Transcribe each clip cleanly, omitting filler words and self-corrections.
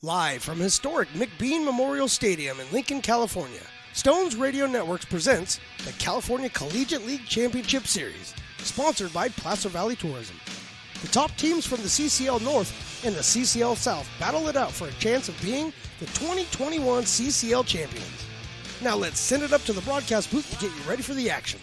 Live from historic McBean Memorial Stadium in Lincoln, California, Stones Radio Networks presents the California Collegiate League Championship Series, sponsored by Placer Valley Tourism. The top teams from the CCL North and the CCL South battle it out for a chance of being the 2021 CCL champions. Now let's send it up to the broadcast booth to get you ready for the action.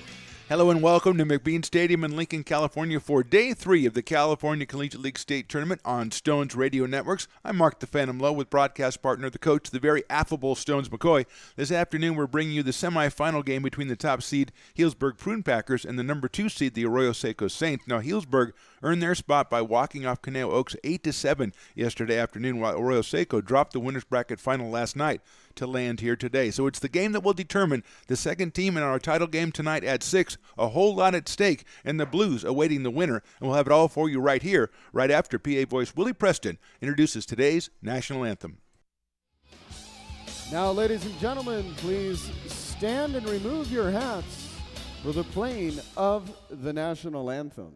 Hello and welcome to McBean Stadium in Lincoln, California for Day 3 of the California Collegiate League State Tournament on Stones Radio Networks. I'm Mark the Phantom Lowe with broadcast partner, the coach, the very affable Stones McCoy. This afternoon we're bringing you the semifinal game between the top seed Healdsburg Prune Packers and the number 2 seed, the Arroyo Seco Saints. Now Healdsburg earned their spot by walking off Conejo Oaks 8-7 yesterday afternoon, while Arroyo Seco dropped the winner's bracket final last night to land here today. So it's the game that will determine the second team in our title game tonight at 6. A whole lot at stake, and the Blues awaiting the winner. And we'll have it all for you right here, right after PA voice Willie Preston introduces today's national anthem. Now, ladies and gentlemen, please stand and remove your hats for the playing of the national anthem.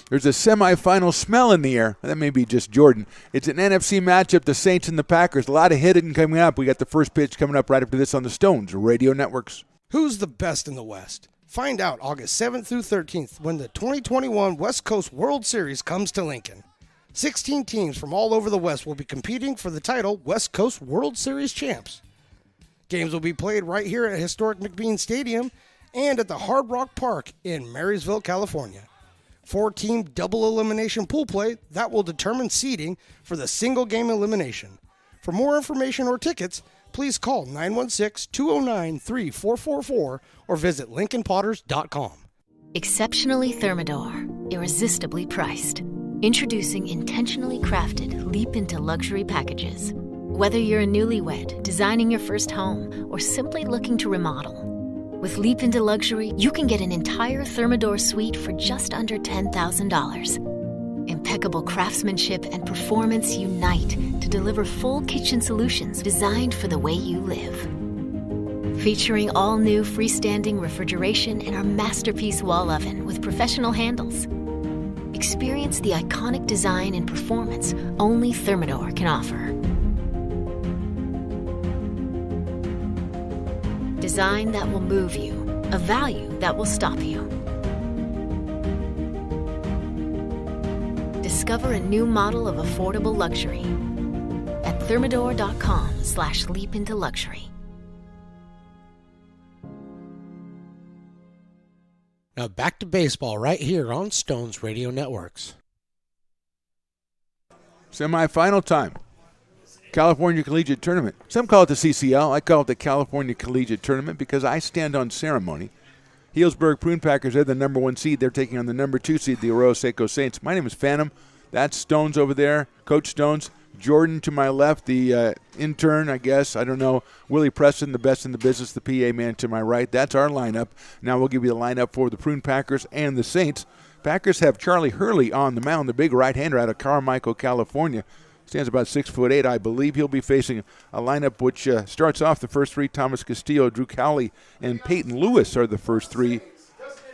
There's a semifinal smell in the air. That may be just Jordan. It's an NFC matchup, the Saints and the Packers. A lot of hitting coming up. We got the first pitch coming up right after this on the Stones Radio Networks. Who's the best in the West? Find out August 7th through 13th when the 2021 West Coast World Series comes to Lincoln. 16 teams from all over the West will be competing for the title West Coast World Series champs. Games will be played right here at historic McBean Stadium and at the Hard Rock Park in Marysville, California. 4-team double elimination pool play that will determine seeding for the single game elimination. For more information or tickets, please call 916-209-3444 or visit lincolnpotters.com. Exceptionally Thermador, irresistibly priced. Introducing intentionally crafted Leap into Luxury packages. Whether you're a newlywed, designing your first home, or simply looking to remodel, with Leap into Luxury, you can get an entire Thermador suite for just under $10,000. Impeccable craftsmanship and performance unite to deliver full kitchen solutions designed for the way you live. Featuring all-new freestanding refrigeration and our masterpiece wall oven with professional handles. Experience the iconic design and performance only Thermador can offer. Design that will move you, a value that will stop you. Discover a new model of affordable luxury at thermador.com/leapintoluxury. Now back to baseball right here on Stones Radio Networks. Semifinal time. California Collegiate Tournament. Some call it the CCL. I call it the California Collegiate Tournament because I stand on ceremony. Healdsburg Prune Packers, they're the number 1 seed. They're taking on the number 2 seed, the Arroyo Seco Saints. My name is Phantom. That's Stones over there, Coach Stones. Jordan to my left, the intern, I guess. I don't know. Willie Preston, the best in the business, the PA man to my right. That's our lineup. Now we'll give you the lineup for the Prune Packers and the Saints. Packers have Charlie Hurley on the mound, the big right-hander out of Carmichael, California. Stands about 6'8". I believe he'll be facing a lineup which starts off the first three. Thomas Castillo, Drew Cowley, and Peyton Lewis are the first three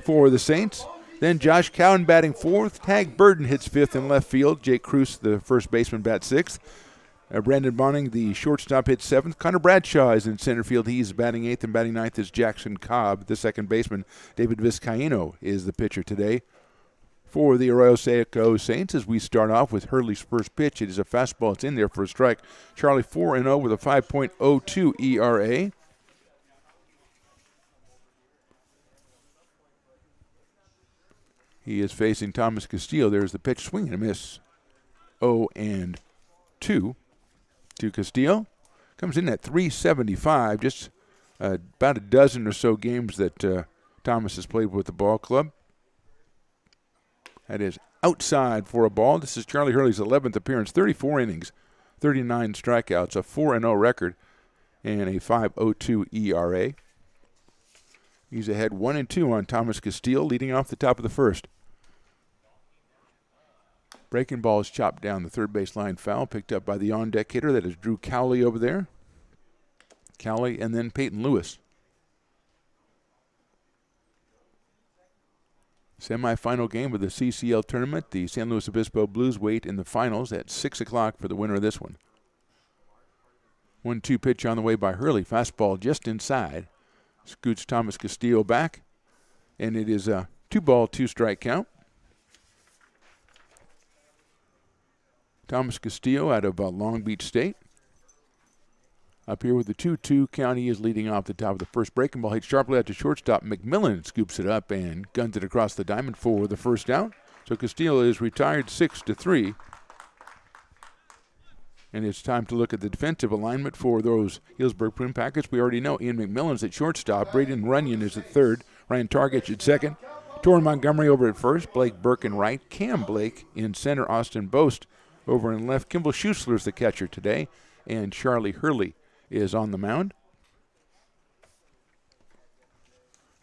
for the Saints. Then Josh Cowden batting fourth. Tag Burden hits fifth in left field. Jake Cruz, the first baseman, bats sixth. Brandon Bonning, the shortstop, hits seventh. Connor Bradshaw is in center field. He's batting eighth, and batting ninth is Jackson Cobb, the second baseman. David Vizcaino is the pitcher today for the Arroyo Seco Saints. As we start off with Hurley's first pitch, it is a fastball. It's in there for a strike. Charlie 4-0 with a 5.02 ERA. He is facing Thomas Castillo. There's the pitch, swing and a miss. 0-2 to Castillo. Comes in at 375, just about a dozen or so games that Thomas has played with the ball club. That is outside for a ball. This is Charlie Hurley's 11th appearance, 34 innings, 39 strikeouts, a 4-0 record, and a 5.02 ERA. He's ahead 1-2 on Thomas Castillo, leading off the top of the first. Breaking ball is chopped down the third base line, foul, picked up by the on-deck hitter. That is Drew Cowley over there. Cowley and then Peyton Lewis. Semi-final game of the CCL tournament. The San Luis Obispo Blues wait in the finals at 6 o'clock for the winner of this one. 1-2 pitch on the way by Hurley. Fastball just inside. Scoots Thomas Castillo back. And it is a 2-ball, 2-strike count. Thomas Castillo out of Long Beach State. Up here with the 2-2 count, he is leading off the top of the first. Breaking ball hit sharply out to shortstop. McMillan scoops it up and guns it across the diamond for the first out. So Castillo is retired 6-3. And it's time to look at the defensive alignment for those Healdsburg Prune Packers. We already know Ian McMillan's at shortstop. Braden Runyon is at third. Ryan Targich at second. Torrin Montgomery over at first. Blake Burke in right. Cam Blake in center. Austin Boast over in left. Kimball Schuessler is the catcher today. And Charlie Hurley is on the mound.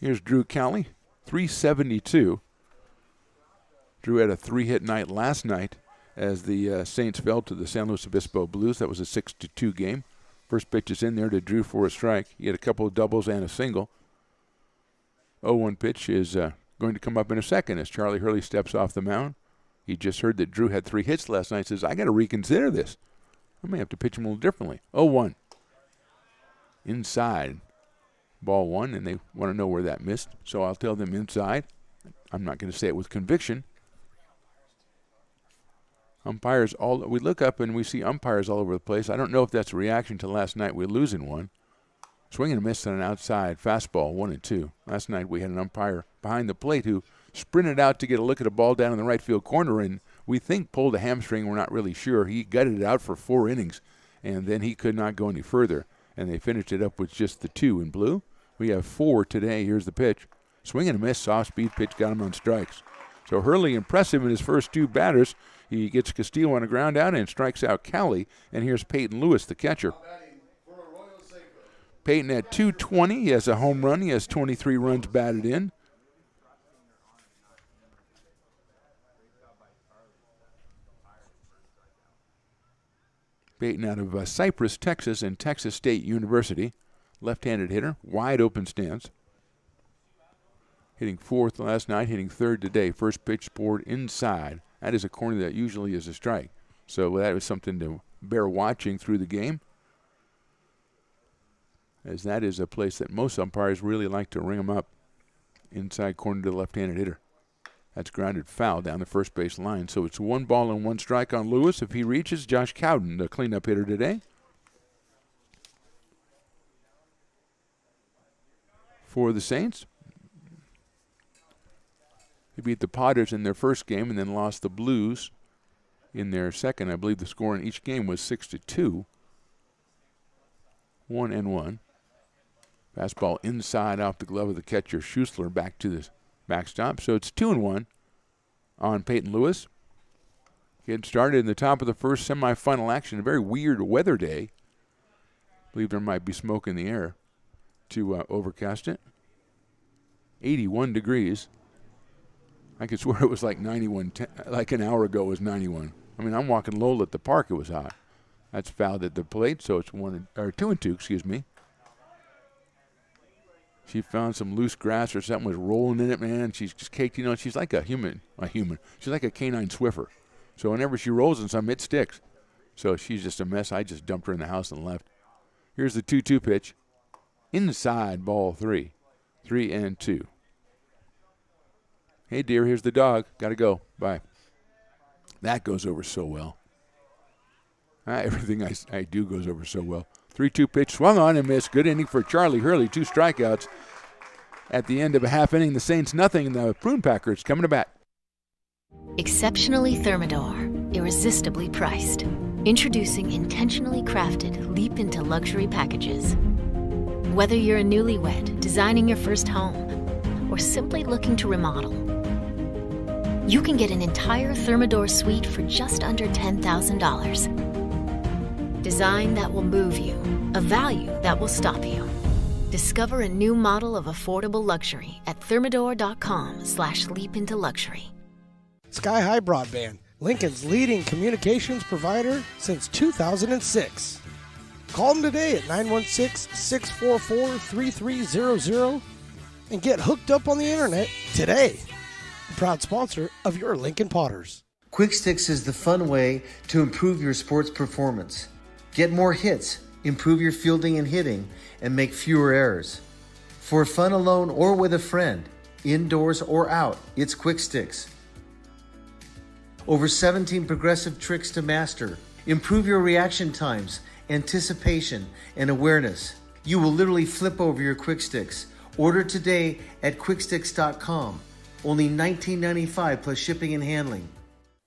Here's Drew Cowley, 372. Drew had a 3-hit night last night as the Saints fell to the San Luis Obispo Blues. That was a 6-2 game. First pitch is in there to Drew for a strike. He had a couple of doubles and a single. 0-1 pitch is going to come up in a second as Charlie Hurley steps off the mound. He just heard that Drew had 3 hits last night. Says, I got to reconsider this. I may have to pitch him a little differently. 0-1. Inside. Ball one, and they want to know where that missed. So I'll tell them inside. I'm not going to say it with conviction. Umpires we look up and we see umpires all over the place. I don't know if that's a reaction to last night we losing one. Swing and a miss on an outside fastball, 1-2. Last night we had an umpire behind the plate who sprinted out to get a look at a ball down in the right field corner and we think pulled a hamstring. We're not really sure. He gutted it out for 4 innings, and then he could not go any further. And they finished it up with just the 2 in blue. We have 4 today. Here's the pitch. Swing and a miss. Soft speed pitch got him on strikes. So Hurley impressive in his first 2 batters. He gets Castillo on a ground out and strikes out Cowley. And here's Peyton Lewis, the catcher. Peyton at 220. He has a home run. He has 23 runs batted in. Peyton out of Cypress, Texas, and Texas State University. Left-handed hitter, wide open stance. Hitting 4th last night, hitting 3rd today. First pitch scored inside. That is a corner that usually is a strike. So that was something to bear watching through the game, as that is a place that most umpires really like to ring them up. Inside corner to the left-handed hitter. That's grounded foul down the first base line. So it's 1 ball and 1 strike on Lewis. If he reaches, Josh Cowden, the cleanup hitter today. For the Saints. They beat the Potters in their first game and then lost the Blues in their second. I believe the score in each game was 6-2. 1-1. Fastball inside off the glove of the catcher, Schuessler, back to the backstop. So it's 2-1 on Peyton Lewis. Getting started in the top of the first semifinal action. A very weird weather day. I believe there might be smoke in the air to overcast it. 81 degrees. I could swear it was like 91, like an hour ago it was 91. I mean, I'm walking Lola at the park. It was hot. That's fouled at the plate, so it's 2-2. Excuse me. She found some loose grass or something, was rolling in it, man. She's just caked, she's like a human. She's like a canine Swiffer. So whenever she rolls in something, it sticks. So she's just a mess. I just dumped her in the house and left. Here's the 2-2 pitch. Inside, ball 3. 3-2. Hey, dear, here's the dog. Got to go. Bye. That goes over so well. Everything I do goes over so well. 3-2 pitch, swung on and missed. Good inning for Charlie Hurley. 2 strikeouts. At the end of a half inning, the Saints nothing, and the Prune Packers coming to bat. Exceptionally Thermador, irresistibly priced. Introducing intentionally crafted leap into luxury packages. Whether you're a newlywed, designing your first home, or simply looking to remodel, you can get an entire Thermador suite for just under $10,000. Design that will move you, a value that will stop you. Discover a new model of affordable luxury at thermador.com/leap into luxury. Sky High Broadband, Lincoln's leading communications provider since 2006. Call them today at 916-644-3300 and get hooked up on the internet today. Proud sponsor of your Lincoln Potters. Quick Sticks is the fun way to improve your sports performance. Get more hits, improve your fielding and hitting, and make fewer errors. For fun alone or with a friend, indoors or out, it's Quick Sticks. Over 17 progressive tricks to master. Improve your reaction times, anticipation, and awareness. You will literally flip over your Quick Sticks. Order today at quicksticks.com. Only $19.95 plus shipping and handling.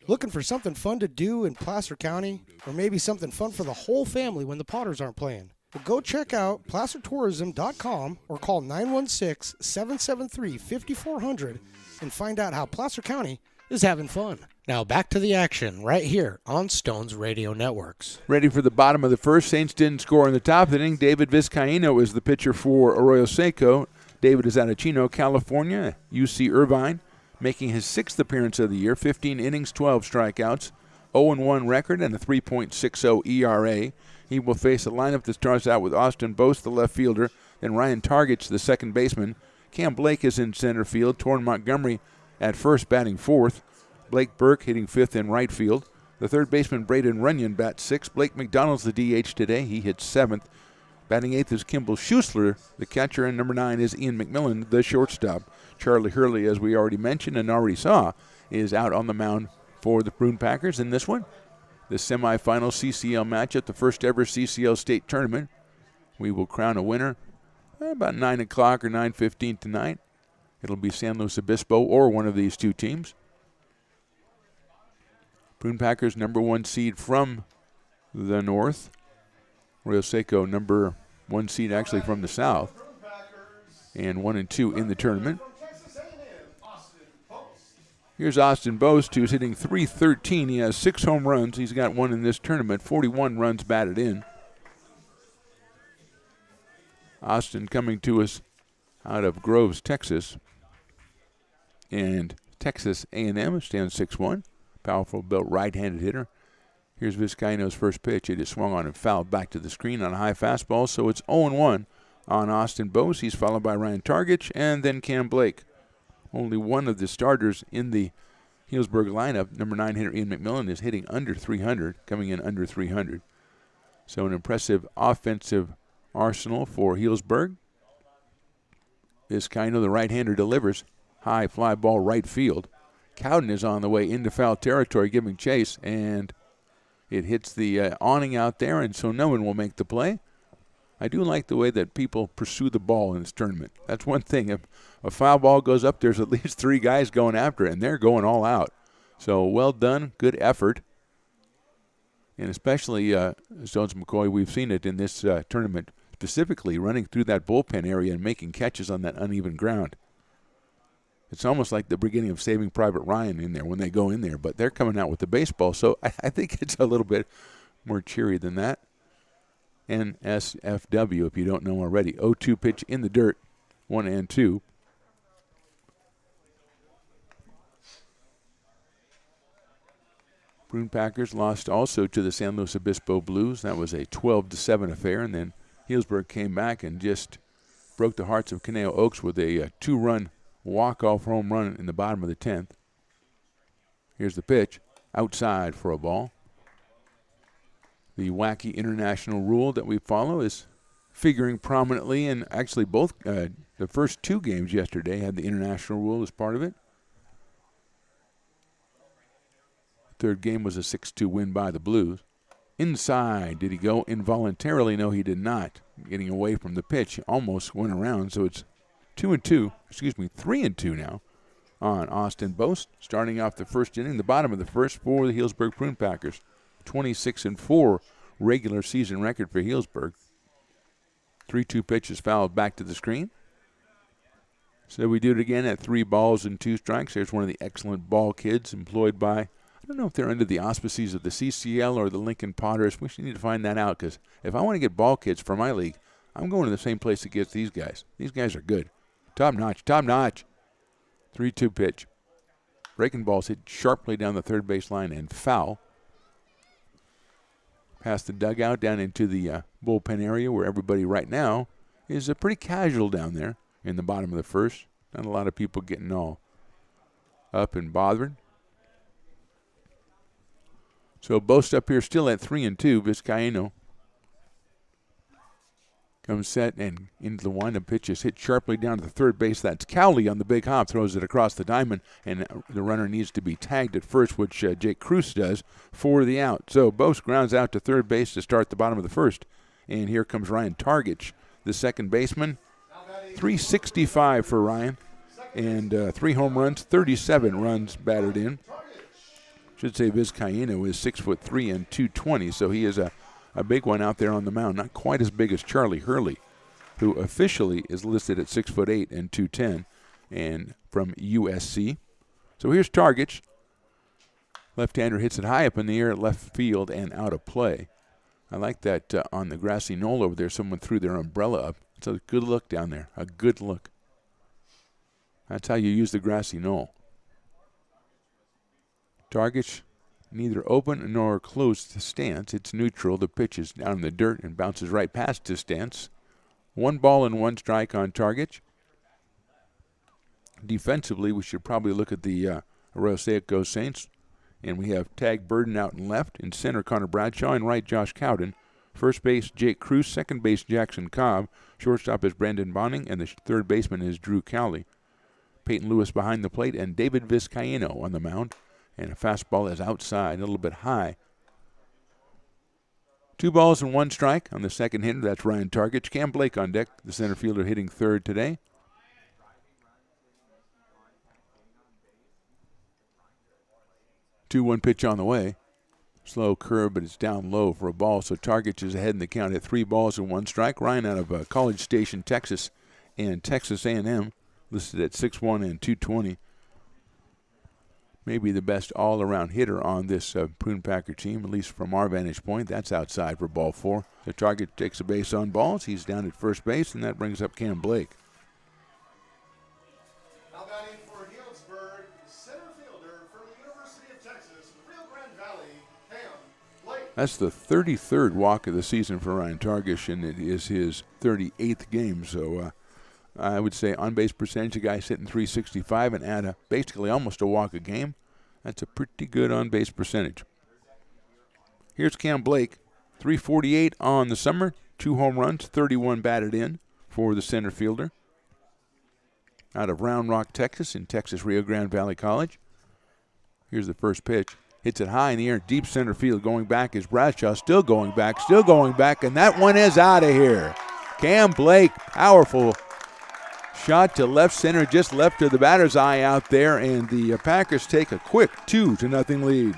Looking for something fun to do in Placer County? Or maybe something fun for the whole family when the Potters aren't playing? Well, go check out placertourism.com or call 916-773-5400 and find out how Placer County is having fun. Now back to the action right here on Stones Radio Networks. Ready for the bottom of the first. Saints didn't score in the top inning. David Vizcaíno is the pitcher for Arroyo Seco. David is out of Chino, California, UC Irvine, making his 6th appearance of the year, 15 innings, 12 strikeouts, 0-1 record, and a 3.60 ERA. He will face a lineup that starts out with Austin Bose, the left fielder, then Ryan Targich, the second baseman. Cam Blake is in center field, Torrin Montgomery at first, batting 4th. Blake Burke hitting 5th in right field. The third baseman, Braden Runyon, bats 6th. Blake McDonald's the DH today. He hits 7th. Batting 8th is Kimball Schuessler, the catcher, and number 9 is Ian McMillan, the shortstop. Charlie Hurley, as we already mentioned and already saw, is out on the mound for the Prune Packers in this one. The semifinal CCL matchup, the first ever CCL state tournament. We will crown a winner about 9 o'clock or 9:15 tonight. It'll be San Luis Obispo or one of these two teams. Prune Packers, number 1 seed from the north. Arroyo Seco, number 1 seed actually from the south. And 1 and 2 in the tournament. Here's Austin Bose, who's hitting .313. He has 6 home runs. He's got 1 in this tournament. 41 runs batted in. Austin coming to us out of Groves, Texas. And Texas A&M stands 6'1". Powerful built right-handed hitter. Here's Vizcaíno's first pitch. It is swung on and fouled back to the screen on a high fastball. So it's 0-1 on Austin Bose. He's followed by Ryan Targich and then Cam Blake. Only one of the starters in the Healdsburg lineup, number 9 hitter Ian McMillan, is hitting under 300, coming in under 300. So an impressive offensive arsenal for Healdsburg. Vizcaíno, the right-hander, delivers. High fly ball right field. Cowden is on the way into foul territory giving chase, and it hits the awning out there, and so no one will make the play. I do like the way that people pursue the ball in this tournament. That's one thing. If a foul ball goes up, there's at least 3 guys going after it, and they're going all out. So well done, good effort. And especially Jones McCoy, we've seen it in this tournament, specifically running through that bullpen area and making catches on that uneven ground. It's almost like the beginning of Saving Private Ryan in there when they go in there, but they're coming out with the baseball, so I think it's a little bit more cheery than that. NSFW, if you don't know already. 0-2 pitch in the dirt, 1-2. Prune Packers lost also to the San Luis Obispo Blues. That was a 12-7 affair, and then Healdsburg came back and just broke the hearts of Caneo Oaks with a 2-run walk-off home run in the bottom of the 10th. Here's the pitch, outside for a ball. The wacky international rule that we follow is figuring prominently, and actually both the first 2 games yesterday had the international rule as part of it. Third game was a 6-2 win by the Blues. Inside, did he go involuntarily? No, he did not. Getting away from the pitch, he almost went around, so it's 3-2 now on Austin Boast. Starting off the first inning, the bottom of the first for the Healdsburg Prune Packers. 26-4 regular season record for Healdsburg. 3-2 pitches fouled back to the screen. So we do it again at 3 balls and 2 strikes. There's one of the excellent ball kids employed by, I don't know if they're under the auspices of the CCL or the Lincoln Potters. We should need to find that out, because if I want to get ball kids for my league, I'm going to the same place that gets these guys. These guys are good. Top notch, top notch. 3-2 pitch. Breaking balls hit sharply down the third base line and foul. Past the dugout down into the bullpen area, where everybody right now is pretty casual down there in the bottom of the first. Not a lot of people getting all up and bothered. So Boast up here still at 3-2. Vizcaino comes set and into the windup pitch is hit sharply down to the third base. That's Cowley on the big hop, throws it across the diamond, and the runner needs to be tagged at first, which Jake Cruz does for the out. So Boast grounds out to third base to start the bottom of the first. And here comes Ryan Targich, the second baseman. 365 for Ryan, and 3 home runs, 37 runs batted in. Should say Vizcaino is 6'3" and 220, so he is a big one out there on the mound. Not quite as big as Charlie Hurley, who officially is listed at 6'8" and 210, and from USC. So here's Targich. Left-hander hits it high up in the air at left field and out of play. I like that on the grassy knoll over there, someone threw their umbrella up. It's a good look down there, a good look. That's how you use the grassy knoll. Targich neither open nor closed the stance. It's neutral. The pitch is down in the dirt and bounces right past his stance. 1 ball and 1 strike on Targich. Defensively, we should probably look at the Arroyo Seco Saints. And we have Tag Burden out in left. In center, Connor Bradshaw. In right, Josh Cowden. First base, Jake Cruz. Second base, Jackson Cobb. Shortstop is Brandon Bonning. And the third baseman is Drew Cowley. Peyton Lewis behind the plate. And David Vizcaino on the mound. And a fastball is outside, a little bit high. 2 balls and 1 strike on the second hitter. That's Ryan Targich. Cam Blake on deck, the center fielder, hitting third today. 2-1 pitch on the way. Slow curve, but it's down low for a ball. So Targich is ahead in the count at 3 balls and 1 strike. Ryan out of College Station, Texas, and Texas A&M, listed at 6'1" and 220. Maybe the best all-around hitter on this Prune Packer team, at least from our vantage point. That's outside for ball 4. The Target takes a base on balls. He's down at first base, and that brings up Cam Blake. Now batting for Healdsburg, center fielder from the University of Texas, Rio Grande Valley, Cam Blake. That's the 33rd walk of the season for Ryan Targich, and it is his 38th game. So I would say on-base percentage, a guy sitting 365 and add basically almost a walk a game. That's a pretty good on-base percentage. Here's Cam Blake, 348 on the summer, 2 home runs, 31 batted in for the center fielder. Out of Round Rock, Texas, in Texas Rio Grande Valley College. Here's the first pitch. Hits it high in the air, deep center field. Going back is Bradshaw, still going back, and that one is out of here. Cam Blake, powerful shot to left center, just left of the batter's eye out there, and the Packers take a quick 2-0 lead.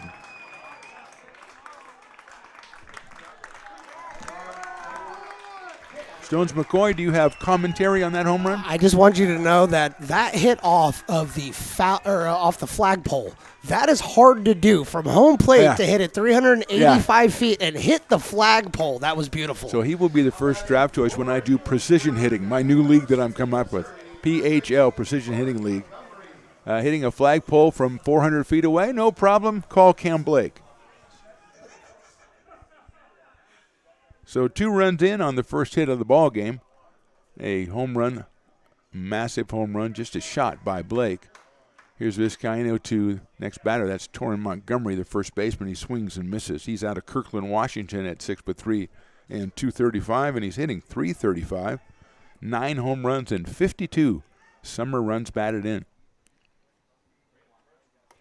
Stones McCoy, do you have commentary on that home run? I just want you to know that hit off of the off the flagpole. That is hard to do from home plate to hit it 385 feet and hit the flagpole. That was beautiful. So he will be the first draft choice when I do precision hitting, my new league that I'm coming up with, PHL, Precision Hitting League. Hitting a flagpole from 400 feet away, no problem. Call Cam Blake. So 2 runs in on the first hit of the ball game. A home run, massive home run, just a shot by Blake. Here's Vizcaino to next batter. That's Torrin Montgomery, the first baseman. He swings and misses. He's out of Kirkland, Washington at 6'3" and 235, and he's hitting .335. 9 home runs and 52 summer runs batted in.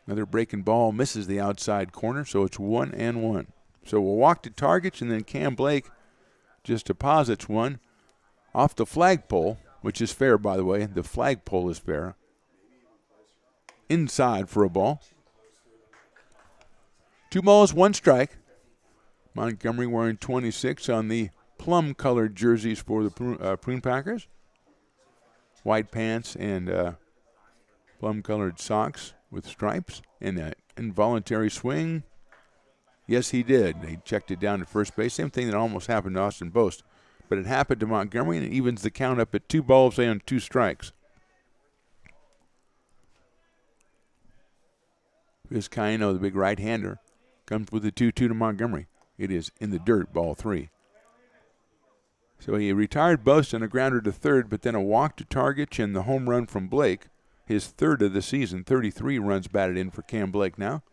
Another breaking ball misses the outside corner, so it's 1-1. So we'll walk to targets, and then Cam Blake just deposits one off the flagpole, which is fair, by the way. The flagpole is fair. Inside for a ball. 2 balls, 1 strike. Montgomery wearing 26 on the plum-colored jerseys for the Prune Packers. White pants and plum-colored socks with stripes. And that involuntary swing. Yes, he did. He checked it down to first base. Same thing that almost happened to Austin Boast. But it happened to Montgomery, and it evens the count up at 2 balls and 2 strikes. Vizcaino, the big right-hander, comes with the 2-2 to Montgomery. It is in the dirt, ball 3. So he retired Boast on a grounder to third, but then a walk to Targich and the home run from Blake, his third of the season. 33 runs batted in for Cam Blake now.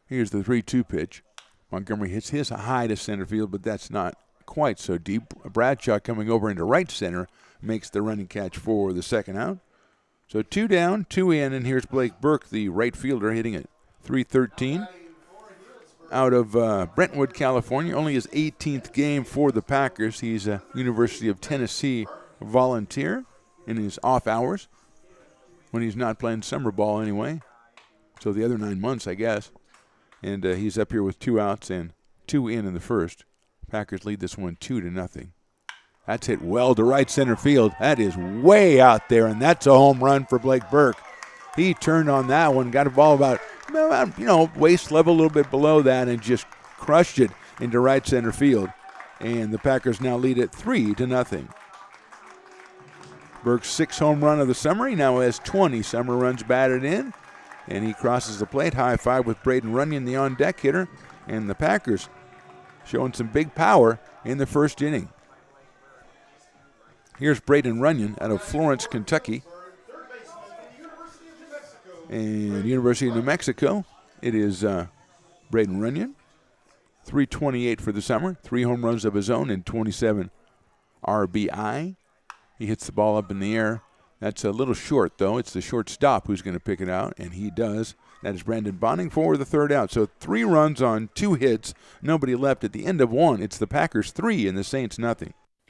Here's the 3-2 pitch. Montgomery hits his high to center field, but that's not quite so deep. Bradshaw coming over into right center makes the running catch for the second out. So 2 down, 2 in, and here's Blake Burke, the right fielder, hitting at .313. Out of Brentwood, California, only his 18th game for the Packers. He's a University of Tennessee volunteer in his off hours, when he's not playing summer ball anyway. So the other 9 months, I guess. And he's up here with 2 outs and 2 in the first. Packers lead this one 2-0. That's hit well to right center field. That is way out there, and that's a home run for Blake Burke. He turned on that one, got a ball about waist level, a little bit below that, and just crushed it into right center field. And the Packers now lead it 3-0. Burke's 6th home run of the summer. He now has 20 summer runs batted in. And he crosses the plate, high five with Braden Runyon, the on-deck hitter. And the Packers showing some big power in the first inning. Here's Braden Runyon out of Florence, Kentucky. And University of New Mexico, it is Braden Runyon. .328 for the summer, 3 home runs of his own and 27 RBI. He hits the ball up in the air. That's a little short, though. It's the shortstop who's going to pick it out, and he does. That is Brandon Bonning for the third out. So 3 runs on 2 hits. Nobody left at the end of 1. It's the Packers 3 and the Saints 0.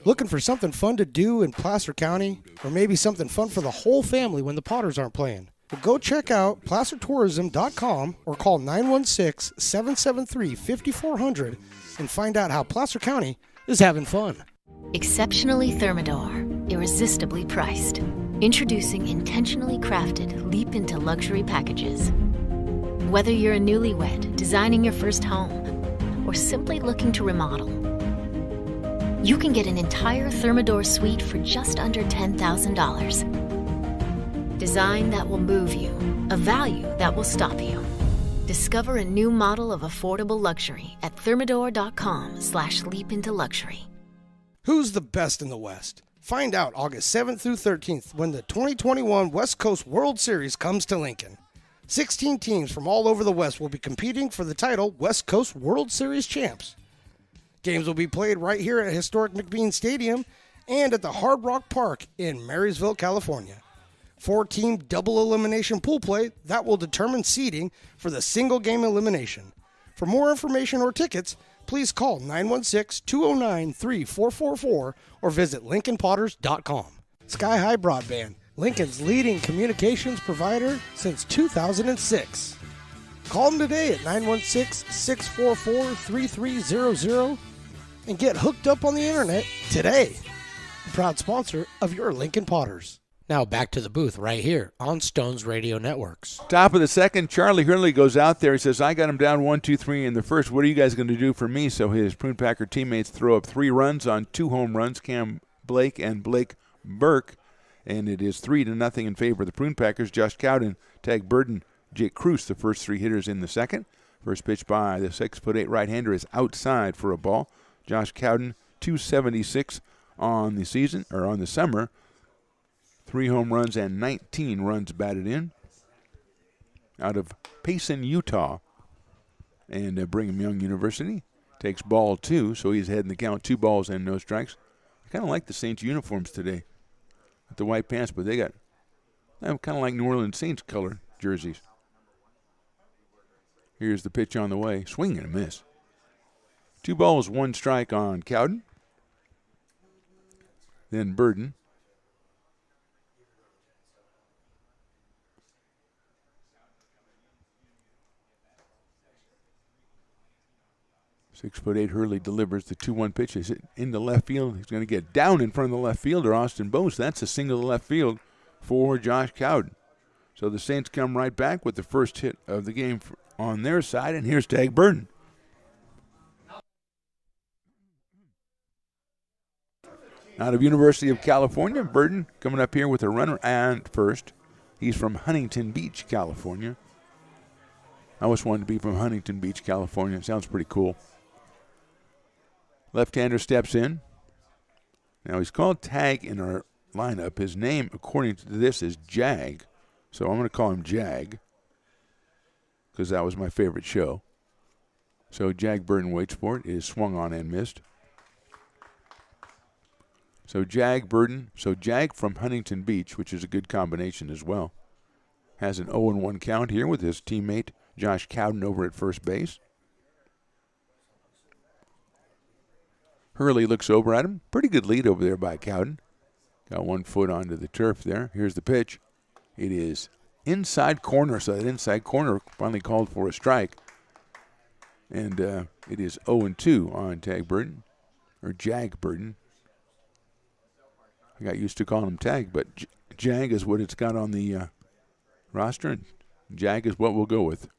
Looking for something fun to do in Placer County? Or maybe something fun for the whole family when the Potters aren't playing? Well, go check out placertourism.com or call 916-773-5400 and find out how Placer County is having fun. Exceptionally Thermador, irresistibly priced. Introducing intentionally crafted leap into luxury packages. Whether you're a newlywed designing your first home or simply looking to remodel, you can get an entire Thermador suite for just under $10,000. Design that will move you, a value that will stop you. Discover a new model of affordable luxury at thermador.com/leap into luxury. Who's the best in the West? Find out August 7th through 13th when the 2021 West Coast World Series comes to Lincoln. 16 teams from all over the West will be competing for the title West Coast World Series champs. Games will be played right here at historic McBean Stadium and at the Hard Rock Park in Marysville, California. 4-team double elimination pool play that will determine seeding for the single game elimination. For more information or tickets, please call 916-209-3444 or visit LincolnPotters.com. Sky High Broadband, Lincoln's leading communications provider since 2006. Call them today at 916-644-3300 and get hooked up on the internet today. A proud sponsor of your Lincoln Potters. Now back to the booth right here on Stones Radio Networks. Top of the second, Charlie Hurley goes out there. He says, I got him down 1-2-3 in the first. What are you guys going to do for me? So his Prune Packer teammates throw up 3 runs on 2 home runs, Cam Blake and Blake Burke. And it is 3-0 in favor of the Prune Packers. Josh Cowden, Tag Burden, Jake Cruz, the first 3 hitters in the second. First pitch by the 6'8" right-hander is outside for a ball. Josh Cowden, 276 on the season, or on the summer. 3 home runs and 19 runs batted in. Out of Payson, Utah. And Brigham Young University takes ball 2, so he's ahead in the count, 2 balls and no strikes. I kind of like the Saints uniforms today with the white pants, but they're kind of like New Orleans Saints color jerseys. Here's the pitch on the way. Swing and a miss. 2 balls, 1 strike on Cowden. Then Burden. .6'8" Hurley delivers the 2-1 pitch. Is it into left field? He's going to get down in front of the left fielder, Austin Bose. That's a single to left field for Josh Cowden. So the Saints come right back with the first hit of the game on their side, and here's Tag Burden. Out of University of California, Burden coming up here with a runner and first. He's from Huntington Beach, California. I always wanted to be from Huntington Beach, California. It sounds pretty cool. Left-hander steps in. Now he's called Tag in our lineup. His name, according to this, is Jag. So I'm going to call him Jag because that was my favorite show. So Jag Burden waits for it. It is swung on and missed. So Jag Burden. So Jag from Huntington Beach, which is a good combination as well, has an 0-1 count here with his teammate Josh Cowden over at first base. Hurley looks over at him. Pretty good lead over there by Cowden. Got 1 foot onto the turf there. Here's the pitch. It is inside corner, so that inside corner finally called for a strike. And it is 0-2 on Tag Burden, or Jag Burden. I got used to calling him Tag, but Jag is what it's got on the roster, and Jag is what we'll go with.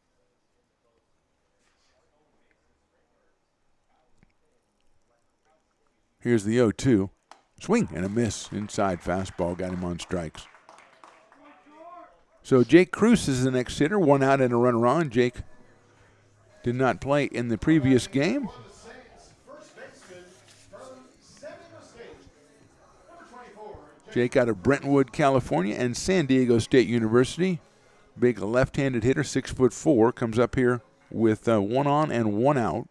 Here's the 0-2. Swing and a miss. Inside fastball got him on strikes. So Jake Cruz is the next hitter. 1 out and a runner on. Jake did not play in the previous game. Jake out of Brentwood, California, and San Diego State University. Big left-handed hitter, 6'4", comes up here with 1 on and 1 out.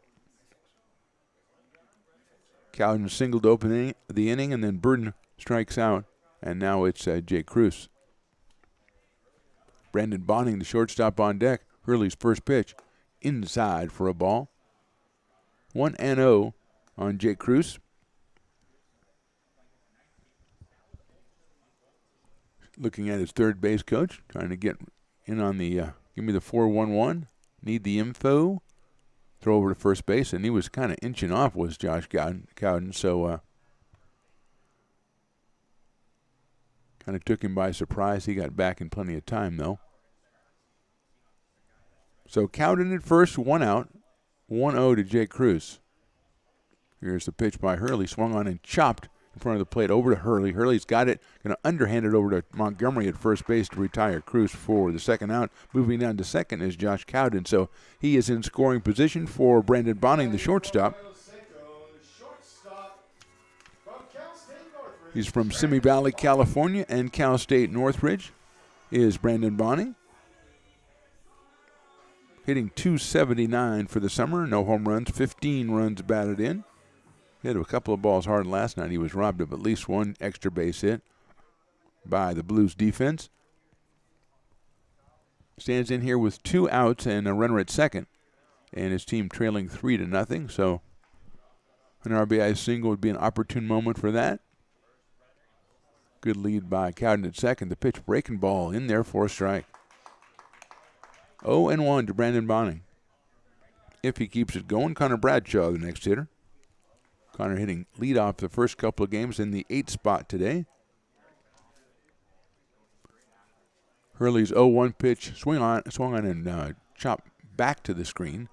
Cowden singled to open the inning, and then Burden strikes out, and now it's Jake Cruz. Brandon Bonning, the shortstop, on deck. Hurley's first pitch, inside for a ball. 1-0 on Jake Cruz. Looking at his third base coach, trying to get in on the, give me the 4-1-1, need the info. Throw over to first base, and he was kind of inching off, was Josh Cowden, so kind of took him by surprise. He got back in plenty of time, though. So Cowden at first, 1 out, 1-0 to Jake Cruz. Here's the pitch by Hurley, swung on and chopped in front of the plate over to Hurley. Hurley's got it, going to underhand it over to Montgomery at first base to retire Cruz for the second out. Moving down to second is Josh Cowden, so he is in scoring position for Brandon Bonning, the shortstop. He's from Simi Valley, California, and Cal State Northridge is Brandon Bonning. Hitting .279 for the summer, no home runs, 15 runs batted in. He hit a couple of balls hard last night. He was robbed of at least 1 extra base hit by the Blues defense. Stands in here with 2 outs and a runner at second, and his team trailing 3-0. So an RBI single would be an opportune moment for that. Good lead by Cowden at second. The pitch, breaking ball in there for a strike. 0-1 to Brandon Bonning. If he keeps it going, Connor Bradshaw, the next hitter. Connor hitting leadoff the first couple of games in the 8th spot today. Hurley's 0-1 pitch swung on and chopped back to the screen.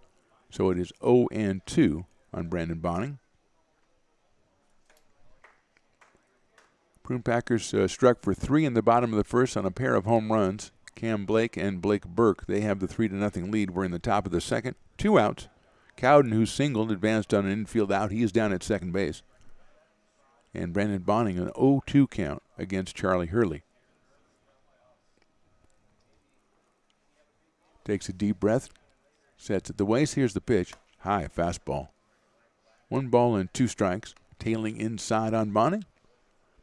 So it is 0-2 on Brandon Bonning. Prune Packers struck for 3 in the bottom of the first on a pair of home runs. Cam Blake and Blake Burke, they have the 3-0 lead. We're in the top of the second. 2 outs. Cowden, who singled, advanced on an infield out. He is down at second base. And Brandon Bonning, an 0-2 count against Charlie Hurley. Takes a deep breath, sets at the waist. Here's the pitch. High fastball. 1 ball and 2 strikes. Tailing inside on Bonning.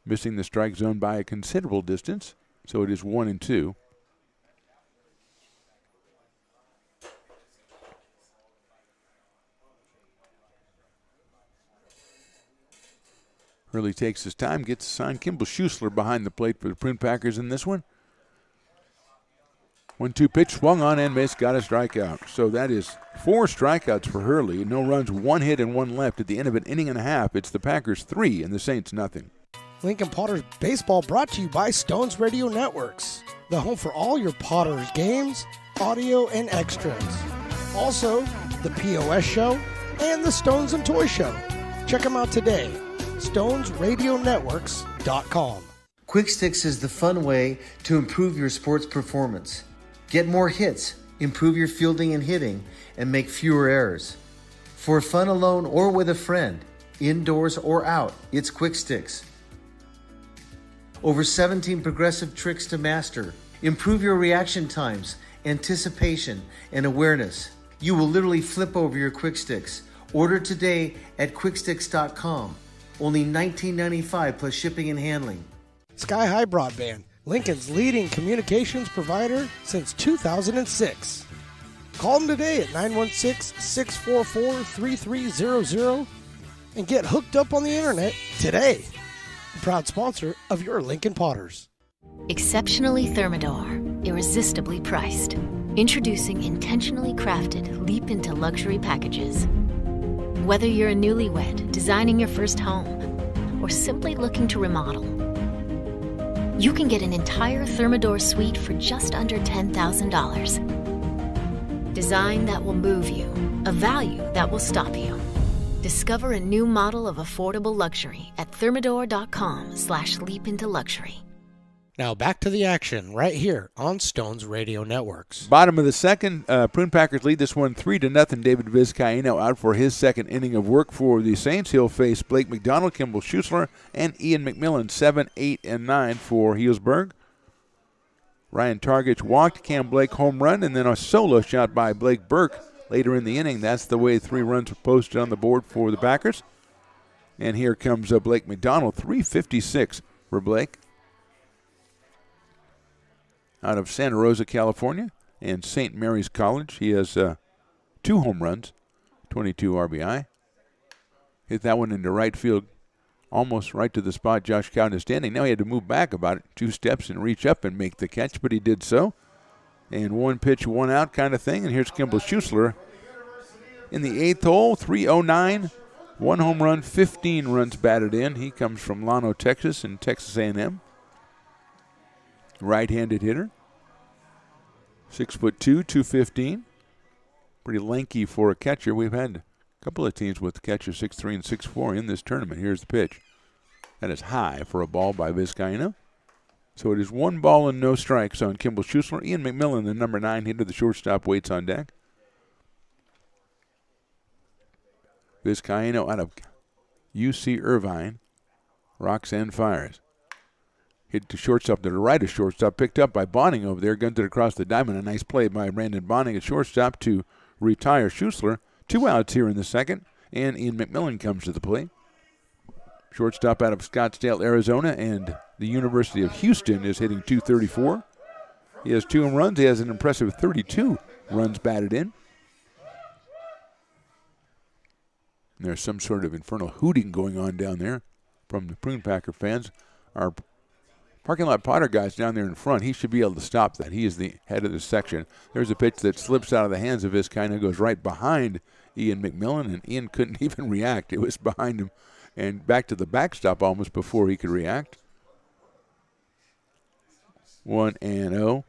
Missing the strike zone by a considerable distance. So it is 1-2. Hurley takes his time, gets assigned Kimball Schuessler behind the plate for the Prune Packers in this one. 1-2 pitch, swung on and missed, got a strikeout. So that is 4 strikeouts for Hurley. No runs, 1 hit and 1 left at the end of an inning and a half. It's the Packers 3 and the Saints nothing. Lincoln Potters Baseball brought to you by Stones Radio Networks, the home for all your Potters games, audio, and extras. Also, the POS Show and the Stones and Toy Show. Check them out today. StonesRadioNetworks.com. Quick Sticks is the fun way to improve your sports performance. Get more hits, improve your fielding and hitting, and make fewer errors. For fun alone or with a friend, indoors or out, it's Quick Sticks. Over 17 progressive tricks to master. Improve your reaction times, anticipation, and awareness. You will literally flip over your Quick Sticks. Order today at quicksticks.com. Only $19.95 plus shipping and handling. Sky High Broadband, Lincoln's leading communications provider since 2006. Call them today at 916-644-3300 and get hooked up on the internet today. A proud sponsor of your Lincoln Potters. Exceptionally Thermador, irresistibly priced. Introducing intentionally crafted leap into luxury packages. Whether you're a newlywed, designing your first home, or simply looking to remodel, you can get an entire Thermador suite for just under $10,000. Design that will move you, a value that will stop you. Discover a new model of affordable luxury at thermador.com/leapintoluxury. Now back to the action right here on Stones Radio Networks. Bottom of the second, Prune Packers lead this one 3-0. David Vizcaino out for his second inning of work for the Saints. He'll face Blake McDonald, Kimball Schuessler, and Ian McMillan. 7, 8, and 9 for Healdsburg. Ryan Targich walked, Cam Blake home run, and then a solo shot by Blake Burke later in the inning. That's the way 3 runs were posted on the board for the Packers. And here comes Blake McDonald, 356 for Blake. Out of Santa Rosa, California, and St. Mary's College. He has 2 home runs, 22 RBI. Hit that one into right field, almost right to the spot Josh Cowden is standing. Now he had to move back about 2 steps and reach up and make the catch, but he did so. And 1 pitch, 1 out kind of thing. And here's Kimball Schuessler in the 8th hole, 309, 1 home run, 15 runs batted in. He comes from Llano, Texas, and Texas A&M. Right-handed hitter. 6'2", 215. Pretty lanky for a catcher. We've had a couple of teams with catchers 6'3" and 6'4" in this tournament. Here's the pitch. That is high for a ball by Vizcaino. So it is 1 ball and no strikes on Kimball Schuessler. Ian McMillan, the number 9 hitter, the shortstop, waits on deck. Vizcaino out of UC Irvine. Rocks and fires. Hit to shortstop to the right of shortstop. Picked up by Bonning over there. Guns it across the diamond. A nice play by Brandon Bonning at shortstop to retire Schuessler. 2 outs here in the second. And Ian McMillan comes to the plate. Shortstop out of Scottsdale, Arizona. And the University of Houston is hitting .234. He has 2 home runs. He has an impressive 32 runs batted in. And there's some sort of infernal hooting going on down there from the Prune Packer fans. Our parking lot Potter guy's down there in front. He should be able to stop that. He is the head of the section. There's a pitch that slips out of the hands of Vizcaino, goes right behind Ian McMillan, and Ian couldn't even react. It was behind him and back to the backstop almost before he could react. 1-0.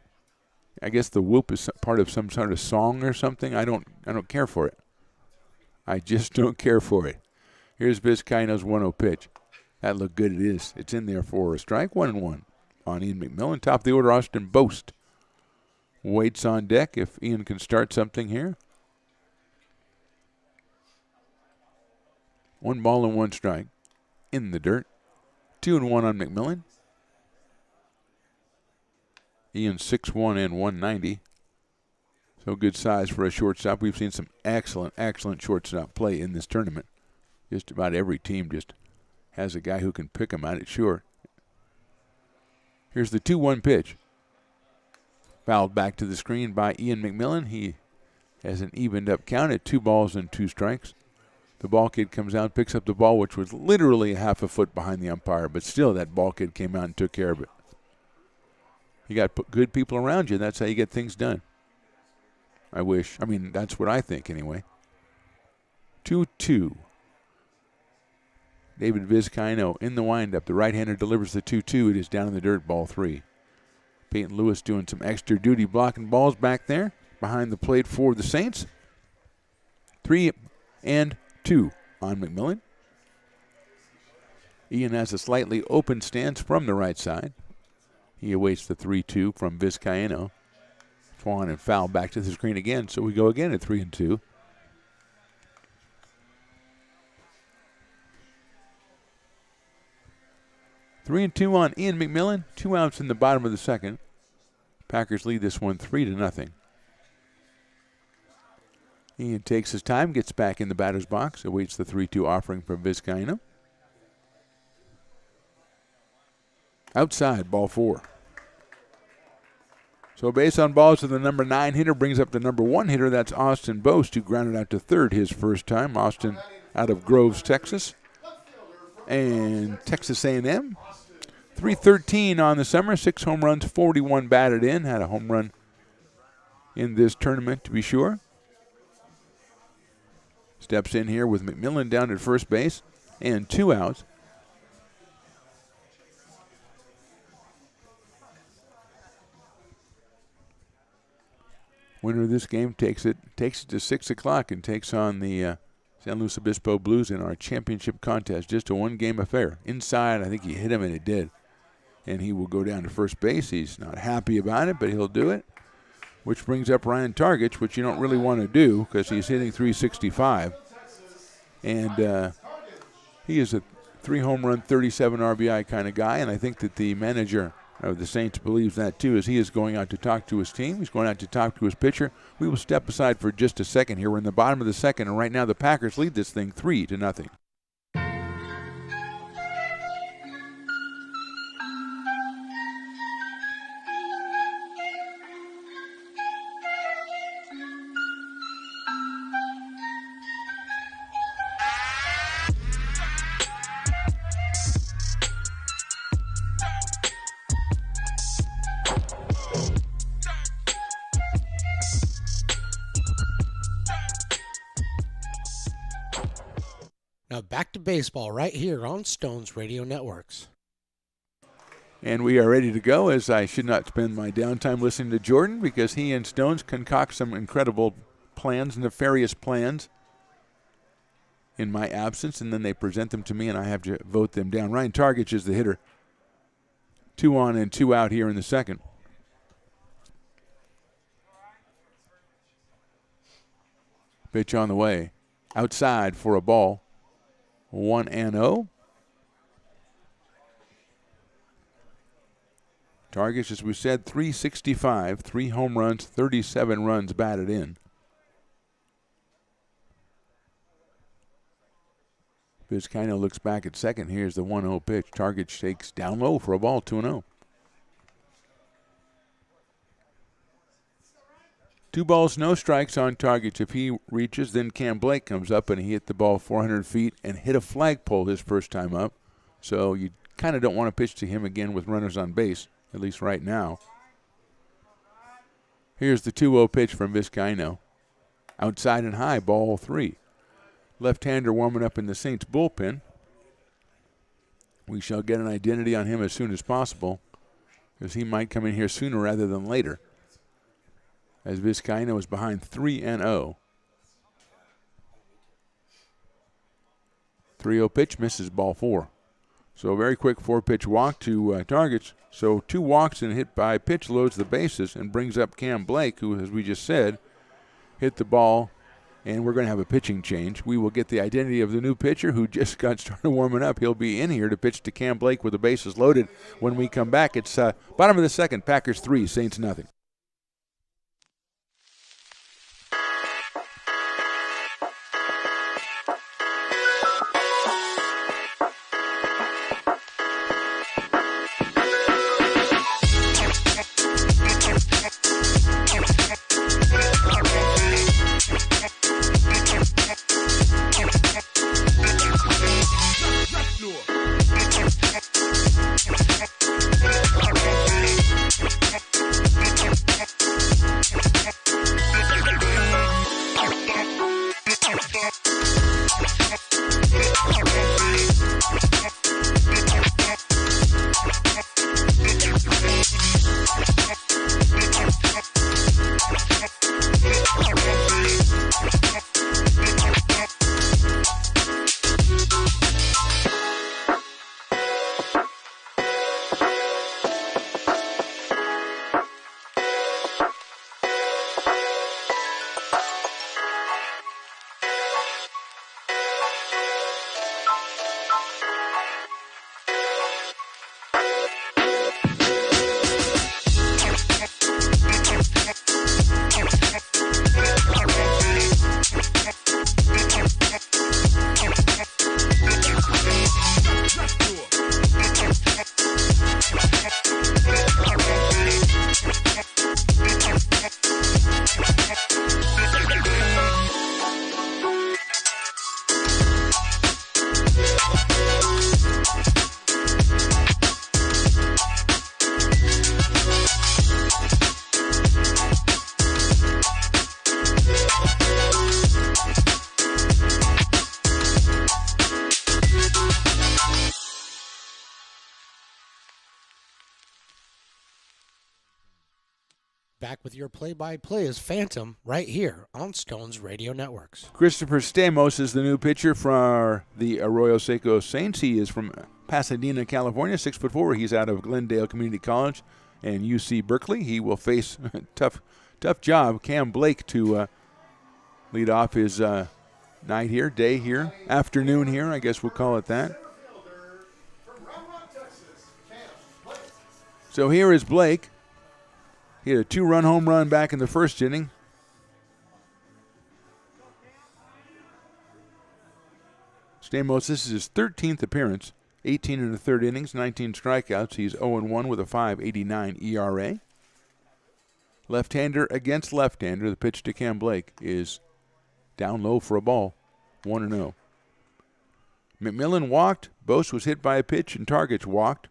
I guess the whoop is part of some sort of song or something. I don't care for it. I just don't care for it. Here's Vizcaino's 1-0 pitch. That looked good. It is. It's in there for a strike. 1-1 on Ian McMillan. Top of the order, Austin Boast waits on deck if Ian can start something here. 1 ball and 1 strike. In the dirt. 2-1 on McMillan. Ian 6'1" and 190. So good size for a shortstop. We've seen some excellent shortstop play in this tournament. Just about every team just has a guy who can pick him out at short. Here's the 2-1 pitch. Fouled back to the screen by Ian McMillan. He has an evened up count at 2 balls and 2 strikes. The ball kid comes out, picks up the ball, which was literally half a foot behind the umpire, but still that ball kid came out and took care of it. You got good people around you. That's how you get things done. That's what I think anyway. 2-2. David Vizcaino in the windup. The right-hander delivers the 2-2. It is down in the dirt, ball 3. Peyton Lewis doing some extra duty blocking balls back there behind the plate for the Saints. 3-2 on McMillan. Ian has a slightly open stance from the right side. He awaits the 3-2 from Vizcaino. Swan and foul back to the screen again, so we go again at 3-2. Three and 2 on Ian McMillan. 2 outs in the bottom of the second. Packers lead this one 3-0. Ian takes his time, gets back in the batter's box, awaits the 3-2 offering from Vizcaino. Outside, ball 4. So base on balls to the number 9 hitter brings up the number 1 hitter. That's Austin Boast, who grounded out to third his first time. Austin out of Groves, Texas. And Texas A&M. 313 on the summer, 6 home runs, 41 batted in. Had a home run in this tournament, to be sure. Steps in here with McMillan down at first base and 2 outs. Winner of this game takes it to 6 o'clock and takes on the San Luis Obispo Blues in our championship contest. Just a 1-game affair. Inside, I think he hit him, and it did. And he will go down to first base. He's not happy about it, but he'll do it. Which brings up Ryan Targich, which you don't really want to do because he's hitting 365. And he is a 3-home run, 37 RBI kind of guy, and I think that the manager of the Saints believes that too, as he is going out to talk to his team. He's going out to talk to his pitcher. We will step aside for just a second here. We're in the bottom of the second, and right now the Packers lead this thing 3-0. Now back to baseball right here on Stones Radio Networks. And we are ready to go, as I should not spend my downtime listening to Jordan because he and Stones concoct some incredible plans, nefarious plans in my absence, and then they present them to me and I have to vote them down. Ryan Targich is the hitter. 2 on and 2 out here in the second. Pitch on the way. Outside for a ball. 1-0. Targich, as we said, 365, 3 home runs, 37 runs batted in. Vizcaino looks back at second. Here's the 1-0 pitch. Targich takes down low for a ball, 2-0. 2 balls, no strikes on Targich. If he reaches, then Cam Blake comes up, and he hit the ball 400 feet and hit a flagpole his first time up. So you kind of don't want to pitch to him again with runners on base, at least right now. Here's the 2-0 pitch from Vizcaino. Outside and high, ball 3. Left-hander warming up in the Saints bullpen. We shall get an identity on him as soon as possible because he might come in here sooner rather than later, as Vizcaino is behind 3-0. 3-0 pitch, misses, ball 4. So a very quick 4-pitch walk to Targich. So 2 walks and hit by pitch loads the bases and brings up Cam Blake, who, as we just said, hit the ball and we're going to have a pitching change. We will get the identity of the new pitcher who just got started warming up. He'll be in here to pitch to Cam Blake with the bases loaded when we come back. It's bottom of the second, Packers 3, Saints nothing. Back with your play-by-play is Phantom right here on Stones Radio Networks. Christopher Stamos is the new pitcher for the Arroyo Seco Saints. He is from Pasadena, California, 6'4". He's out of Glendale Community College and UC Berkeley. He will face tough job. Cam Blake to lead off his night here, day here, afternoon here, I guess we'll call it that. So here is Blake. He had a 2-run home run back in the first inning. Stamos, this is his 13th appearance, 18 in the third innings, 19 strikeouts. He's 0-1 with a 5.89 ERA. Left-hander against left-hander. The pitch to Cam Blake is down low for a ball, 1-0. McMillan walked. Bose was hit by a pitch, and Targets walked.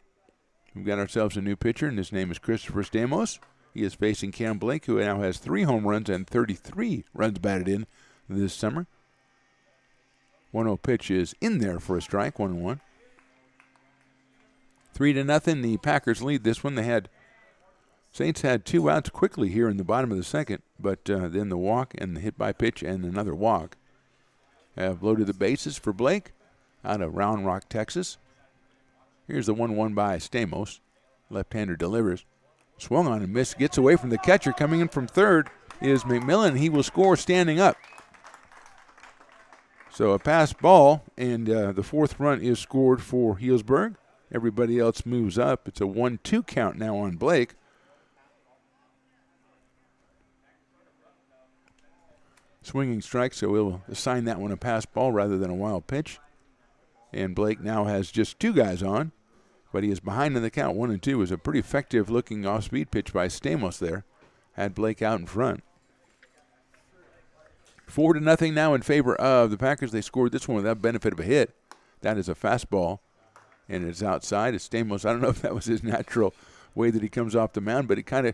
We've got ourselves a new pitcher, and his name is Christopher Stamos. He is facing Cam Blake, who now has 3 home runs and 33 runs batted in this summer. 1-0 pitch is in there for a strike, 1-1. 3-0, the Packers lead this one. Saints had 2 outs quickly here in the bottom of the second, but then the walk and the hit by pitch and another walk have loaded the bases for Blake out of Round Rock, Texas. Here's the 1-1 by Stamos. Left-hander delivers. Swung on and missed. Gets away from the catcher. Coming in from third is McMillan. He will score standing up. So a pass ball, and the fourth run is scored for Healdsburg. Everybody else moves up. It's a 1-2 count now on Blake. Swinging strike, so we'll assign that one a pass ball rather than a wild pitch. And Blake now has just 2 guys on, but he is behind in the count. 1-2 is a pretty effective-looking off-speed pitch by Stamos there. Had Blake out in front. 4-0 now in favor of the Packers. They scored this one without benefit of a hit. That is a fastball, and it's outside. It's Stamos. I don't know if that was his natural way that he comes off the mound, but he kind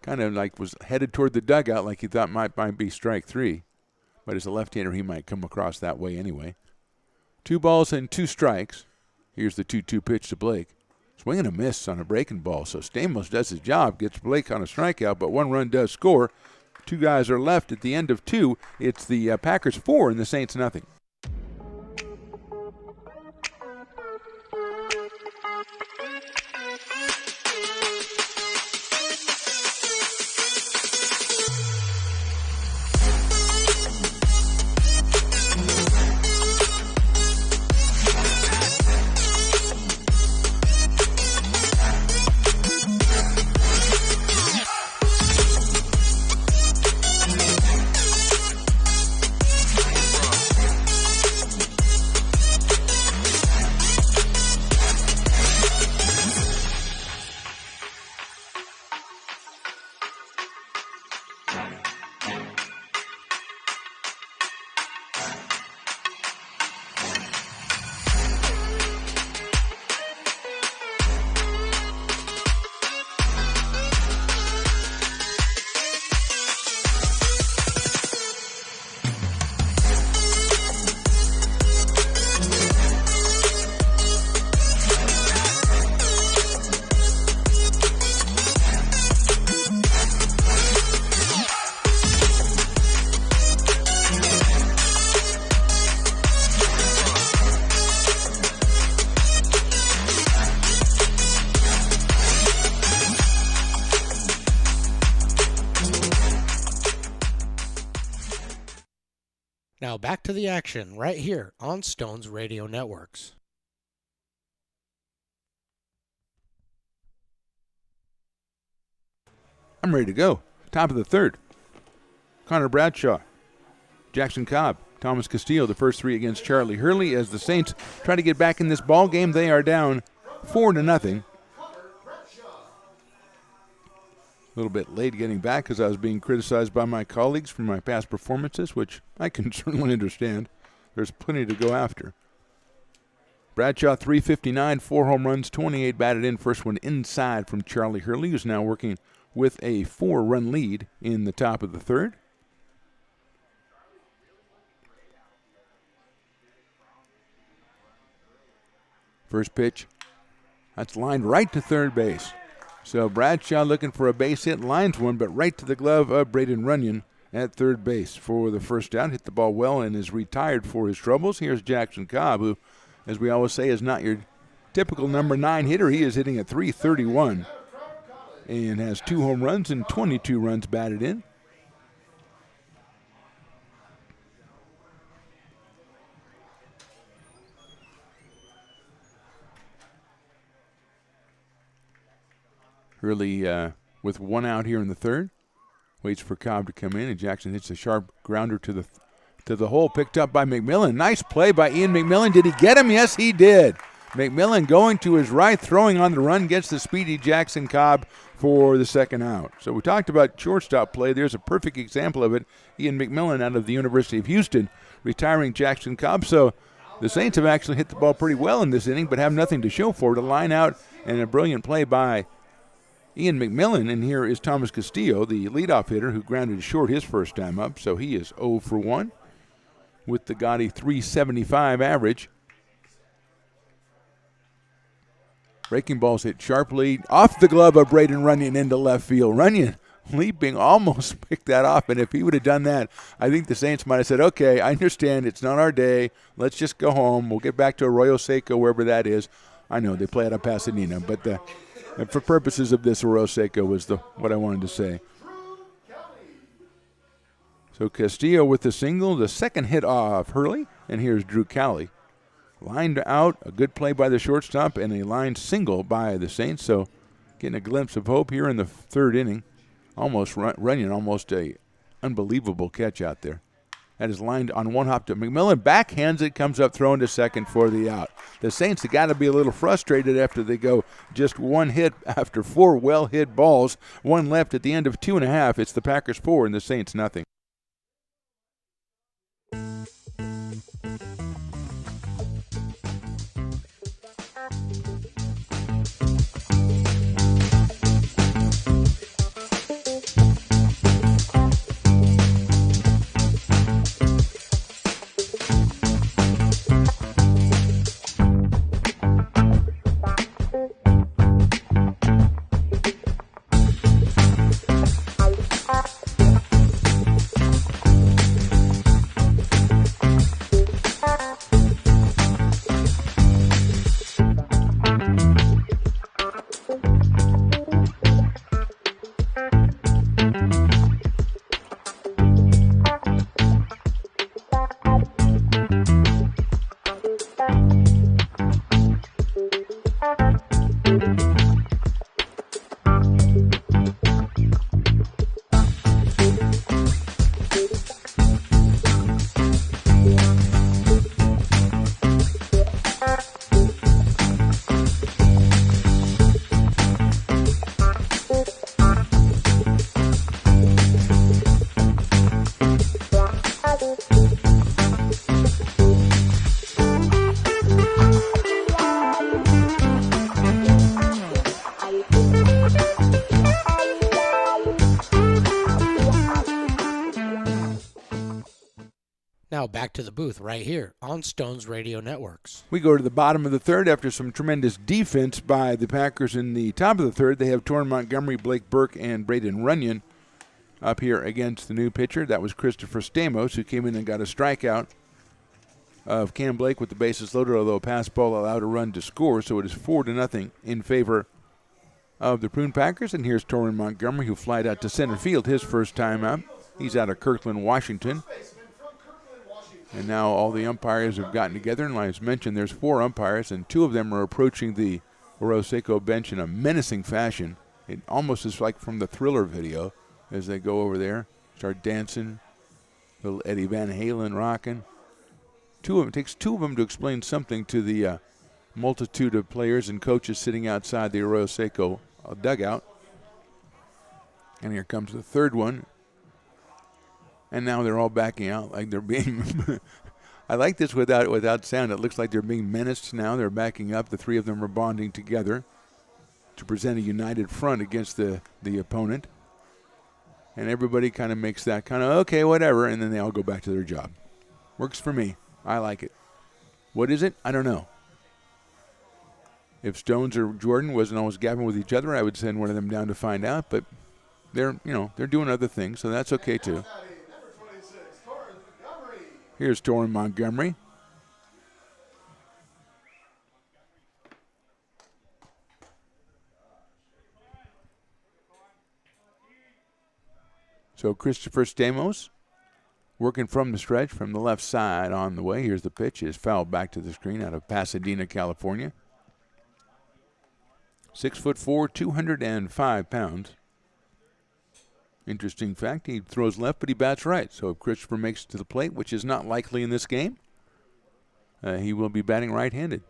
of like was headed toward the dugout like he thought might be strike 3. But as a left-hander, he might come across that way anyway. 2 balls and 2 strikes. Here's the 2-2 pitch to Blake. Swing and a miss on a breaking ball. So Stamos does his job, gets Blake on a strikeout, but 1 run does score. 2 guys are left at the end of 2. It's the Packers 4 and the Saints nothing. Now back to the action right here on Stones Radio Networks. I'm ready to go. Top of the third. Connor Bradshaw, Jackson Cobb, Thomas Castillo, the first three against Charlie Hurley as the Saints try to get back in this ball game. They are down 4-0. A little bit late getting back because I was being criticized by my colleagues for my past performances, which I can certainly understand. There's plenty to go after. Bradshaw, 359, 4 home runs, 28 batted in. First one inside from Charlie Hurley, who's now working with a 4-run lead in the top of the third. First pitch, that's lined right to third base. So Bradshaw looking for a base hit, lines one, but right to the glove of Braden Runyon at third base for the first down. Hit the ball well and is retired for his troubles. Here's Jackson Cobb, who, as we always say, is not your typical number 9 hitter. He is hitting at .331 and has 2 home runs and 22 runs batted in. Hurley with 1 out here in the third. Waits for Cobb to come in, and Jackson hits a sharp grounder to the hole, picked up by McMillan. Nice play by Ian McMillan. Did he get him? Yes, he did. McMillan going to his right, throwing on the run, gets the speedy Jackson Cobb for the second out. So we talked about shortstop play. There's a perfect example of it. Ian McMillan out of the University of Houston retiring Jackson Cobb. So the Saints have actually hit the ball pretty well in this inning, but have nothing to show for it. A line out and a brilliant play by Ian McMillan, and here is Thomas Castillo, the leadoff hitter, who grounded short his first time up, so he is 0 for 1 with the gaudy .375 average. Breaking balls hit sharply off the glove of Braden Runyon into left field. Runyon leaping almost picked that off, and if he would have done that, I think the Saints might have said, okay, I understand, it's not our day, let's just go home, we'll get back to Arroyo Seco, wherever that is. I know they play out of Pasadena, but and for purposes of this, Arroyo Seco was what I wanted to say. So Castillo with the single, the second hit off Hurley, and here's Drew Cowley. Lined out, a good play by the shortstop, and a line single by the Saints. So getting a glimpse of hope here in the third inning. Almost Runyon, almost a unbelievable catch out there. That is lined on one hop to McMillan. Backhands it, comes up thrown to second for the out. The Saints have got to be a little frustrated after they go just one hit after 4 well-hit balls. 1 left at the end of 2.5. It's the Packers 4 and the Saints nothing. Now back to the booth right here on Stones Radio Networks. We go to the bottom of the third after some tremendous defense by the Packers in the top of the third. They have Torrin Montgomery, Blake Burke, and Braden Runyon up here against the new pitcher. That was Christopher Stamos, who came in and got a strikeout of Cam Blake with the bases loaded, although a pass ball allowed a run to score. So it is 4-0 in favor of the Prune Packers. And here's Torrin Montgomery, who flied out to center field his first time out. He's out of Kirkland, Washington. And now all the umpires have gotten together, and as mentioned, there's 4 umpires, and 2 of them are approaching the Arroyo Seco bench in a menacing fashion. It almost is like from the Thriller video as they go over there, start dancing, little Eddie Van Halen rocking. It takes 2 of them to explain something to the multitude of players and coaches sitting outside the Arroyo Seco dugout. And here comes the 3rd one. And now they're all backing out like they're being I like this without sound. It looks like they're being menaced now. They're backing up. The 3 of them are bonding together to present a united front against the opponent. And everybody kind of makes that kind of, okay, whatever, and then they all go back to their job. Works for me. I like it. What is it? I don't know. If Stones or Jordan wasn't always gabbing with each other, I would send one of them down to find out, but they're doing other things, so that's okay too. Here's Torrin Montgomery. So Christopher Stamos working from the stretch from the left side on the way. Here's the pitch. Is fouled back to the screen out of Pasadena, California. 6'4", 205 pounds. Interesting fact, he throws left, but he bats right. So if Christopher makes it to the plate, which is not likely in this game, he will be batting right-handed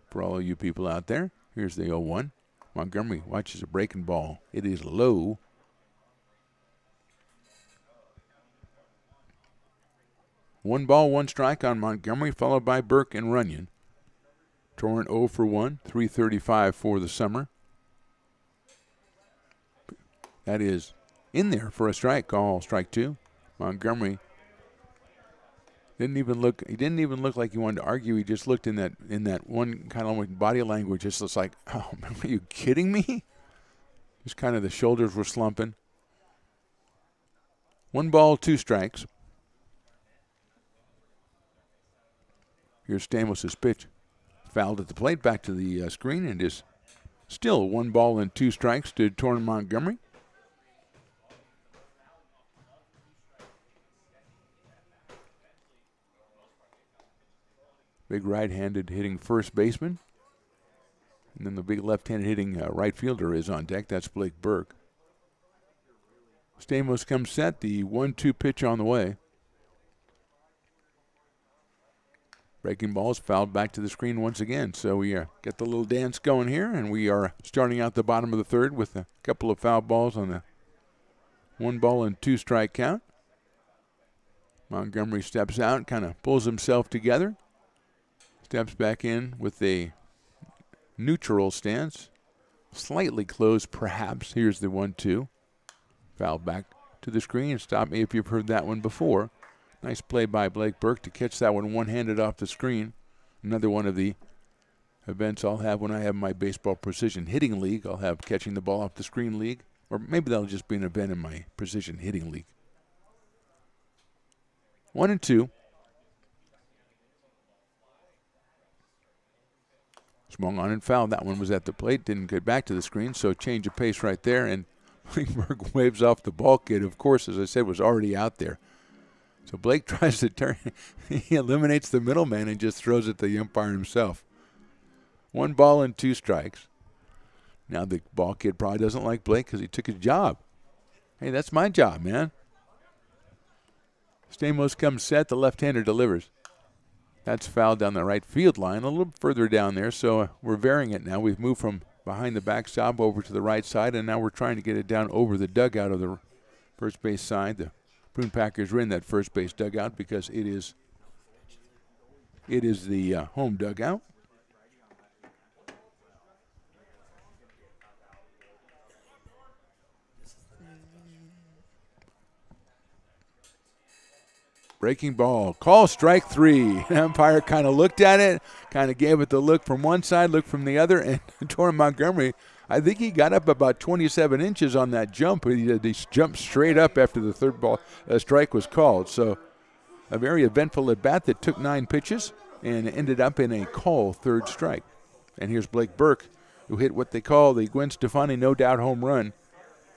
for all of you people out there. Here's the 0-1. Montgomery watches a breaking ball. It is low. One ball, 1 strike on Montgomery, followed by Burke and Runyon. Torrent 0 for 1, 335 for the summer. That is in there for a strike call, strike 2. Montgomery didn't even look like he wanted to argue. He just looked in that one kind of like body language. Just looks like, oh man, are you kidding me? Just kind of the shoulders were slumping. 1 ball, 2 strikes. Here's Stamos' pitch. Fouled at the plate, back to the screen, and is still 1 ball and 2 strikes to Torrin Montgomery. Big right-handed hitting first baseman. And then the big left-handed hitting right fielder is on deck. That's Blake Burke. Stamos comes set. The 1-2 pitch on the way. Breaking balls fouled back to the screen once again. So we get the little dance going here, and we are starting out the bottom of the 3rd with a couple of foul balls on the 1 ball and 2 strike count. Montgomery steps out, kind of pulls himself together. Steps back in with a neutral stance. Slightly closed, perhaps. Here's the 1-2. Foul back to the screen. Stop me if you've heard that one before. Nice play by Blake Burke to catch that one one-handed off the screen. Another one of the events I'll have when I have my baseball precision hitting league. I'll have catching the ball off the screen league. Or maybe that'll just be an event in my precision hitting league. 1-2. Swung on and fouled. That one was at the plate. Didn't get back to the screen, so change of pace right there. And Blake waves off the ball kid. Of course, as I said, was already out there. So Blake tries to turn. He eliminates the middleman and just throws it to the umpire himself. 1 ball and 2 strikes. Now the ball kid probably doesn't like Blake because he took his job. Hey, that's my job, man. Stamos comes set. The left-hander delivers. That's fouled down the right field line, a little further down there, so we're varying it now. We've moved from behind the backstop over to the right side, and now we're trying to get it down over the dugout of the first base side. The Prune Packers are in that first base dugout because it is the home dugout. Breaking ball. Call strike 3. The umpire kind of looked at it, kind of gave it the look from one side, look from the other, and Torrin Montgomery, I think he got up about 27 inches on that jump. He jumped straight up after the third ball strike was called. So a very eventful at-bat that took 9 pitches and ended up in a call third strike. And here's Blake Burke, who hit what they call the Gwen Stefani no-doubt home run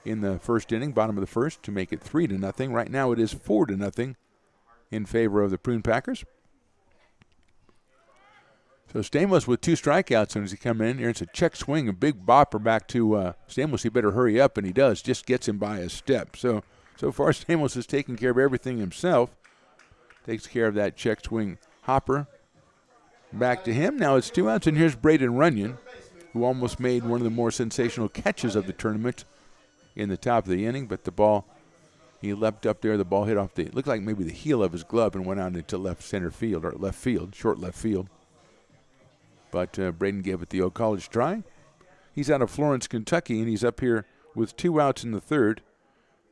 in the first inning, bottom of the first, to make it 3-0. Right now it is 4-0. in favor of the Prune Packers. So Stamos with 2 strikeouts as he come in here. It's a check swing, a big bopper back to Stamos. He better hurry up, and he does. Just gets him by a step. So far Stamos is taking care of everything himself. Takes care of that check swing hopper. Back to him. Now it's 2 outs, and here's Braden Runyon, who almost made one of the more sensational catches of the tournament in the top of the inning, but the ball, he leapt up there, the ball hit off looked like maybe the heel of his glove and went out into left center field, or left field, short left field. But Braden gave it the old college try. He's out of Florence, Kentucky, and he's up here with 2 outs in the third,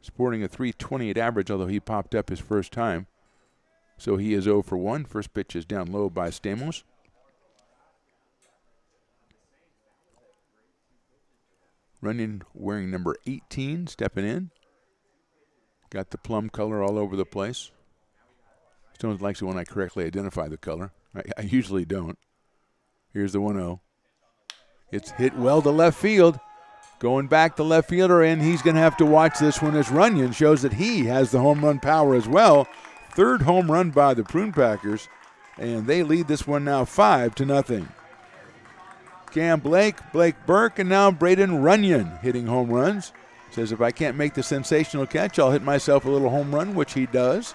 sporting a .328 average, although he popped up his first time. So he is 0 for 1. First pitch is down low by Stamos. Runyon wearing number 18, stepping in. Got the plum color all over the place. Stones likes it when I correctly identify the color. I usually don't. Here's the 1-0. It's hit well to left field. Going back, the left fielder, and he's going to have to watch this one as Runyon shows that he has the home run power as well. 3rd home run by the Prune Packers, and they lead this one now 5-0. Cam Blake Burke, and now Braden Runyon hitting home runs. Says if I can't make the sensational catch, I'll hit myself a little home run, which he does.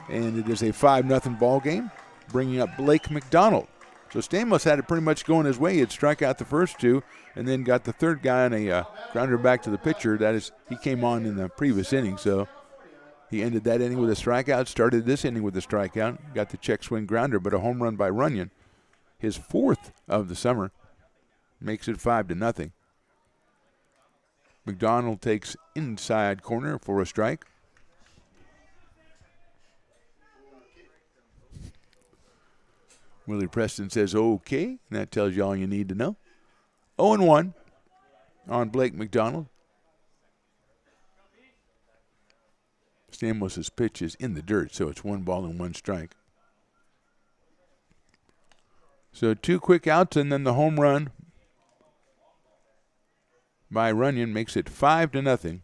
And it is a 5-0 ball game, bringing up Blake McDonald. So Stamos had it pretty much going his way. He had struck out the first 2, and then got the third guy on a grounder back to the pitcher. That is, he came on in the previous inning, so he ended that inning with a strikeout, started this inning with a strikeout, got the check swing grounder, but a home run by Runyon, his 4th of the summer, makes it 5-0. McDonald takes inside corner for a strike. Willie Preston says okay, and that tells you all you need to know. 0-1 on Blake McDonald. Stamos' pitch is in the dirt, so it's 1 ball and 1 strike. So 2 quick outs, and then the home run by Runyon makes it 5-0.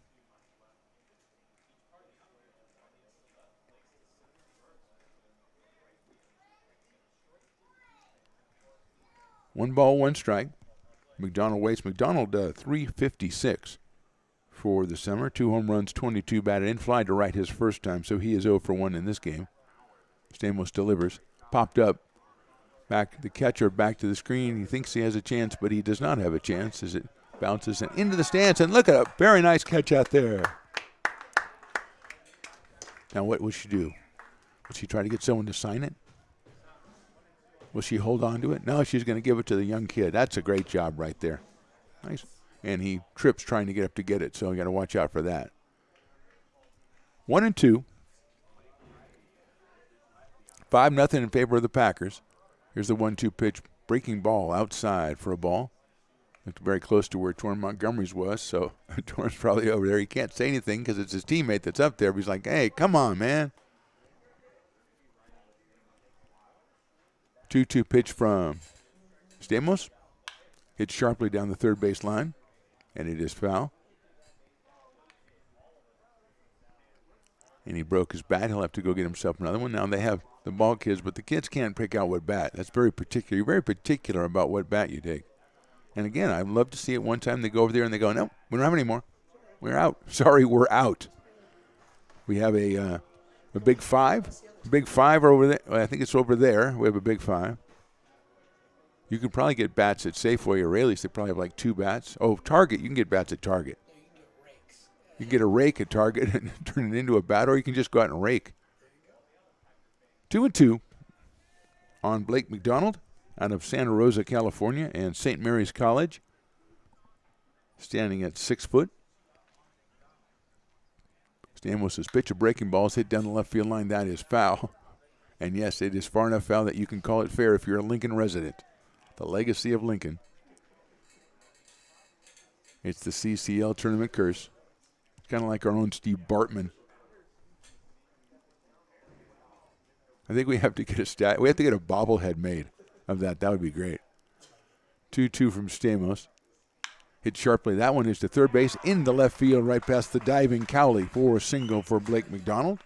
One ball, 1 strike. McDonald waits. McDonald 356 for the summer. 2 home runs, 22 batted in. Fly to right his first time, so he is 0 for 1 in this game. Stamos delivers. Popped up. Back the catcher back to the screen. He thinks he has a chance, but he does not have a chance as it bounces into the stands. And look at a very nice catch out there. Now what will she do? Will she try to get someone to sign it? Will she hold on to it? No, she's going to give it to the young kid. That's a great job right there. Nice. And he trips trying to get up to get it, so you got to watch out for that. 1-2. 5-0 in favor of the Packers. Here's the 1-2 pitch. Breaking ball outside for a ball. Looked very close to where Torrin Montgomery's was, so Torrin's probably over there. He can't say anything because it's his teammate that's up there, but he's like, hey, come on, man. 2-2 pitch from Stamos. Hit sharply down the third base line, and it is foul. And he broke his bat. He'll have to go get himself another one. Now they have the ball kids, but the kids can't pick out what bat. That's very particular. You're very particular about what bat you take. And again, I'd love to see it one time they go over there and they go, no, we don't have any more. We're out. Sorry, we're out. We have a big 5. Big 5 over there. Well, I think it's over there. We have a big 5. You could probably get bats at Safeway or Raley's. They probably have like 2 bats. Oh, Target. You can get bats at Target. You can get a rake at Target and turn it into a bat, or you can just go out and rake. 2-2 on Blake McDonald out of Santa Rosa, California, and St. Mary's College. Standing at 6 foot. Stamos' pitch, a breaking ball is hit down the left field line. That is foul. And yes, it is far enough foul that you can call it fair if you're a Lincoln resident. The legacy of Lincoln. It's the CCL tournament curse. It's kind of like our own Steve Bartman. I think we have to get we have to get a bobblehead made of that. That would be great. 2-2 from Stamos. Hit sharply. That one is to third base in the left field right past the diving Cowley for a single for Blake McDonald.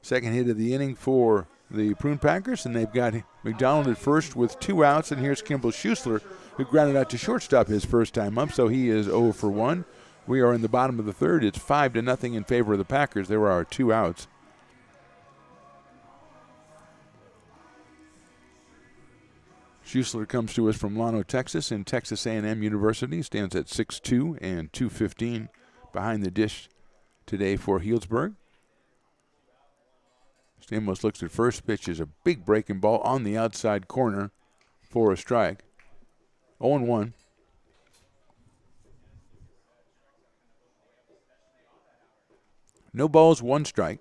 Second hit of the inning for the Prune Packers, and they've got McDonald at first with 2 outs, and here's Kimball Schuessler, who grounded out to shortstop his first time up, so he is 0 for 1. We are in the bottom of the third. It's 5-0 in favor of the Packers. There were our 2 outs. Schuessler comes to us from Llano, Texas, and Texas A&M University. Stands at 6'2" and 215 behind the dish today for Healdsburg. Stamos looks at first. Pitch is a big breaking ball on the outside corner for a strike. 0-1. No balls, 1 strike.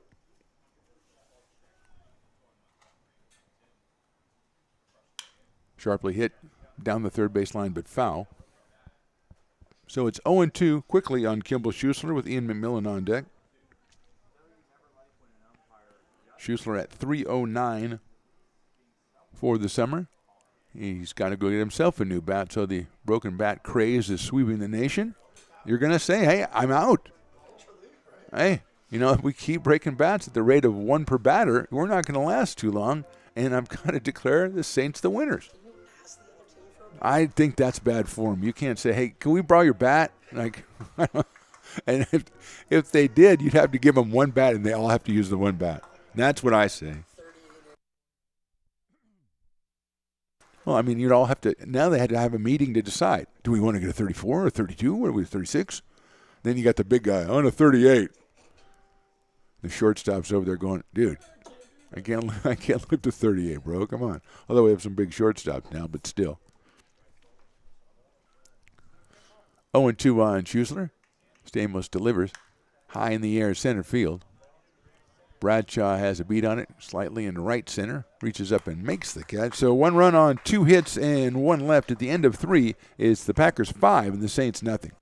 Sharply hit down the third base line, but foul. So it's 0-2 quickly on Kimball Schuessler with Ian McMillan on deck. Schuessler at 309 for the summer. He's got to go get himself a new bat, so the broken bat craze is sweeping the nation. You're going to say, hey, I'm out. Hey, if we keep breaking bats at the rate of 1 per batter, we're not going to last too long, and I'm going to declare the Saints the winners. I think that's bad form. You can't say, hey, can we borrow your bat? And if they did, you'd have to give them 1 bat, and they all have to use the 1 bat. And that's what I say. Well, you'd all have to – now they had to have a meeting to decide. Do we want to get a 34 or 32? What are we, 36? Then you got the big guy on a 38. The shortstop's over there going, dude, I can't lift to 38, bro. Come on. Although we have some big shortstops now, but still. 0-2 on Schuessler. Stamos delivers high in the air center field. Bradshaw has a beat on it, slightly in right center. Reaches up and makes the catch. So 1 run on 2 hits and 1 left at the end of 3. It's the Packers 5 and the Saints nothing.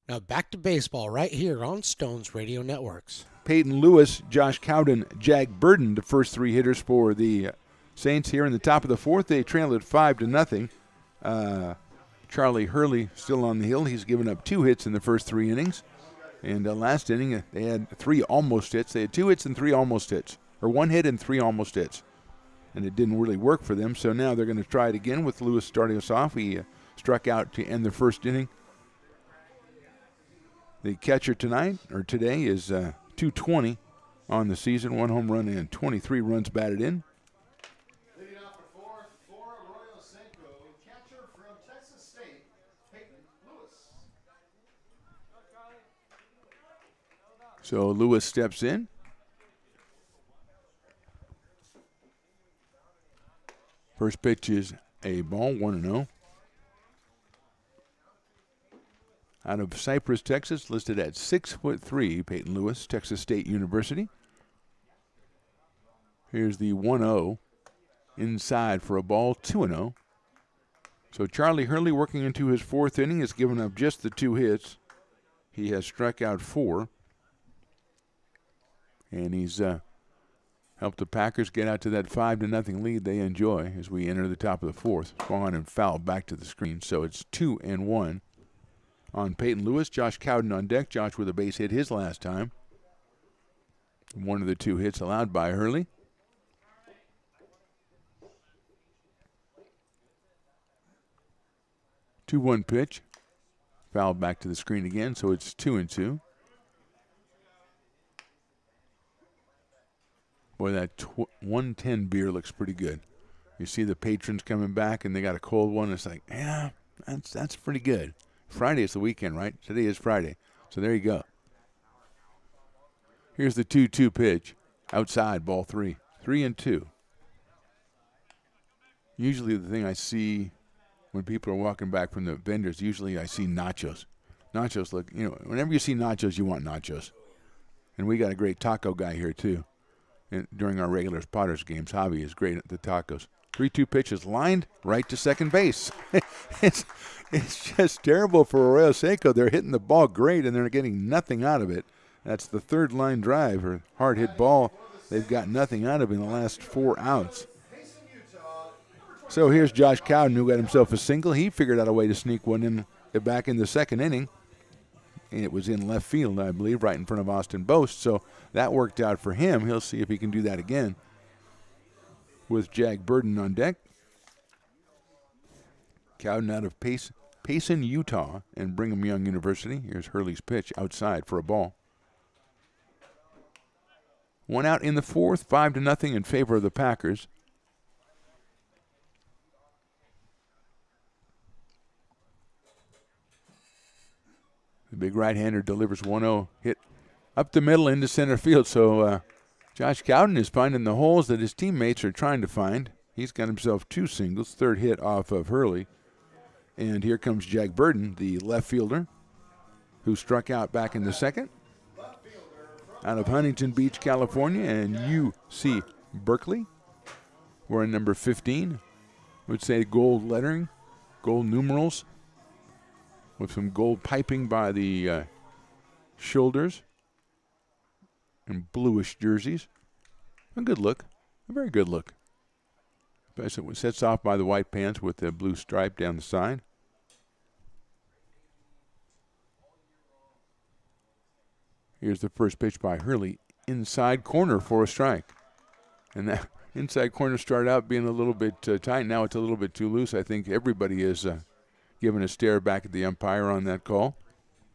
Now back to baseball right here on Stones Radio Networks. Peyton Lewis, Josh Cowden, Jag Burden, the first 3 hitters for the Saints here in the top of the 4th. They trail it 5-0. Charlie Hurley still on the hill. He's given up 2 hits in the first 3 innings. And last inning, they had 3 almost hits. They had 2 hits and 3 almost hits, or 1 hit and 3 almost hits. And it didn't really work for them, so now they're going to try it again with Lewis starting us off. He struck out to end the first inning. The catcher today is 220 on the season, 1 home run and 23 runs batted in. Leading off for Arroyo Seco, catcher from Texas State, Peyton Lewis. So Lewis steps in. First pitch is a ball, 1-0. Out of Cypress, Texas, listed at 6'3", Peyton Lewis, Texas State University. Here's the 1-0 inside for a ball, 2-0. So Charlie Hurley, working into his 4th inning, has given up just the 2 hits. He has struck out 4. And he's helped the Packers get out to that 5-0 lead they enjoy as we enter the top of the fourth. Swung on and fouled back to the screen, so it's 2-1 on Peyton Lewis. Josh Cowden on deck. Josh with a base hit his last time. One of the 2 hits allowed by Hurley. Two-one pitch. Fouled back to the screen again, so it's 2-2. Boy, that 110 beer looks pretty good. You see the patrons coming back, and they got a cold one. It's like, yeah, that's pretty good. Friday is the weekend, right? Today is Friday. So there you go. Here's the 2-2 pitch. Outside, ball 3. 3-2. Usually the thing I see when people are walking back from the vendors, usually I see nachos. Nachos look, whenever you see nachos, you want nachos. And we got a great taco guy here, too. And during our regular Potters games, Javi is great at the tacos. 3-2 pitch is lined right to second base. It's just terrible for Arroyo Seco. They're hitting the ball great, and they're getting nothing out of it. That's the third line drive, or hard hit ball. They've got nothing out of it in the last 4 outs. So here's Josh Cowden, who got himself a single. He figured out a way to sneak one in back in the second inning. And it was in left field, I believe, right in front of Austin Boast. So that worked out for him. He'll see if he can do that again with Jag Burden on deck. Cowden out of Payson, Utah, and Brigham Young University. Here's Hurley's pitch outside for a ball. 1 out in the fourth, 5-0 in favor of the Packers. The big right-hander delivers 1-0 hit up the middle into center field. So Josh Cowden is finding the holes that his teammates are trying to find. He's got himself 2 singles, third hit off of Hurley. And here comes Jag Burden, the left fielder, who struck out back in the second. Out of Huntington Beach, California, and UC Berkeley, wearing number 15. I would say gold lettering, gold numerals, with some gold piping by the shoulders and bluish jerseys. A good look, a very good look. It sets off by the white pants with the blue stripe down the side. Here's the first pitch by Hurley, inside corner for a strike. And that inside corner started out being a little bit tight. Now it's a little bit too loose. I think everybody is giving a stare back at the umpire on that call.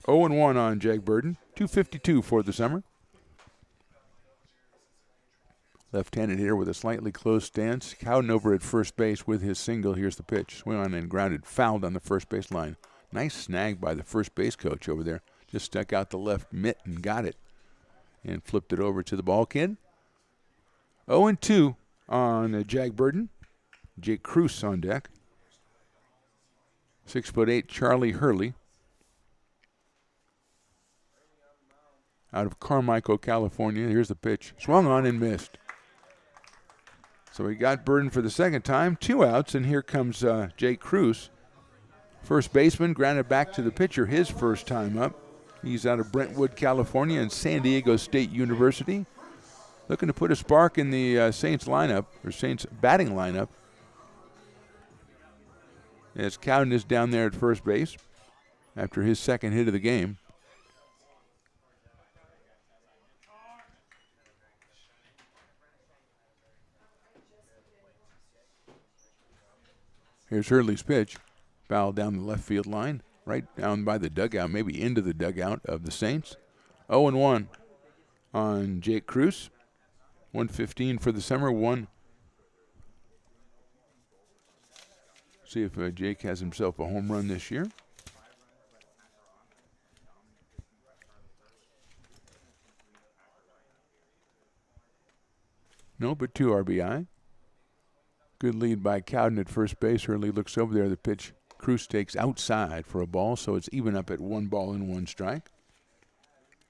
0-1 on Jag Burden, 252 for the summer. Left-handed hitter with a slightly closed stance. Cowden over at first base with his single. Here's the pitch. Swing on and grounded, fouled on the first base line. Nice snag by the first base coach over there. Just stuck out the left mitt and got it. And flipped it over to the ball kid. 0-2 on Jag Burden. Jake Cruz on deck. 6'8" Charlie Hurley. Out of Carmichael, California. Here's the pitch. Swung on and missed. So we got Burden for the second time. 2 outs, and here comes Jake Cruz. First baseman, grounded back to the pitcher his first time up. He's out of Brentwood, California, and San Diego State University. Looking to put a spark in the Saints lineup, or Saints batting lineup. As Cowden is down there at first base after his second hit of the game. Here's Hurley's pitch. Foul down the left field line, right down by the dugout, maybe into the dugout of the Saints. 0-1 on Jake Cruz. 115 for the summer. See if Jake has himself a home run this year. No, but 2 RBI. Good lead by Cowden at first base. Hurley looks over there. The pitch Cruz takes outside for a ball, so it's even up at 1 ball and 1 strike.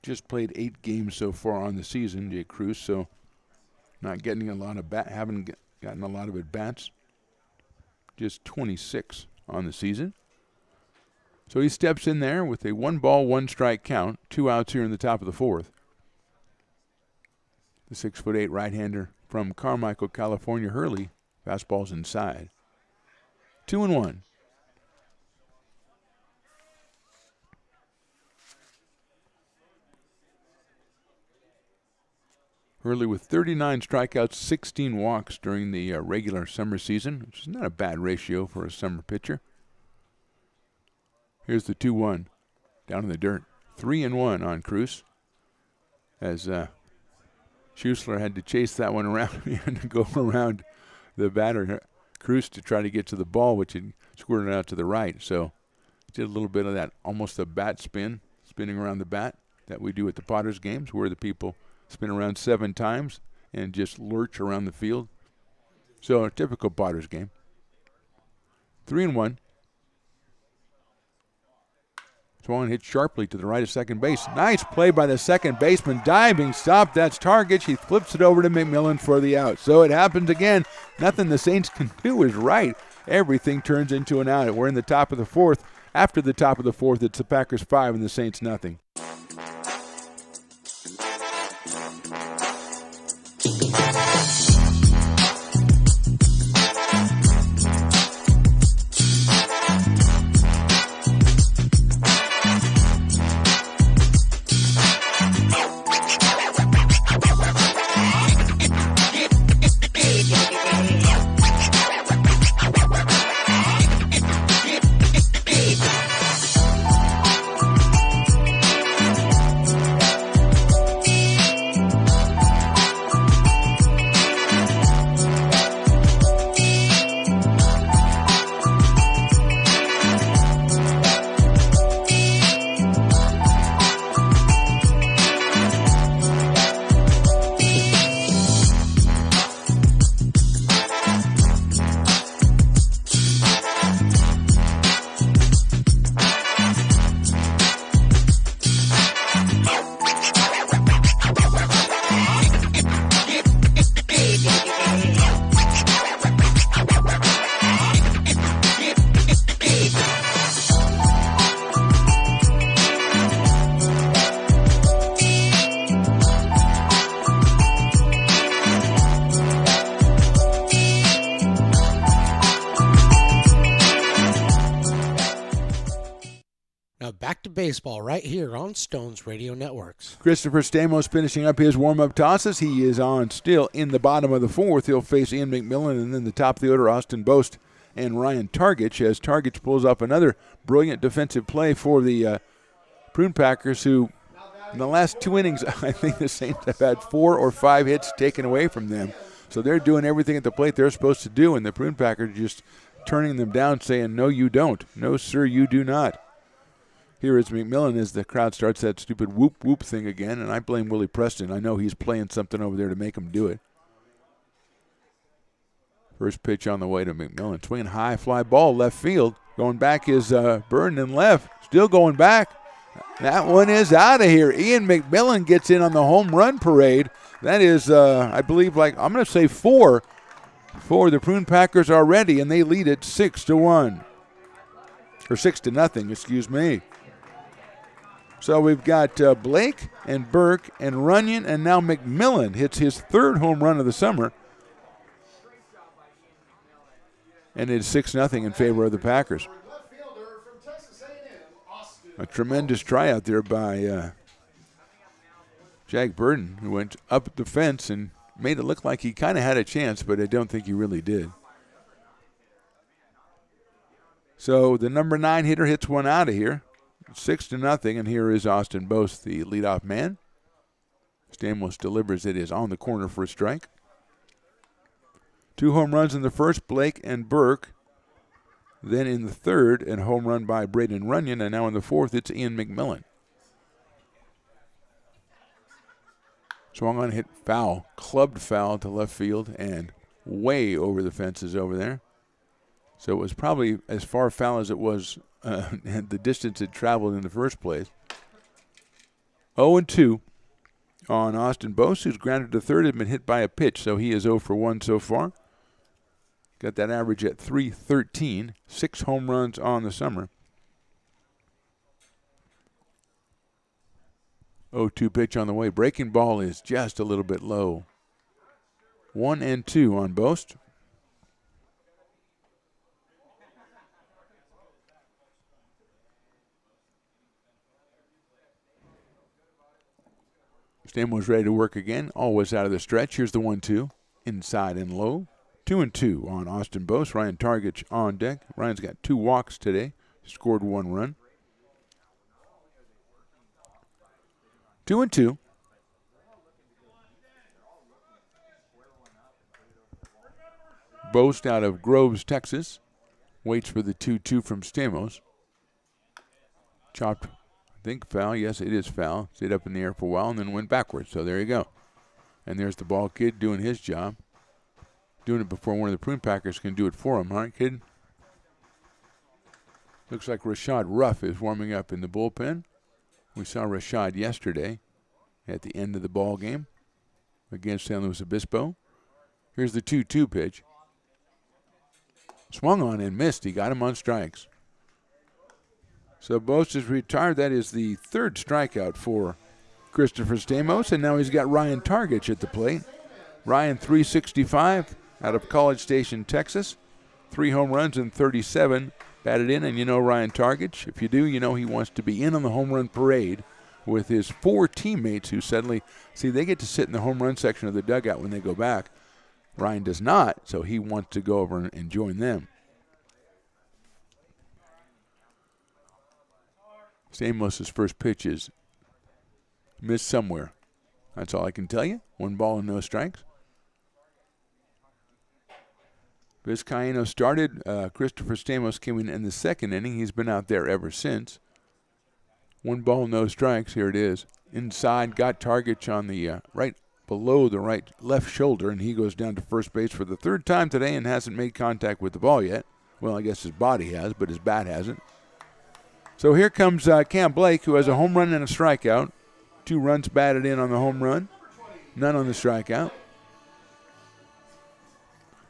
Just played 8 games so far on the season, Jake Cruz, so not getting a lot of haven't gotten a lot of at bats. Just 26 on the season. So he steps in there with a 1 ball, 1 strike count. 2 outs here in the top of the fourth. The 6'8" right-hander from Carmichael, California. Hurley, fastball's inside. 2-1. Hurley with 39 strikeouts, 16 walks during the regular summer season, which is not a bad ratio for a summer pitcher. Here's the 2-1 down in the dirt. 3-1 on Cruz, as Schuessler had to chase that one around and go around the batter, Cruz, to try to get to the ball, which had squirted out to the right. So did a little bit of that, almost a bat spin, spinning around the bat that we do at the Potters games, where the people spin around 7 times and just lurch around the field. So a typical Potters game. 3-1. Swan hit sharply to the right of second base. Nice play by the second baseman. Diving stop. That's Targich. He flips it over to McMillan for the out. So it happens again. Nothing the Saints can do is right. Everything turns into an out. We're in the top of the 4th. After the top of the 4th, it's the Packers 5 and the Saints nothing. Back to baseball right here on Stones Radio Networks. Christopher Stamos finishing up his warm-up tosses. He is on still in the bottom of the 4th. He'll face Ian McMillan, and then the top of the order, Austin Boast and Ryan Targich, as Targich pulls off another brilliant defensive play for the Prune Packers, who in the last 2 innings, I think the Saints have had 4 or 5 hits taken away from them. So they're doing everything at the plate they're supposed to do, and the Prune Packers just turning them down, saying, no, you don't. No, sir, you do not. Here is McMillan as the crowd starts that stupid whoop whoop thing again, and I blame Willie Preston. I know he's playing something over there to make him do it. First pitch on the way to McMillan. Swinging high fly ball left field. Going back is Burton in left. Still going back. That one is out of here. Ian McMillan gets in on the home run parade. That is, I believe, I'm going to say 4 for the Prune Packers already, and they lead it 6-1. Or 6-0, excuse me. So we've got Blake and Burke and Runyon, and now McMillan hits his 3rd home run of the summer. And it's 6-0 in favor of the Packers. A tremendous try out there by Jack Burton, who went up the fence and made it look like he kind of had a chance, but I don't think he really did. So the number 9 hitter hits one out of here. 6-0, and here is Austin Boast, the leadoff man. Stamos delivers it, is on the corner for a strike. 2 home runs in the first, Blake and Burke. Then in the third, a home run by Braden Runyon, and now in the 4th, it's Ian McMillan. Swung on, hit foul, clubbed foul to left field, and way over the fences over there. So it was probably as far foul as it was the distance it traveled in the first place. 0-2 on Austin Boast, who's grounded to third, had been hit by a pitch, so he is 0 for 1 so far. Got that average at .313, 6 home runs on the summer. 0-2 pitch on the way. Breaking ball is just a little bit low. 1-2 on Boast. Stamos ready to work again. Always out of the stretch. Here's the 1-2. Inside and low. 2-2 on Austin Boast. Ryan Targich on deck. Ryan's got 2 walks today. Scored 1 run. 2-2. Boast out of Groves, Texas. Waits for the 2-2 from Stamos. Chopped, I think foul. Yes, it is foul. Stayed up in the air for a while and then went backwards. So there you go. And there's the ball kid doing his job. Doing it before one of the Prune Packers can do it for him, huh, kid? Looks like Rashad Ruff is warming up in the bullpen. We saw Rashad yesterday at the end of the ball game against San Luis Obispo. Here's the 2-2 pitch. Swung on and missed. He got him on strikes. So Boast is retired. That is the 3rd strikeout for Christopher Stamos, and now he's got Ryan Targich at the plate. Ryan, 365 out of College Station, Texas. 3 home runs and 37 batted in, and you know Ryan Targich. If you do, you know he wants to be in on the home run parade with his 4 teammates who suddenly, see, they get to sit in the home run section of the dugout when they go back. Ryan does not, so he wants to go over and join them. Stamos' first pitch is missed somewhere. That's all I can tell you. 1 ball and no strikes. Vizcaíno started. Christopher Stamos came in the 2nd inning. He's been out there ever since. 1 ball, no strikes. Here it is. Inside, got Targich on the right below the left shoulder, and he goes down to first base for the 3rd time today and hasn't made contact with the ball yet. Well, I guess his body has, but his bat hasn't. So here comes Cam Blake, who has a home run and a strikeout. 2 runs batted in on the home run, none on the strikeout.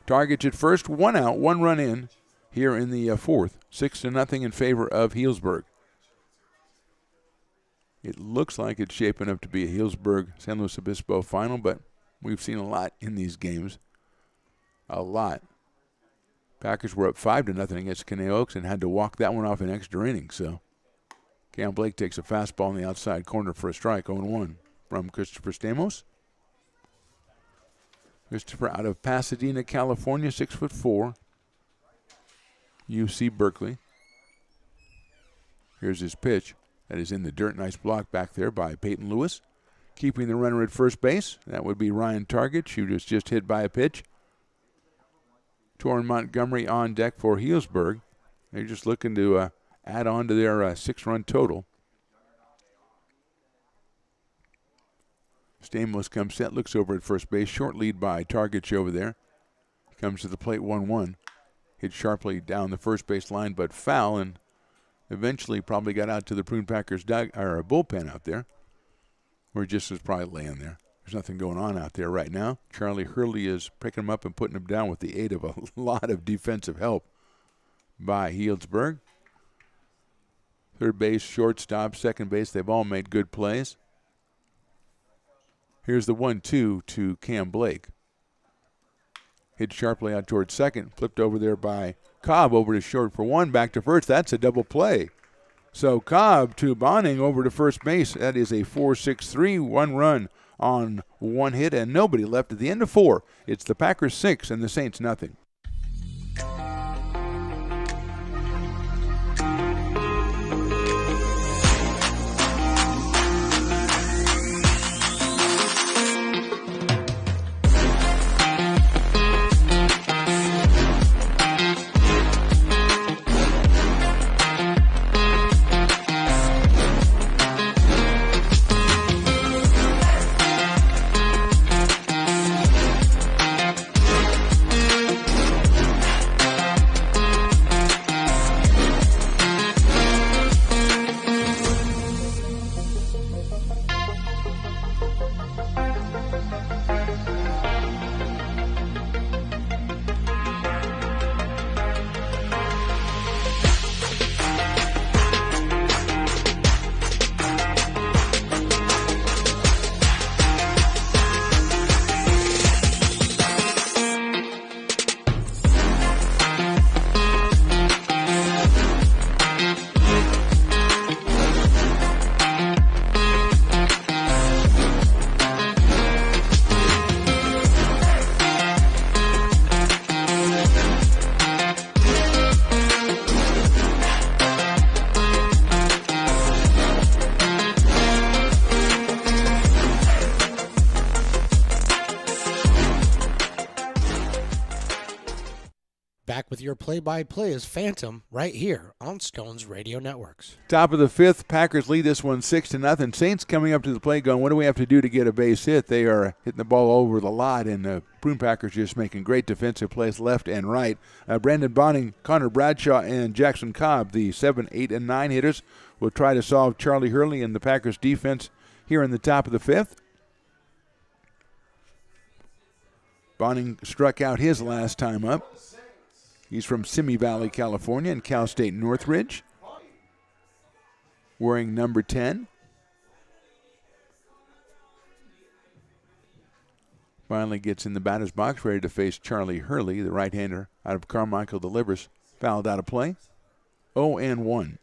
Targich at first, 1 out, 1 run in here in the 4th. 6-0 in favor of Healdsburg. It looks like it's shaping up to be a Healdsburg-San Luis Obispo final, but we've seen a lot in these games. A lot. Packers were up 5-0 against Caney Oaks and had to walk that one off in extra innings. So Cam Blake takes a fastball in the outside corner for a strike, 0-1 from Christopher Stamos. Christopher out of Pasadena, California, 6'4", UC Berkeley. Here's his pitch. That is in the dirt. Nice block back there by Peyton Lewis. Keeping the runner at first base. That would be Ryan Targich, who was just hit by a pitch. Torrin Montgomery on deck for Healdsburg. They're just looking to add on to their 6-run total. Stamos comes set, looks over at first base. Short lead by Targich over there. Comes to the plate 1-1. Hit sharply down the first base line, but foul, and eventually probably got out to the Prune Packers bullpen out there, where just was probably laying there. There's nothing going on out there right now. Charlie Hurley is picking him up and putting him down with the aid of a lot of defensive help by Healdsburg. Third base, shortstop, second base, they've all made good plays. Here's the 1-2 to Cam Blake. Hit sharply out towards second, flipped over there by Cobb over to short for 1, back to first. That's a double play. So Cobb to Bonning over to first base. That is a 4-6-3, 1 run on 1 hit and nobody left at the end of 4. It's the Packers 6 and the Saints nothing. Back with your play-by-play is Phantom right here on Stones Radio Networks. Top of the fifth, Packers lead this one 6-0. Saints coming up to the plate going, what do we have to do to get a base hit? They are hitting the ball over the lot, and the Prune Packers just making great defensive plays left and right. Brandon Bonning, Connor Bradshaw, and Jackson Cobb, the 7, 8, and 9 hitters, will try to solve Charlie Hurley and the Packers defense here in the top of the fifth. Bonning struck out his last time up. He's from Simi Valley, California, and Cal State Northridge, wearing number 10. Finally gets in the batter's box, ready to face Charlie Hurley, the right-hander out of Carmichael delivers. Fouled out of play. 0-1.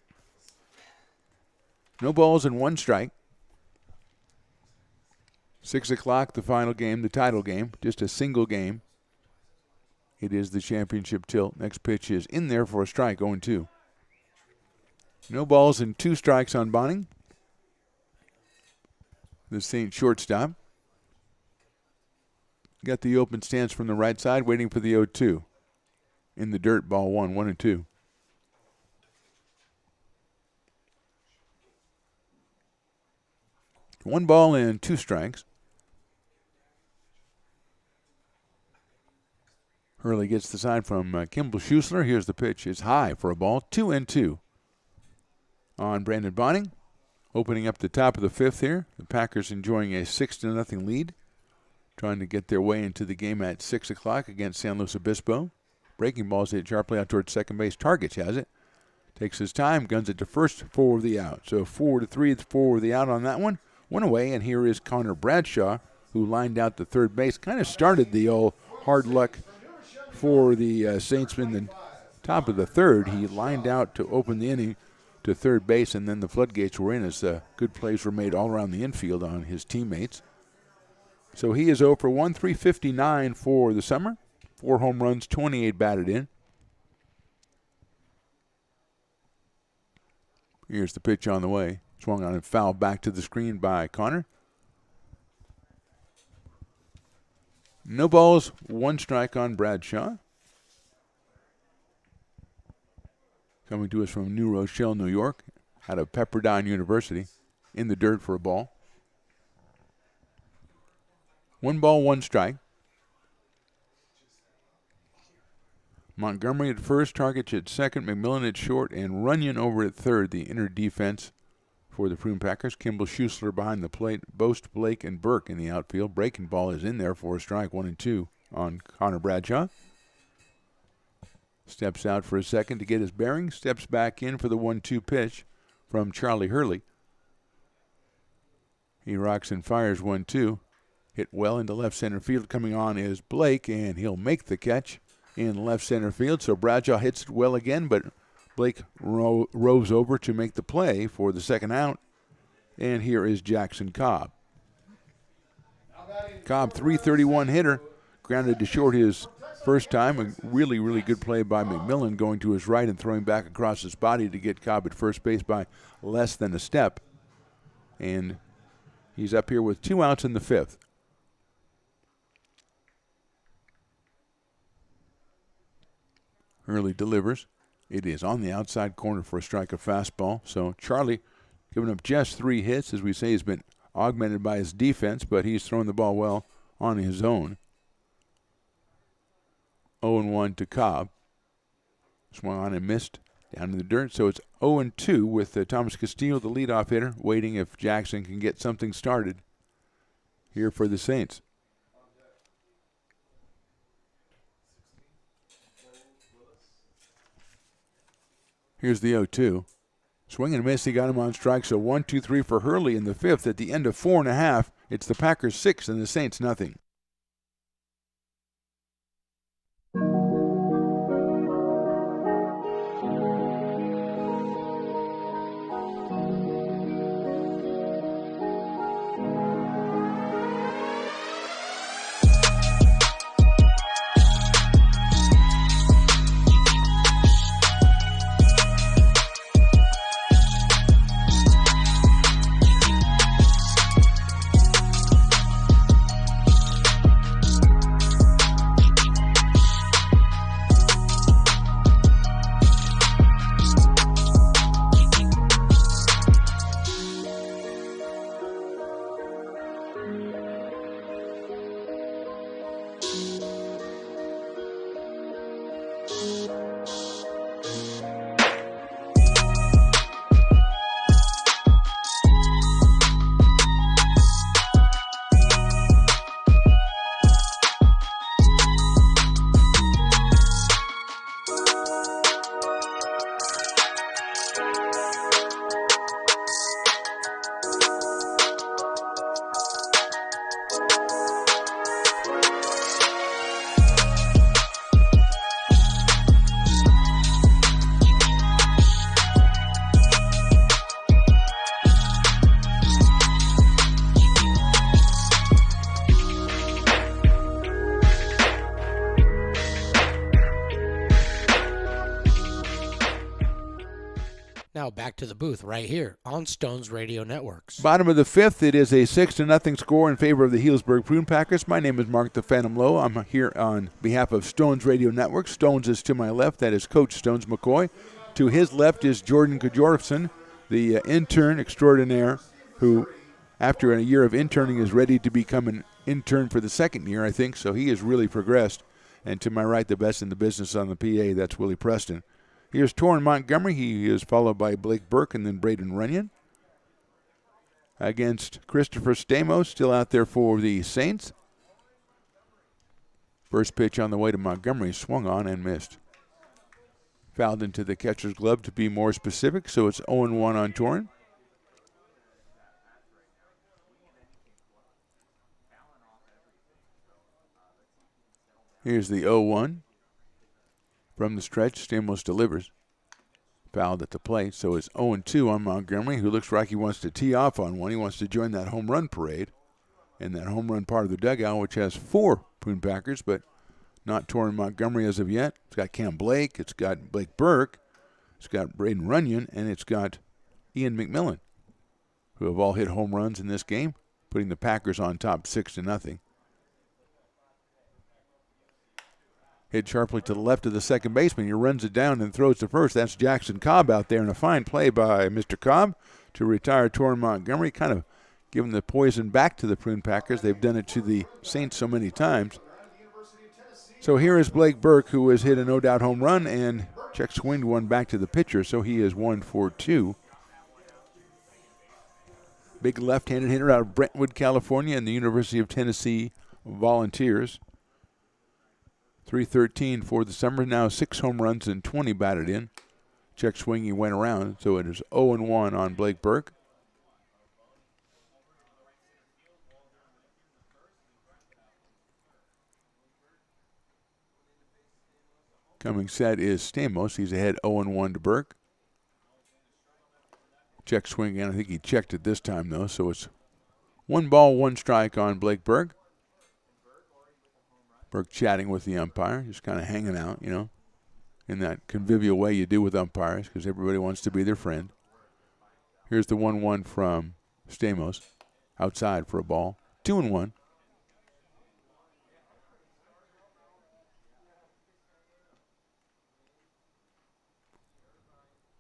No balls and 1 strike. 6 o'clock, the final game, the title game, just a single game. It is the championship tilt. Next pitch is in there for a strike, 0-2. No balls and 2 strikes on Bonning. The Saint shortstop. Got the open stance from the right side, waiting for the 0-2. In the dirt, ball 1, 1-2. One ball and 2 strikes. Hurley gets the sign from Kimball Schuessler. Here's the pitch. It's high for a ball. 2-2 on Brandon Bonning. Opening up the top of the fifth here. The Packers enjoying a 6-0 lead. Trying to get their way into the game at 6 o'clock against San Luis Obispo. Breaking balls hit sharply out towards second base. Targets has it. Takes his time. Guns it to first. 4 the out. So 4-3. 4 the out on that one. 1 away. And here is Connor Bradshaw, who lined out to third base. Kind of started the old hard luck for the Saints in the top of the third. He lined out to open the inning to third base, and then the floodgates were in as good plays were made all around the infield on his teammates. So he is 0 for 1, 359 for the summer. 4 home runs, 28 batted in. Here's the pitch on the way. Swung on and fouled back to the screen by Connor. No balls, 1 strike on Bradshaw. Coming to us from New Rochelle, New York, out of Pepperdine University. In the dirt for a ball. 1 ball, 1 strike. Montgomery at first, Targich at second, McMillan at short, and Runyon over at third, the inner defense for the Prune Packers. Kimball Schuessler behind the plate. Boast, Blake, and Burke in the outfield. Breaking ball is in there for a strike, 1-2 on Connor Bradshaw. Steps out for a second to get his bearings. Steps back in for the 1-2 pitch from Charlie Hurley. He rocks and fires 1-2. Hit well into left center field. Coming on is Blake, and he'll make the catch in left center field. So Bradshaw hits it well again, but Blake roves over to make the play for the second out. And here is Jackson Cobb. Cobb, 331 hitter, grounded to short his first time. A really, really good play by McMillan, going to his right and throwing back across his body to get Cobb at first base by less than a step. And he's up here with 2 outs in the fifth. Hurley delivers. It is on the outside corner for a strike, a fastball. So Charlie giving up just 3 hits. As we say, he's been augmented by his defense, but he's thrown the ball well on his own. 0-1 to Cobb. Swung on and missed down in the dirt. So it's 0-2 with Thomas Castillo, the leadoff hitter, waiting if Jackson can get something started here for the Saints. Here's the 0-2. Swing and miss. He got him on strike. So 1-2-3 for Hurley in the fifth. At the end of 4.5, it's the Packers 6 and the Saints nothing. Now back to the booth right here on Stones Radio Networks. Bottom of the fifth, it is a 6-0 score in favor of the Healdsburg Prune Packers. My name is Mark the Phantom Lowe. I'm here on behalf of Stones Radio Network. Stones is to my left. That is Coach Stones McCoy. To his left is Jordan Kajorfson, the intern extraordinaire, who, after a year of interning, is ready to become an intern for the second year, I think. So he has really progressed. And to my right, the best in the business on the PA, that's Willie Preston. Here's Torrin Montgomery. He is followed by Blake Burke and then Braden Runyon. Against Christopher Stamos, still out there for the Saints. First pitch on the way to Montgomery, swung on and missed. Fouled into the catcher's glove to be more specific, so it's 0-1 on Torrin. Here's the 0-1. From the stretch, Stamos delivers. Fouled at the plate, so it's 0-2 on Montgomery, who looks like he wants to tee off on one. He wants to join that home run parade in that home run part of the dugout, which has 4 Prune Packers, but not Torrin Montgomery as of yet. It's got Cam Blake, it's got Blake Burke, it's got Braden Runyon, and it's got Ian McMillan, who have all hit home runs in this game, putting the Packers on top 6-0. Hit sharply to the left of the second baseman. He runs it down and throws to first. That's Jackson Cobb out there, and a fine play by Mr. Cobb to retire Torrin Montgomery, kind of giving the poison back to the Prune Packers. They've done it to the Saints so many times. So here is Blake Burke, who has hit a no-doubt home run and check swinged one back to the pitcher, so he is 1-for-2. Big left-handed hitter out of Brentwood, California, and the University of Tennessee Volunteers. 313 for the summer, now 6 home runs and 20 batted in. Check swing, he went around, so it is 0-1 on Blake Burke. Coming set is Stamos. He's ahead 0-1 to Burke. Check swing again. I think he checked it this time, though, so it's 1 ball, 1 strike on Blake Burke. Burke chatting with the umpire, just kind of hanging out, you know, in that convivial way you do with umpires because everybody wants to be their friend. Here's the 1-1 from Stamos, outside for a ball. 2-1.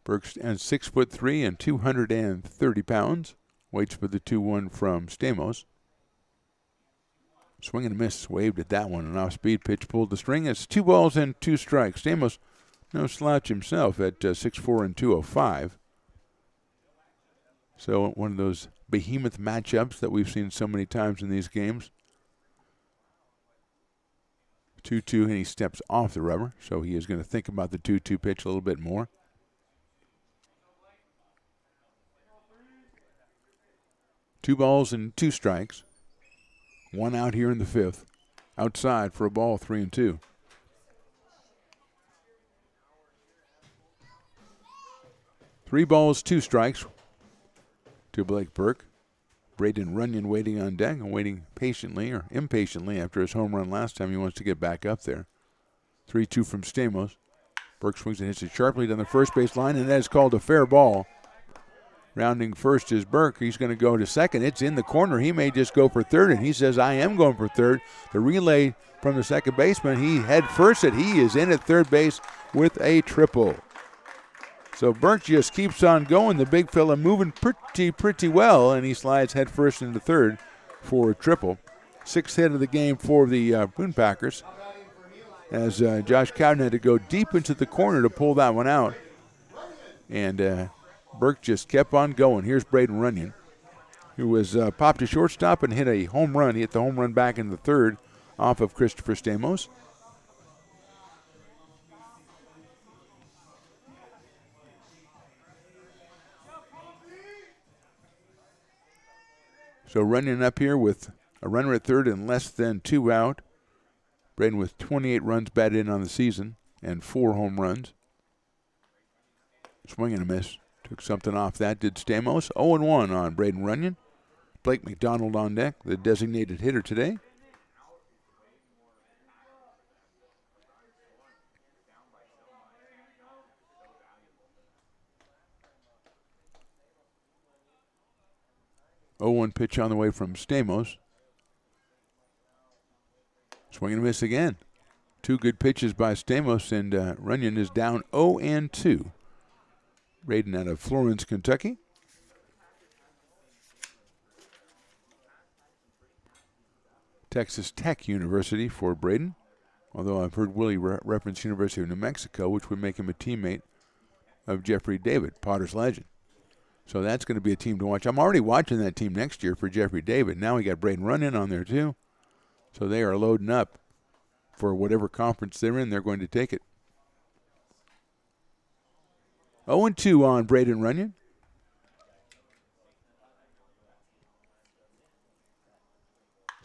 Burke's 6'3" and 230 pounds. Waits for the 2-1 from Stamos. Swing and a miss, waved at that one. An off-speed pitch pulled the string. It's 2 balls and 2 strikes. Stamos, no slouch himself at 6'4" and 205. So one of those behemoth matchups that we've seen so many times in these games. 2-2, and he steps off the rubber, so he is going to think about the 2-2 pitch a little bit more. Two balls and 2 strikes. 1 out here in the 5th. Outside for a ball, 3-2. Three balls, 2 strikes to Blake Burke. Braden Runyon waiting on deck and waiting patiently or impatiently after his home run last time. He wants to get back up there. 3-2 from Stamos. Burke swings and hits it sharply down the first base line, and that is called a fair ball. Rounding first is Burke. He's going to go to second. It's in the corner. He may just go for third, and he says, I am going for third. The relay from the second baseman, he head first it. He is in at third base with a triple. So Burke just keeps on going. The big fella moving pretty well, and he slides head first into third for a triple. 6th hit of the game for the Prune Packers. as Josh Cowden had to go deep into the corner to pull that one out. And Burke just kept on going. Here's Braden Runyon, who was popped to shortstop and hit a home run. He hit the home run back in the third off of Christopher Stamos. So Runyon up here with a runner at third and less than 2 out. Braden with 28 runs batted in on the season and 4 home runs. Swing and a miss. Took something off that, did Stamos. 0-1 on Braden Runyon. Blake McDonald on deck, the designated hitter today. Oh, 0-1 pitch on the way from Stamos. Swing and a miss again. 2 good pitches by Stamos, and Runyon is down 0-2. Braden out of Florence, Kentucky. Texas Tech University for Braden, although I've heard Willie reference University of New Mexico, which would make him a teammate of Jeffrey David, Potter's legend. So that's going to be a team to watch. I'm already watching that team next year for Jeffrey David. Now we got Braden Runyon on there too. So they are loading up for whatever conference they're in. They're going to take it. 0-2 on Braden Runyon.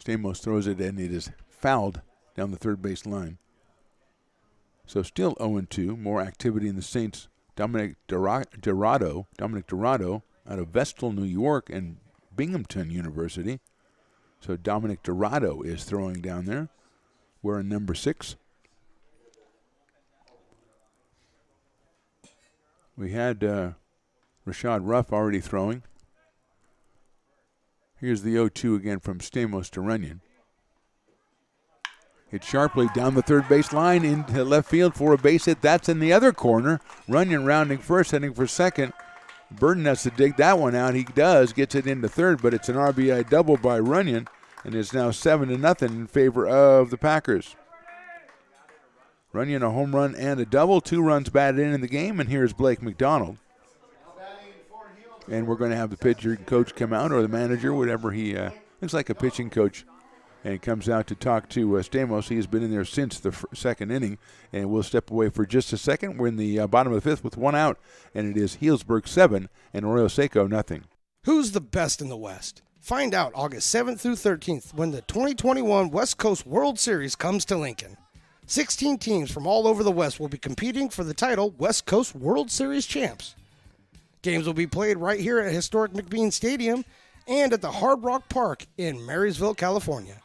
Stamos throws it and it is fouled down the third base line. So still 0-2. More activity in the Saints. Dominic Dorado out of Vestal, New York, and Binghamton University. So Dominic Dorado is throwing down there. Wearing number 6. We had Rashad Ruff already throwing. Here's the 0-2 again from Stamos to Runyon. Hit sharply down the third base line into left field for a base hit. That's in the other corner. Runyon rounding first, heading for second. Burton has to dig that one out. He does, gets it into third, but it's an RBI double by Runyon, and it's now 7-0 in favor of the Packers. Runyon a home run and a double. 2 runs batted in the game, and here's Blake McDonald. And we're going to have the pitcher coach come out, or the manager, whatever he looks like a pitching coach. And comes out to talk to Stamos. He has been in there since the second inning. And we'll step away for just a second. We're in the bottom of the 5th with 1 out. And it is Healdsburg 7 and Arroyo Seco nothing. Who's the best in the West? Find out August 7th through 13th when the 2021 West Coast World Series comes to Lincoln. 16 teams from all over the West will be competing for the title West Coast World Series champs. Games will be played right here at historic McBean Stadium and at the Hard Rock Park in Marysville, California.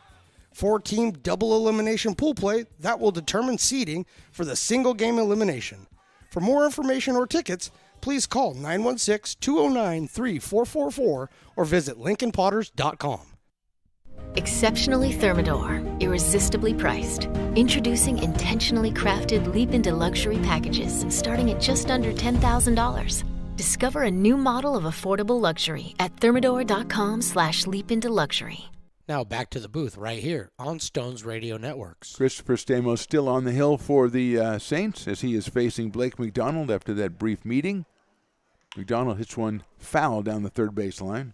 4-team double elimination pool play that will determine seeding for the single game elimination. For more information or tickets, please call 916-209-3444 or visit LincolnPotters.com. Exceptionally Thermador, irresistibly priced. Introducing intentionally crafted leap into luxury packages starting at just under $10,000. Discover a new model of affordable luxury at thermador.com/leapintoluxury. Now back to the booth right here on Stones Radio Networks. Christopher Stamos still on the hill for the Saints as he is facing Blake McDonald after that brief meeting. McDonald hits one foul down the third base line.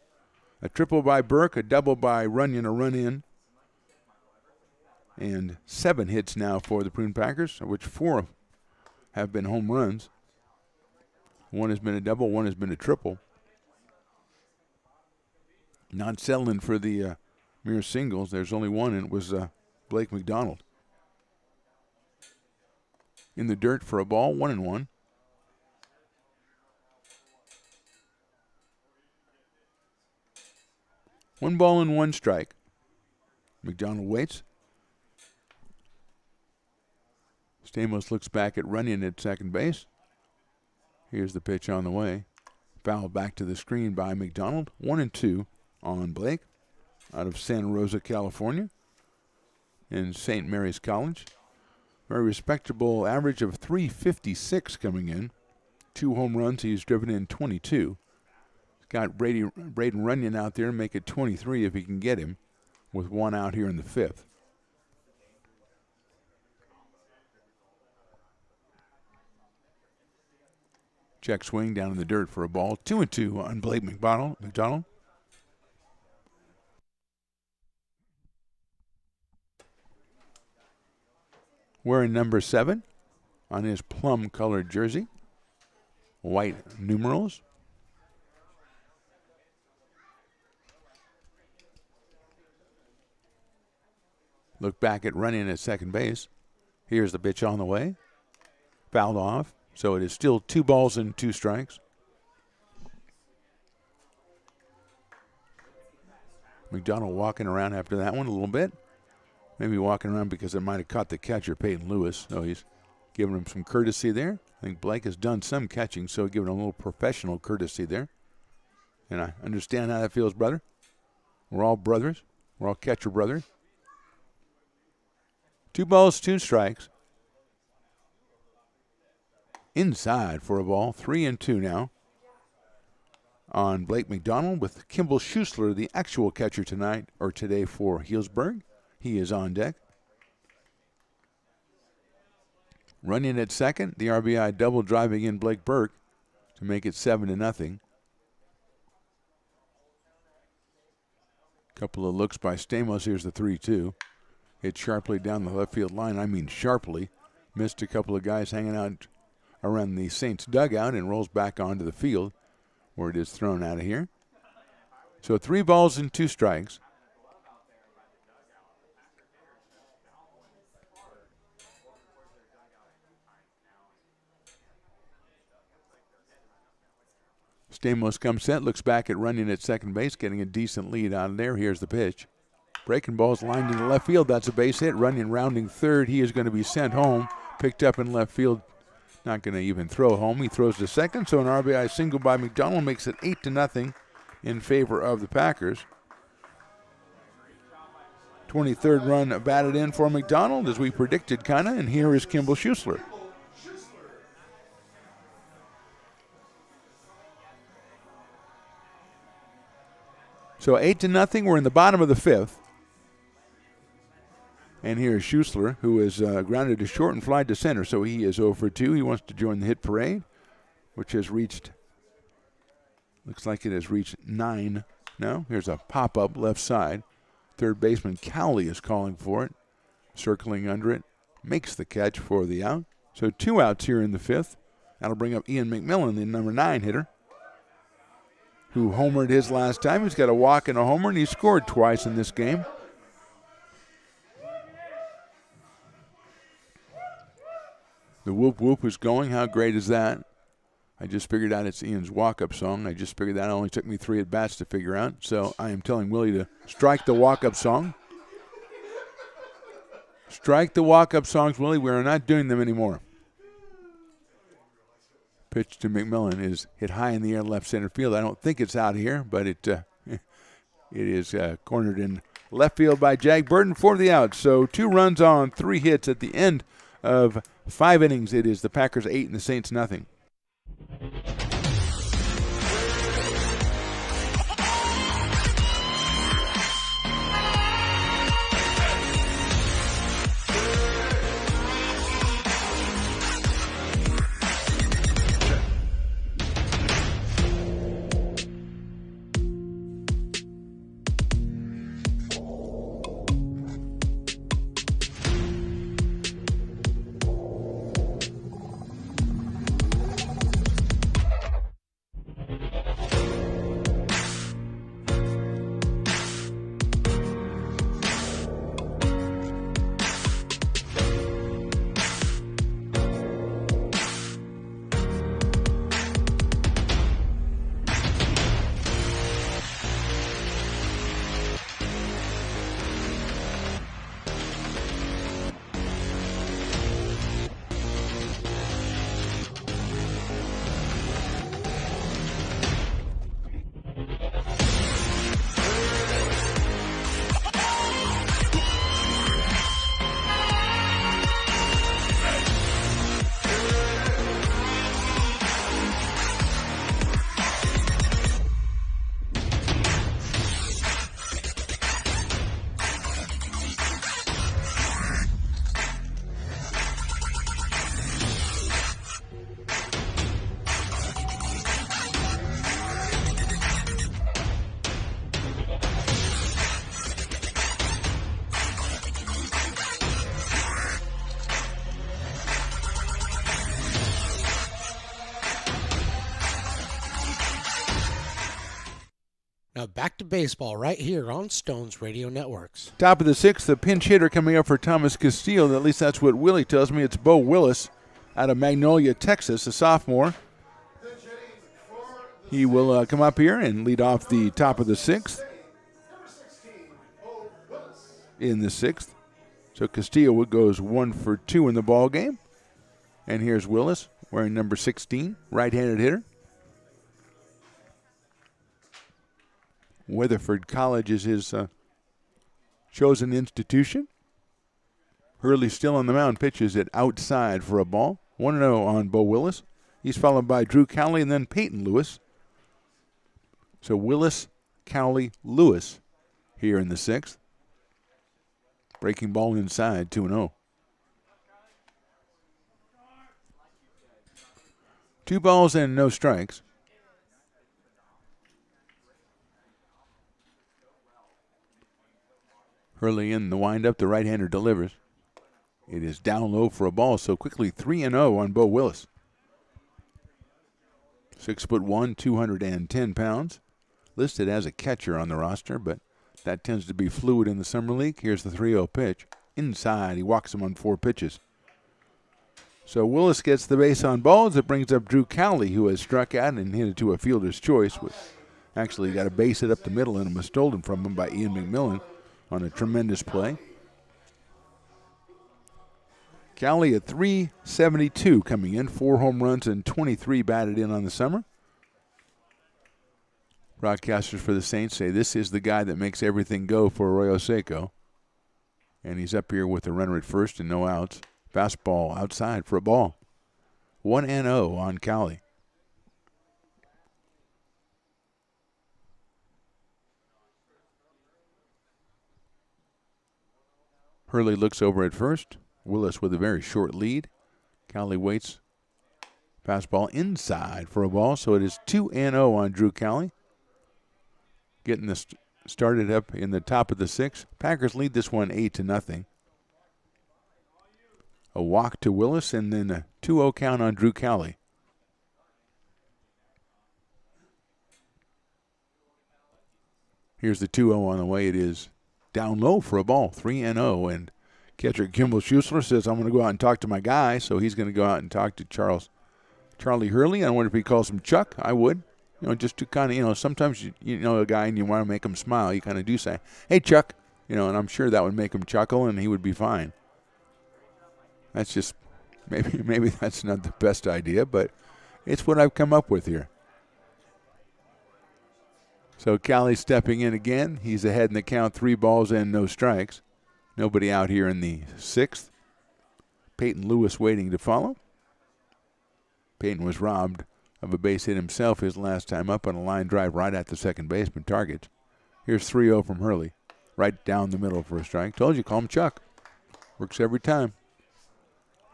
A triple by Burke, a double by Runyon, a run in. And 7 hits now for the Prune Packers, of which 4 have been home runs. 1 has been a double, 1 has been a triple. Not settling for the mere singles. There's only 1, and it was Blake McDonald. In the dirt for a ball, 1-1. One ball and 1 strike. McDonald waits. Stamos looks back at Runyon at second base. Here's the pitch on the way. Foul back to the screen by McDonald. 1-2 on Blake out of Santa Rosa, California, in St. Mary's College. Very respectable average of .356 coming in. 2 home runs. He's driven in 22. Got Braden Runyon out there and make it 23 if he can get him, with 1 out here in the 5th. Check swing down in the dirt for a ball. 2-2 on Blake McDonald. Wearing number 7 on his plum-colored jersey. White numerals. Look back at running at second base. Here's the pitch on the way. Fouled off. So it is still 2 balls and 2 strikes. McDonald walking around after that one a little bit. Maybe walking around because it might have caught the catcher, Peyton Lewis. So he's giving him some courtesy there. I think Blake has done some catching, so giving him a little professional courtesy there. And I understand how that feels, brother. We're all brothers. We're all catcher brothers. 2 balls, 2 strikes. Inside for a ball. 3-2 now on Blake McDonald, with Kimball Schuessler, the actual catcher tonight or today for Healdsburg. He is on deck. Running at second, the RBI double driving in Blake Burke to make it 7-0. Couple of looks by Stamos. Here's the 3-2. Hit sharply down the left field line. I mean sharply. Missed a couple of guys hanging out around the Saints dugout and rolls back onto the field where it is thrown out of here. So 3 balls and 2 strikes. Stamos comes set, looks back at running at second base, getting a decent lead out of there. Here's the pitch. Breaking ball's lined into left field. That's a base hit. Running rounding third. He is going to be sent home. Picked up in left field. Not going to even throw home. He throws to second. So an RBI single by McDonald makes it 8-0 in favor of the Packers. 23rd run batted in for McDonald, as we predicted, kind of. And here is Kimball Schuessler. So 8-0. We're in the bottom of the 5th. And here's Schuessler, who is grounded to short and flied to center. So he is 0 for 2. He wants to join the hit parade, which has reached, looks like it has reached 9. No, here's a pop-up left side. Third baseman Cowley is calling for it. Circling under it. Makes the catch for the out. So 2 outs here in the 5th. That'll bring up Ian McMillan, the number 9 hitter, who homered his last time. He's got a walk and a homer, and he scored twice in this game. The whoop whoop is going. How great is that? I just figured out it's Ian's walk-up song. I just figured that only took me 3 at-bats to figure out. So I am telling Willie to strike the walk-up song. Strike the walk-up songs, Willie. We are not doing them anymore. Pitch to McMillan is hit high in the air left center field. I don't think it's out here, but it is cornered in left field by Jag Burton for the out. So 2 runs on 3 hits at the end of 5 innings. It is the Packers 8 and the Saints nothing. Now back to baseball right here on Stones Radio Networks. Top of the sixth, the pinch hitter coming up for Thomas Castillo. At least that's what Willie tells me. It's Bo Willis out of Magnolia, Texas, a sophomore. He will come up here and lead off the top of the sixth. In the sixth. So Castillo goes 1 for 2 in the ball game. And here's Willis wearing number 16, right-handed hitter. Weatherford College is his chosen institution. Hurley still on the mound, pitches it outside for a ball. 1-0 on Bo Willis. He's followed by Drew Cowley and then Peyton Lewis. So Willis, Cowley, Lewis here in the sixth. Breaking ball inside, 2-0. 2 balls and no strikes. Hurley in the windup, the right-hander delivers. It is down low for a ball, so quickly 3-0 on Bo Willis. 6'1", 210 pounds. Listed as a catcher on the roster, but that tends to be fluid in the summer league. Here's the 3-0 pitch. Inside, he walks him on 4 pitches. So Willis gets the base on balls. It brings up Drew Cowley, who has struck out and hit it to a fielder's choice. Actually got a base hit up the middle, and it was stolen from him by Ian McMillan on a tremendous play. Cowley at .372 coming in, 4 home runs and 23 batted in on the summer. Broadcasters for the Saints say this is the guy that makes everything go for Arroyo Seco. And he's up here with a runner at first and no outs. Fastball outside for a ball. 1-0 on Cowley. Hurley looks over at first. Willis with a very short lead. Cowley waits. Fastball inside for a ball, so it is 2-0 on Drew Cowley. Getting this started up in the top of the sixth. Packers lead this one 8-0. A walk to Willis and then a 2-0 count on Drew Cowley. Here's the 2-0 on the way. It is down low for a ball, 3-0. And catcher Kimball Schuessler says, I'm going to go out and talk to my guy. So he's going to go out and talk to Charlie Hurley. I wonder if he calls him Chuck. I would. Just to kind of, sometimes you know a guy and you want to make him smile. You kind of do say, hey, Chuck. And I'm sure that would make him chuckle and he would be fine. That's just, maybe that's not the best idea, but it's what I've come up with here. So Cowley stepping in again. He's ahead in the count, 3 balls and no strikes. Nobody out here in the sixth. Peyton Lewis waiting to follow. Peyton was robbed of a base hit himself his last time up on a line drive right at the second baseman target. Here's 3-0 from Hurley. Right down the middle for a strike. Told you, call him Chuck. Works every time.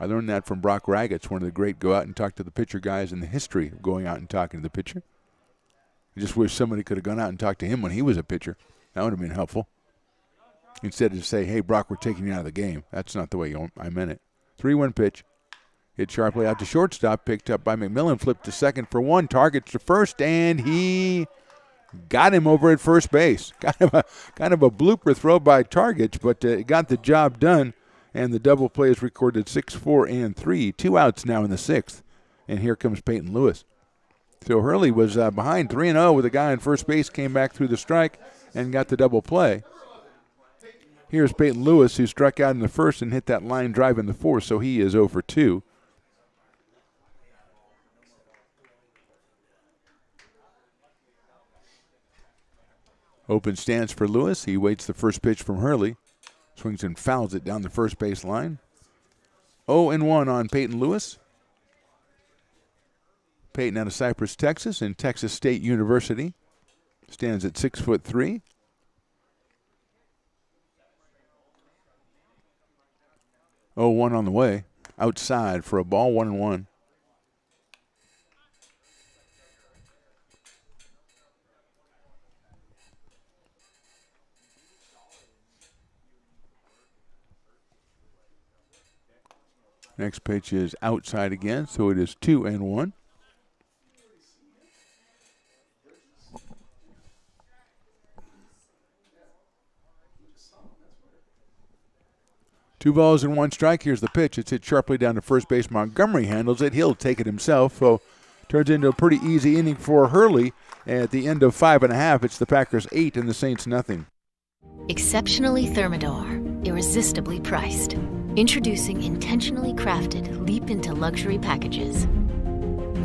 I learned that from Brock Raggett, one of the great go out and talk to the pitcher guys in the history of going out and talking to the pitcher. I just wish somebody could have gone out and talked to him when he was a pitcher. That would have been helpful. Instead of say, hey, Brock, we're taking you out of the game. That's not the way I meant it. 3-1 pitch. Hit sharply out to shortstop. Picked up by McMillan. Flipped to second for 1. Targets to first, and he got him over at first base. Kind of a blooper throw by Targets, but got the job done. And the double play is recorded 6-4 and 3. 2 outs now in the sixth. And here comes Peyton Lewis. So Hurley was behind 3-0 with a guy on first base, came back through the strike and got the double play. Here's Peyton Lewis, who struck out in the first and hit that line drive in the fourth, so he is 0 for 2. Open stance for Lewis. He waits the first pitch from Hurley. Swings and fouls it down the first base line. 0-1 on Peyton Lewis. Peyton out of Cypress, Texas, and Texas State University. Stands at 6'3". Oh, 1 on the way. Outside for a ball, 1-1. Next pitch is outside again, so it is 2-1. 2 balls and 1 strike. Here's the pitch. It's hit sharply down to first base. Montgomery handles it. He'll take it himself. So turns into a pretty easy inning for Hurley. At the end of 5.5, it's the Packers 8 and the Saints nothing. Exceptionally Thermador, irresistibly priced. Introducing intentionally crafted leap into luxury packages.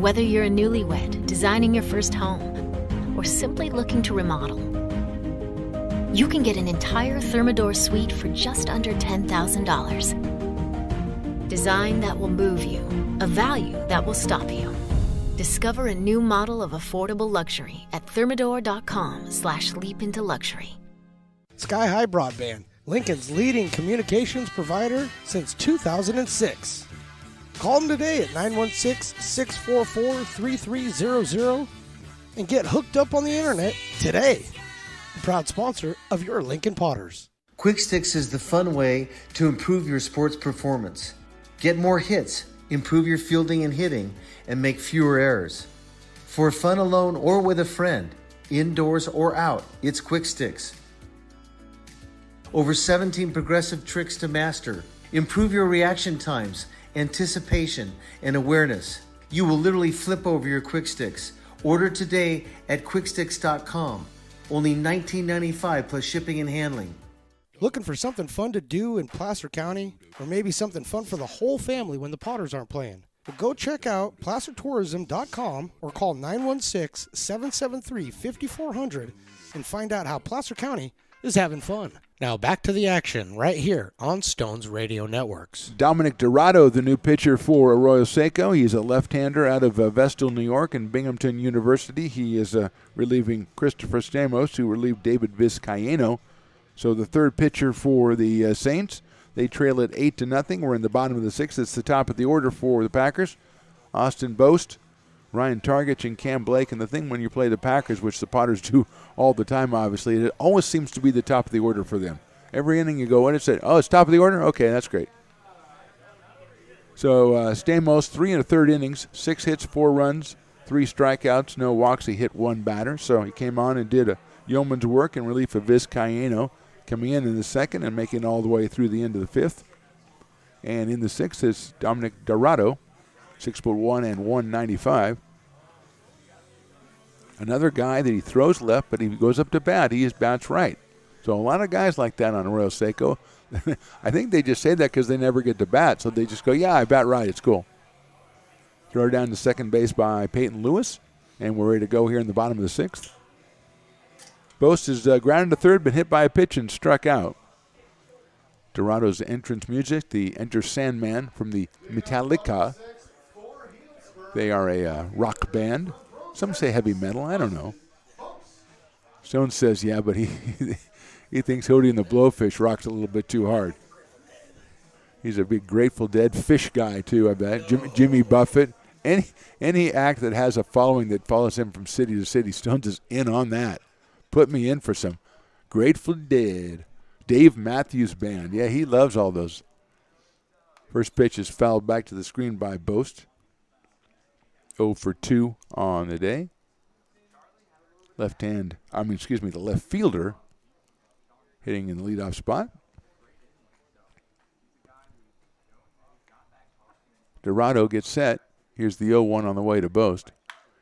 Whether you're a newlywed designing your first home or simply looking to remodel, you can get an entire Thermador suite for just under $10,000. Design that will move you, a value that will stop you. Discover a new model of affordable luxury at thermador.com/leap into luxury. Sky High Broadband, Lincoln's leading communications provider since 2006. Call them today at 916-644-3300 and get hooked up on the internet today. A proud sponsor of your Lincoln Potters. Quick Sticks is the fun way to improve your sports performance. Get more hits, improve your fielding and hitting, and make fewer errors. For fun alone or with a friend, indoors or out, it's Quick Sticks. Over 17 progressive tricks to master. Improve your reaction times, anticipation, and awareness. You will literally flip over your Quick Sticks. Order today at quicksticks.com. Only $19.95 plus shipping and handling. Looking for something fun to do in Placer County? Or maybe something fun for the whole family when the Potters aren't playing? Well, go check out placertourism.com or call 916-773-5400 and find out how Placer County is having fun. Now back to the action right here on Stones Radio Networks. Dominic Dorado, the new pitcher for Arroyo Seco. He's a left-hander out of Vestal, New York, and Binghamton University. He is relieving Christopher Stamos, who relieved David Vizcaino. So the third pitcher for the Saints. They trail it 8-0. We're in the bottom of the sixth. It's the top of the order for the Packers. Austin Boast, Ryan Targich, and Cam Blake. And the thing when you play the Packers, which the Potters do all the time, obviously, it always seems to be the top of the order for them. Every inning you go in and say, oh, it's top of the order? Okay, that's great. So Stamos, 3 1/3 innings, 6 hits, 4 runs, 3 strikeouts, no walks. He hit 1 batter. So he came on and did a yeoman's work in relief of Vizcaino, coming in the second and making it all the way through the end of the fifth. And in the sixth is Dominic Dorado, 6'1" and 195. Another guy that he throws left, but he goes up to bat. He is bats right. So a lot of guys like that on Arroyo Seco. I think they just say that because they never get to bat. So they just go, yeah, I bat right. It's cool. Throw down to second base by Peyton Lewis. And we're ready to go here in the bottom of the sixth. Boast is grounded to third, been hit by a pitch and struck out. Dorado's entrance music, the Enter Sandman from the Metallica. They are a rock band. Some say heavy metal. I don't know. Stone says, yeah, but he thinks Hootie and the Blowfish rocks a little bit too hard. He's a big Grateful Dead Fish guy, too, I bet. Jimmy Buffett. Any act that has a following that follows him from city to city, Stones is in on that. Put me in for some Grateful Dead. Dave Matthews Band. Yeah, he loves all those. First pitch is fouled back to the screen by Boast. 0 for 2 on the day. The left fielder hitting in the leadoff spot. Dorado gets set. Here's the 0-1 on the way to Boast.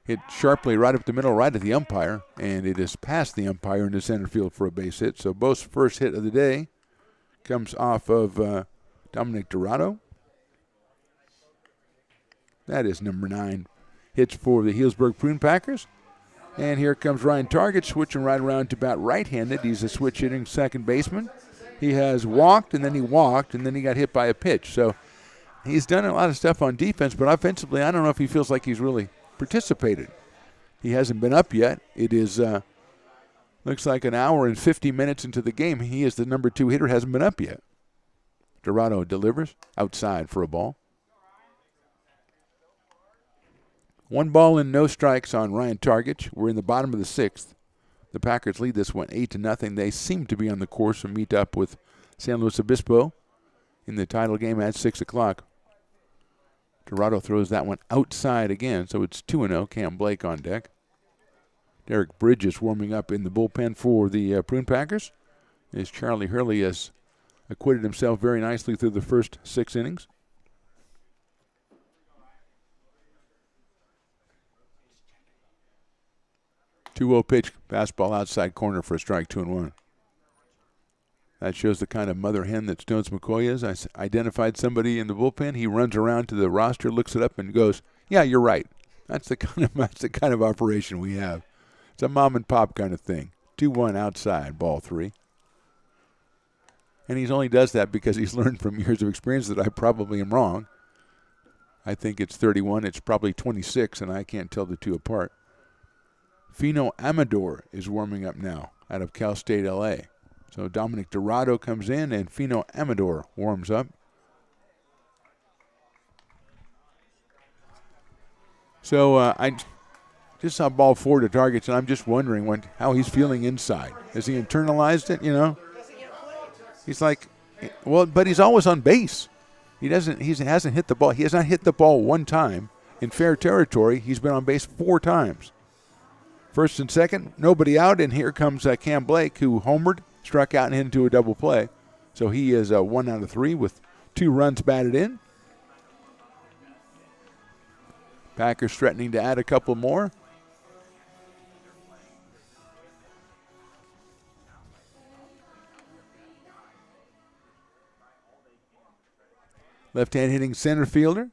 Hit sharply right up the middle, right at the umpire, and it is past the umpire into center field for a base hit. So Boast's first hit of the day comes off of Dominic Dorado. That is number 9 hits for the Healdsburg Prune Packers. And here comes Ryan Targich, switching right around to bat right-handed. He's a switch-hitting second baseman. He has walked, and then he got hit by a pitch. So he's done a lot of stuff on defense, but offensively, I don't know if he feels like he's really participated. He hasn't been up yet. It is looks like an hour and 50 minutes into the game. He is the number 2 hitter, hasn't been up yet. Dorado delivers outside for a ball. 1 ball and no strikes on Ryan Targich. We're in the bottom of the sixth. The Packers lead this one 8-0. They seem to be on the course to meet up with San Luis Obispo in the title game at 6 o'clock. Dorado throws that one outside again, so it's 2-0. Cam Blake on deck. Derek Bridges warming up in the bullpen for the Prune Packers. As Charlie Hurley has acquitted himself very nicely through the first 6 innings. 2-0 pitch, fastball outside corner for a strike, 2-1. That shows the kind of mother hen that Stones McCoy is. I identified somebody in the bullpen. He runs around to the roster, looks it up, and goes, "Yeah, you're right." That's the kind of operation we have. It's a mom and pop kind of thing. 2-1 outside, ball 3. And he only does that because he's learned from years of experience that I probably am wrong. I think it's 31. It's probably 26, and I can't tell the two apart. Fino Amador is warming up now out of Cal State LA. So Dominic Dorado comes in, and Fino Amador warms up. So I just saw ball 4 to targets, and I'm just wondering how he's feeling inside. Has he internalized it, He's like, well, but he's always on base. He hasn't hit the ball. He has not hit the ball one time. In fair territory, he's been on base 4 times. First and second, nobody out, and here comes Cam Blake, who homered, struck out and hit into a double play. So he is 1 out of 3 with 2 runs batted in. Packers threatening to add a couple more. Left-hand hitting center fielder.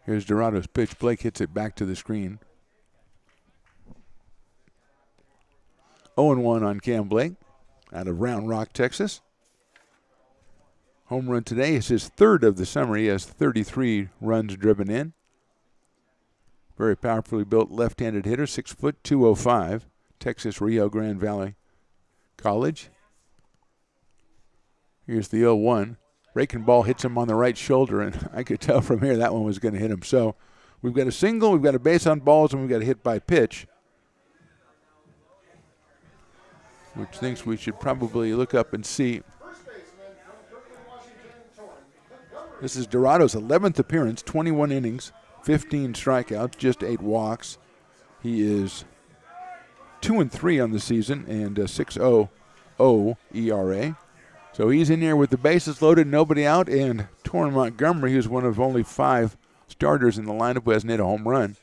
Here's Dorado's pitch. Blake hits it back to the screen. 0-1 on Cam Blake out of Round Rock, Texas. Home run today is his 3rd of the summer. He has 33 runs driven in. Very powerfully built left-handed hitter, 6 foot, 205. Texas Rio Grande Valley College. Here's the 0-1. Breaking ball hits him on the right shoulder, and I could tell from here that one was going to hit him. So we've got a single, we've got a base on balls, and we've got a hit by pitch, which thinks we should probably look up and see. This is Dorado's 11th appearance, 21 innings, 15 strikeouts, just 8 walks. He is 2-3 on the season and 6.00 ERA. So he's in there with the bases loaded, nobody out, and Torrin Montgomery, who's one of only 5 starters in the lineup who hasn't hit a home run.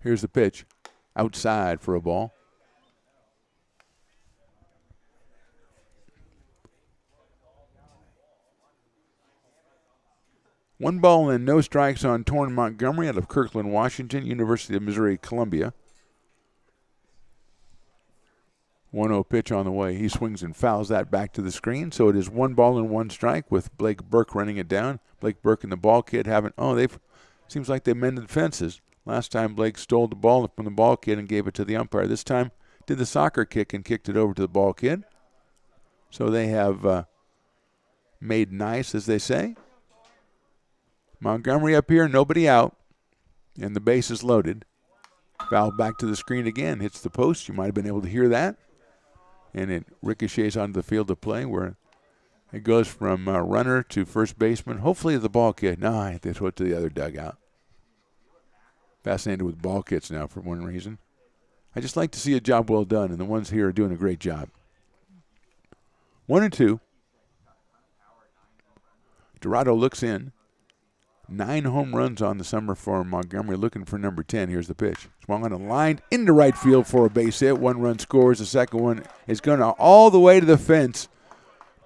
Here's the pitch, outside for a ball. One ball and no strikes on Torrin Montgomery out of Kirkland, Washington, University of Missouri, Columbia. 1-0 pitch on the way. He swings and fouls that back to the screen. So it is 1 ball and 1 strike with Blake Burke running it down. Blake Burke and the ball kid seems like they mended fences. Last time Blake stole the ball from the ball kid and gave it to the umpire. This time did the soccer kick and kicked it over to the ball kid. So they have made nice, as they say. Montgomery up here, nobody out, and the base is loaded. Foul back to the screen again, hits the post. You might have been able to hear that. And it ricochets onto the field of play where it goes from runner to first baseman. Hopefully the ball kid. No, they throw it to the other dugout. Fascinated with ball kits now for one reason. I just like to see a job well done, and the ones here are doing a great job. 1-2. Dorado looks in. 9 home runs on the summer for Montgomery, looking for number 10. Here's the pitch. Swung on a line into right field for a base hit. 1 run scores. The second one is going all the way to the fence.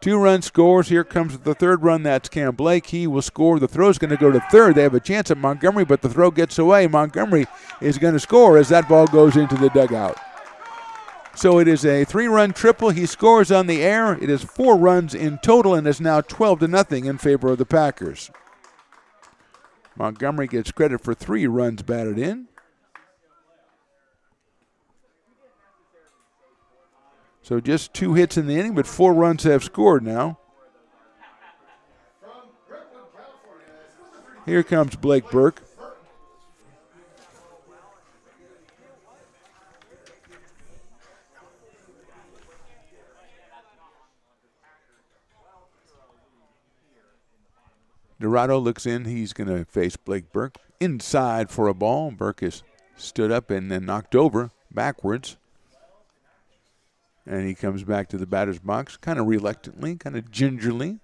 2 run scores. Here comes the 3rd run. That's Cam Blake. He will score. The throw's going to go to 3rd. They have a chance at Montgomery, but the throw gets away. Montgomery is going to score as that ball goes into the dugout. So it is a 3-run triple. He scores on the air. It is 4 runs in total, and is now 12-0 in favor of the Packers. Montgomery gets credit for 3 runs batted in. So just 2 hits in the inning, but 4 runs have scored now. Here comes Blake Burke. Dorado looks in. He's going to face Blake Burke. Inside for a ball. Burke is stood up and then knocked over backwards. And he comes back to the batter's box, kind of reluctantly, kind of gingerly.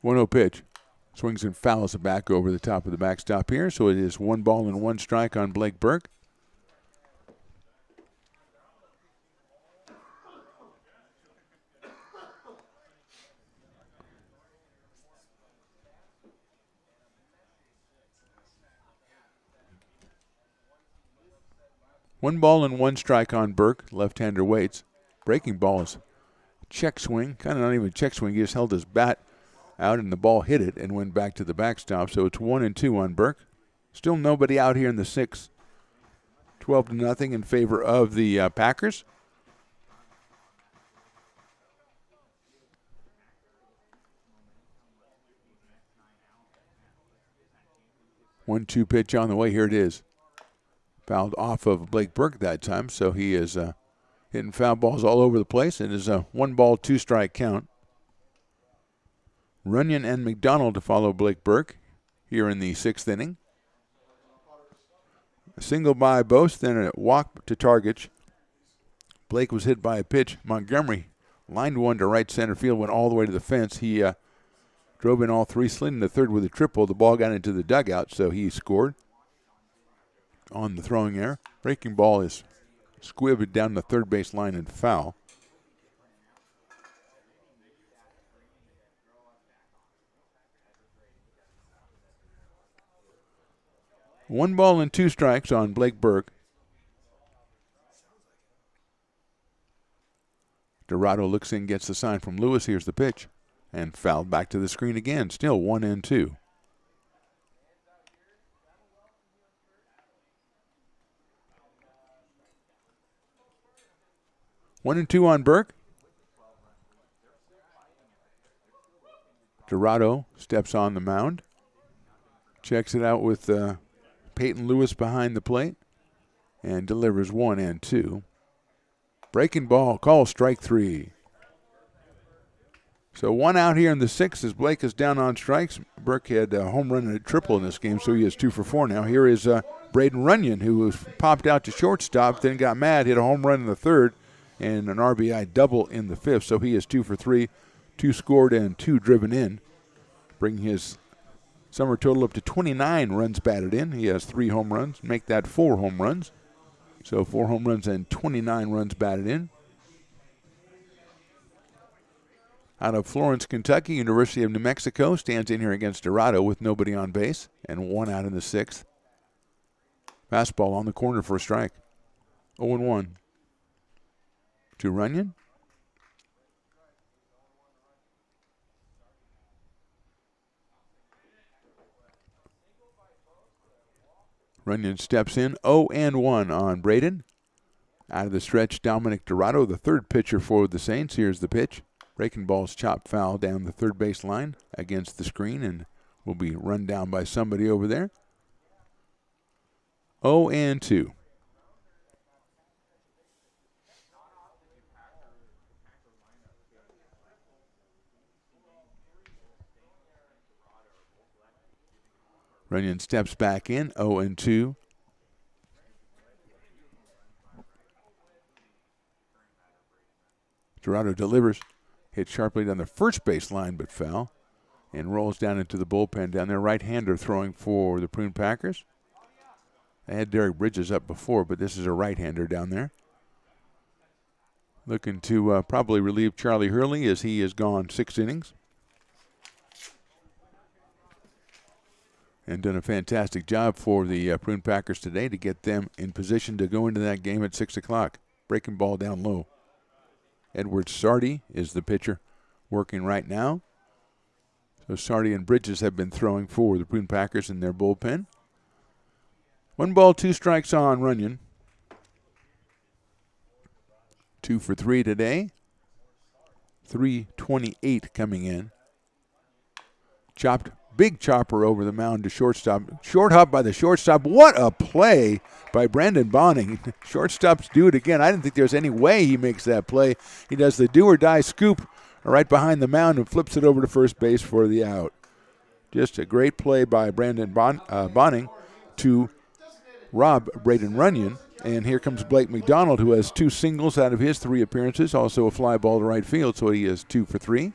One-0 pitch. Swings and fouls it back over the top of the backstop here. So it is 1 ball and 1 strike on Blake Burke. One ball and 1 strike on Burke. Left-hander waits. Breaking ball is check swing. Kind of not even check swing. He just held his bat out and the ball hit it and went back to the backstop. So it's 1-2 on Burke. Still nobody out here in the 6th. 12-0 in favor of the Packers. One-two pitch on the way. Here it is. Fouled off of Blake Burke that time, so he is hitting foul balls all over the place. It is a 1 ball, 2 strike count. Runyon and McDonald to follow Blake Burke here in the 6th inning. A single by Bose, then a walk to Targich. Blake was hit by a pitch. Montgomery lined one to right center field, went all the way to the fence. He drove in all 3, slid into third with a triple. The ball got into the dugout, so he scored on the throwing error. Breaking ball is squibbed down the third base line and foul. One ball and 2 strikes on Blake Burke. Dorado looks in, gets the sign from Lewis. Here's the pitch. And fouled back to the screen again. Still 1-2. One and 2 on Burke. Dorado steps on the mound. Checks it out with Peyton Lewis behind the plate. And delivers 1-2. Breaking ball, call strike 3. So 1 out here in the 6th as Blake is down on strikes. Burke had a home run and a triple in this game, so he is 2 for 4 now. Here is Braden Runyon, who was popped out to shortstop, then got mad, hit a home run in the 3rd. And an RBI double in the 5th, so he is 2 for 3, 2 scored and 2 driven in, bringing his summer total up to 29 runs batted in. He has 3 home runs, make that 4 home runs. So 4 home runs and 29 runs batted in. Out of Florence, Kentucky, University of New Mexico stands in here against Dorado with nobody on base and 1 out in the 6th. Fastball on the corner for a strike. 0-1. To Runyon. Runyon steps in. 0-1 on Braden. Out of the stretch, Dominic Dorado, the 3rd pitcher for the Saints. Here's the pitch. Breaking ball's chopped foul down the third base line against the screen and will be run down by somebody over there. 0-2. Runyon steps back in, 0-2. Dorado delivers, hit sharply down the first base line but foul, and rolls down into the bullpen down there. Right-hander throwing for the Prune Packers. They had Derek Bridges up before, but this is a right-hander down there. Looking to probably relieve Charlie Hurley as he has gone 6 innings. And done a fantastic job for the Prune Packers today to get them in position to go into that game at 6 o'clock. Breaking ball down low. Edward Sardi is the pitcher working right now. So Sardi and Bridges have been throwing for the Prune Packers in their bullpen. 1 ball, 2 strikes on Runyon. 2 for 3 today. 328 coming in. Chopped. Big chopper over the mound to shortstop. Short hop by the shortstop. What a play by Brandon Bonning. Shortstops do it again. I didn't think there was any way he makes that play. He does the do-or-die scoop right behind the mound and flips it over to first base for the out. Just a great play by Brandon Bonning to rob Braden Runyon. And here comes Blake McDonald, who has 2 singles out of his 3 appearances, also a fly ball to right field, so he is 2 for 3.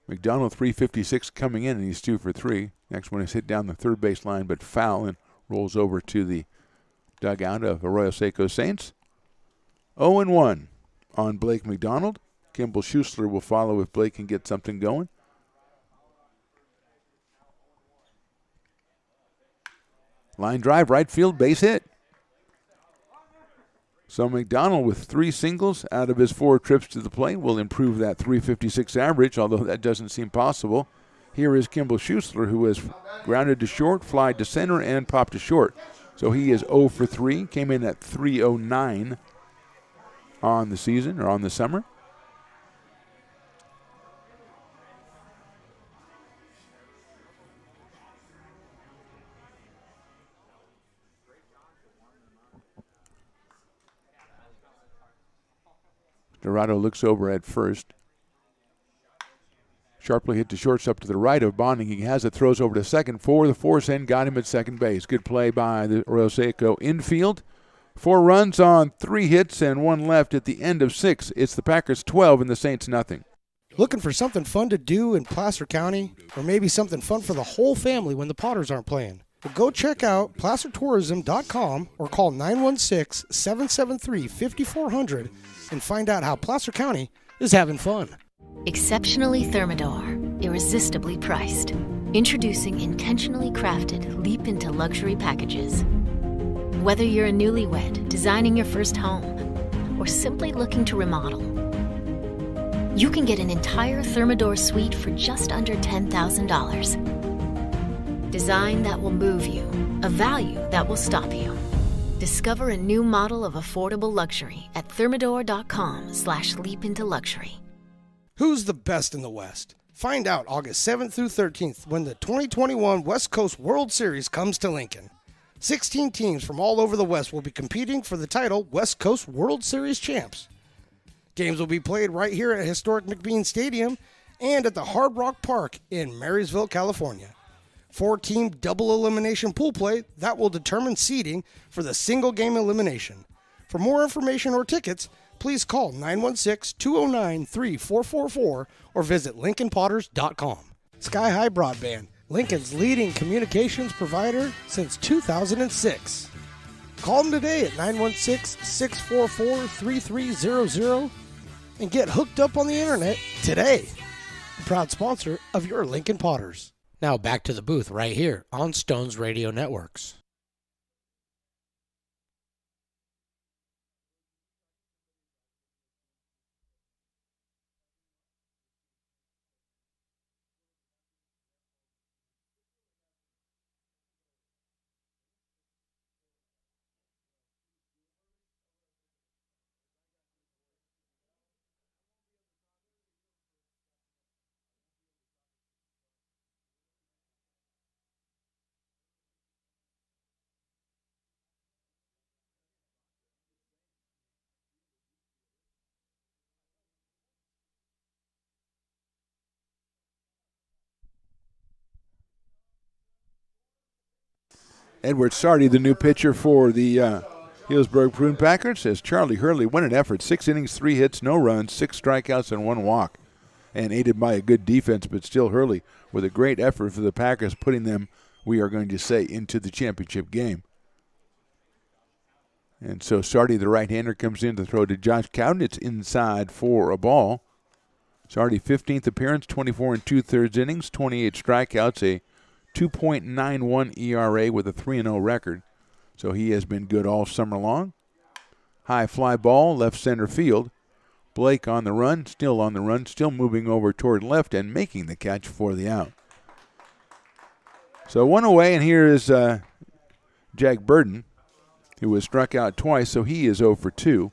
McDonald 356 coming in, and he's 2 for 3. Next one is hit down the third base line, but foul, and rolls over to the dugout of Arroyo Seco Saints. 0-1 on Blake McDonald. Kimball Schuessler will follow if Blake can get something going. Line drive, right field, base hit. So McDonald with 3 singles out of his 4 trips to the plate will improve that 356 average, although that doesn't seem possible. Here is Kimball Schuessler, who has grounded to short, flied to center, and popped to short. So he is 0 for 3, came in at 309 on the season, or on the summer. Dorado looks over at first. Sharply hit to shortstop to the right of Bonning. He has it, throws over to second for the force end, got him at second base. Good play by the Arroyo Seco infield. 4 runs on 3 hits and 1 left at the end of 6. It's the Packers 12 and the Saints nothing. Looking for something fun to do in Placer County? Or maybe something fun for the whole family when the Potters aren't playing? Well, go check out placertourism.com or call 916-773-5400 and find out how Placer County is having fun. Exceptionally Thermador, irresistibly priced. Introducing intentionally crafted leap into luxury packages. Whether you're a newlywed, designing your first home, or simply looking to remodel, you can get an entire Thermador suite for just under $10,000. Design that will move you, a value that will stop you. Discover a new model of affordable luxury at thermador.com/leap into luxury. Who's the best in the West? Find out August 7th through 13th when the 2021 West Coast World Series comes to Lincoln. 16 teams from all over the West will be competing for the title West Coast World Series champs. Games will be played right here at historic McBean Stadium and at the Hard Rock Park in Marysville, California. 4-team double elimination pool play that will determine seeding for the single game elimination. For more information or tickets, please call 916-209-3444 or visit LincolnPotters.com. Sky High Broadband, Lincoln's leading communications provider since 2006. Call them today at 916-644-3300 and get hooked up on the internet today. A proud sponsor of your Lincoln Potters. Now back to the booth right here on Stones Radio Networks. Edward Sardi, the new pitcher for the Healdsburg Prune Packers, says Charlie Hurley won an effort. 6 innings, 3 hits, no runs, 6 strikeouts, and 1 walk. And aided by a good defense, but still Hurley with a great effort for the Packers, putting them, we are going to say, into the championship game. And so Sardi, the right-hander, comes in to throw to Josh Cowden. It's inside for a ball. Sardi, 15th appearance, 24 2/3 innings, 28 strikeouts, a 2.91 ERA with a 3-0 record. So he has been good all summer long. High fly ball, left center field. Blake on the run, still moving over toward left and making the catch for the out. So 1 away, and here is Jack Burden, who was struck out twice, so he is 0 for 2.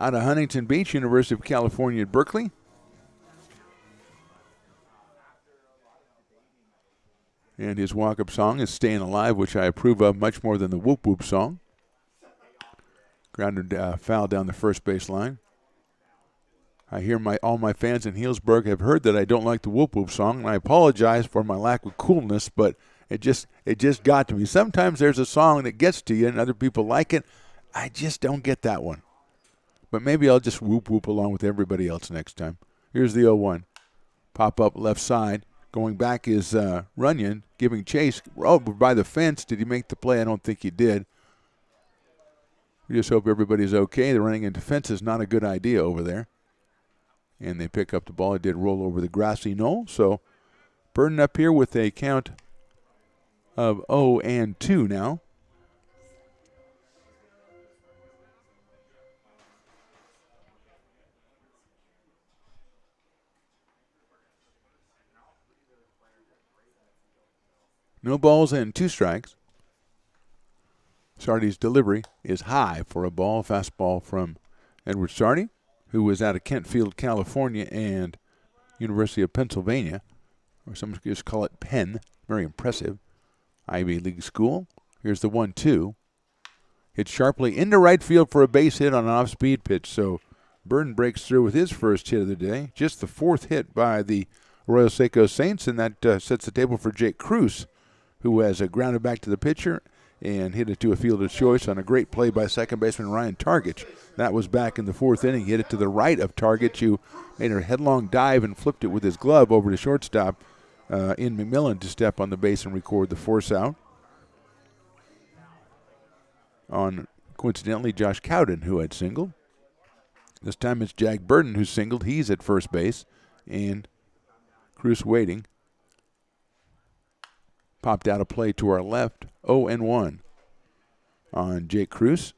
Out of Huntington Beach, University of California at Berkeley. And his walk-up song is Staying Alive, which I approve of much more than the Whoop Whoop song. Grounded foul down the first base line. I hear all my fans in Healdsburg have heard that I don't like the Whoop Whoop song, and I apologize for my lack of coolness, but it just got to me. Sometimes there's a song that gets to you and other people like it. I just don't get that one. But maybe I'll just whoop whoop along with everybody else next time. Here's the 0-1. Pop up left side. Going back is Runyon giving chase. Oh, by the fence. Did he make the play? I don't think he did. We just hope everybody's okay. The running into fence is not a good idea over there. And they pick up the ball. It did roll over the grassy knoll. So Burden up here with a count of 0-2 now. No balls and 2 strikes. Sardi's delivery is high for a ball. Fastball from Edward Sardi, who was out of Kentfield, California, and University of Pennsylvania, or some just call it Penn. Very impressive. Ivy League school. Here's the 1-2. Hit sharply into right field for a base hit on an off-speed pitch. So Burden breaks through with his first hit of the day. Just the 4th hit by the Arroyo Seco Saints, and that sets the table for Jake Cruz, who has grounded back to the pitcher and hit it to a fielder's choice on a great play by second baseman Ryan Targich. That was back in the 4th inning. He hit it to the right of Targich, who made a headlong dive and flipped it with his glove over to shortstop in McMillan to step on the base and record the force out. On, coincidentally, Josh Cowden, who had singled. This time it's Jack Burden who singled. He's at first base, and Cruz waiting. Popped out of play to our left, 0-1 on Jake Cruz.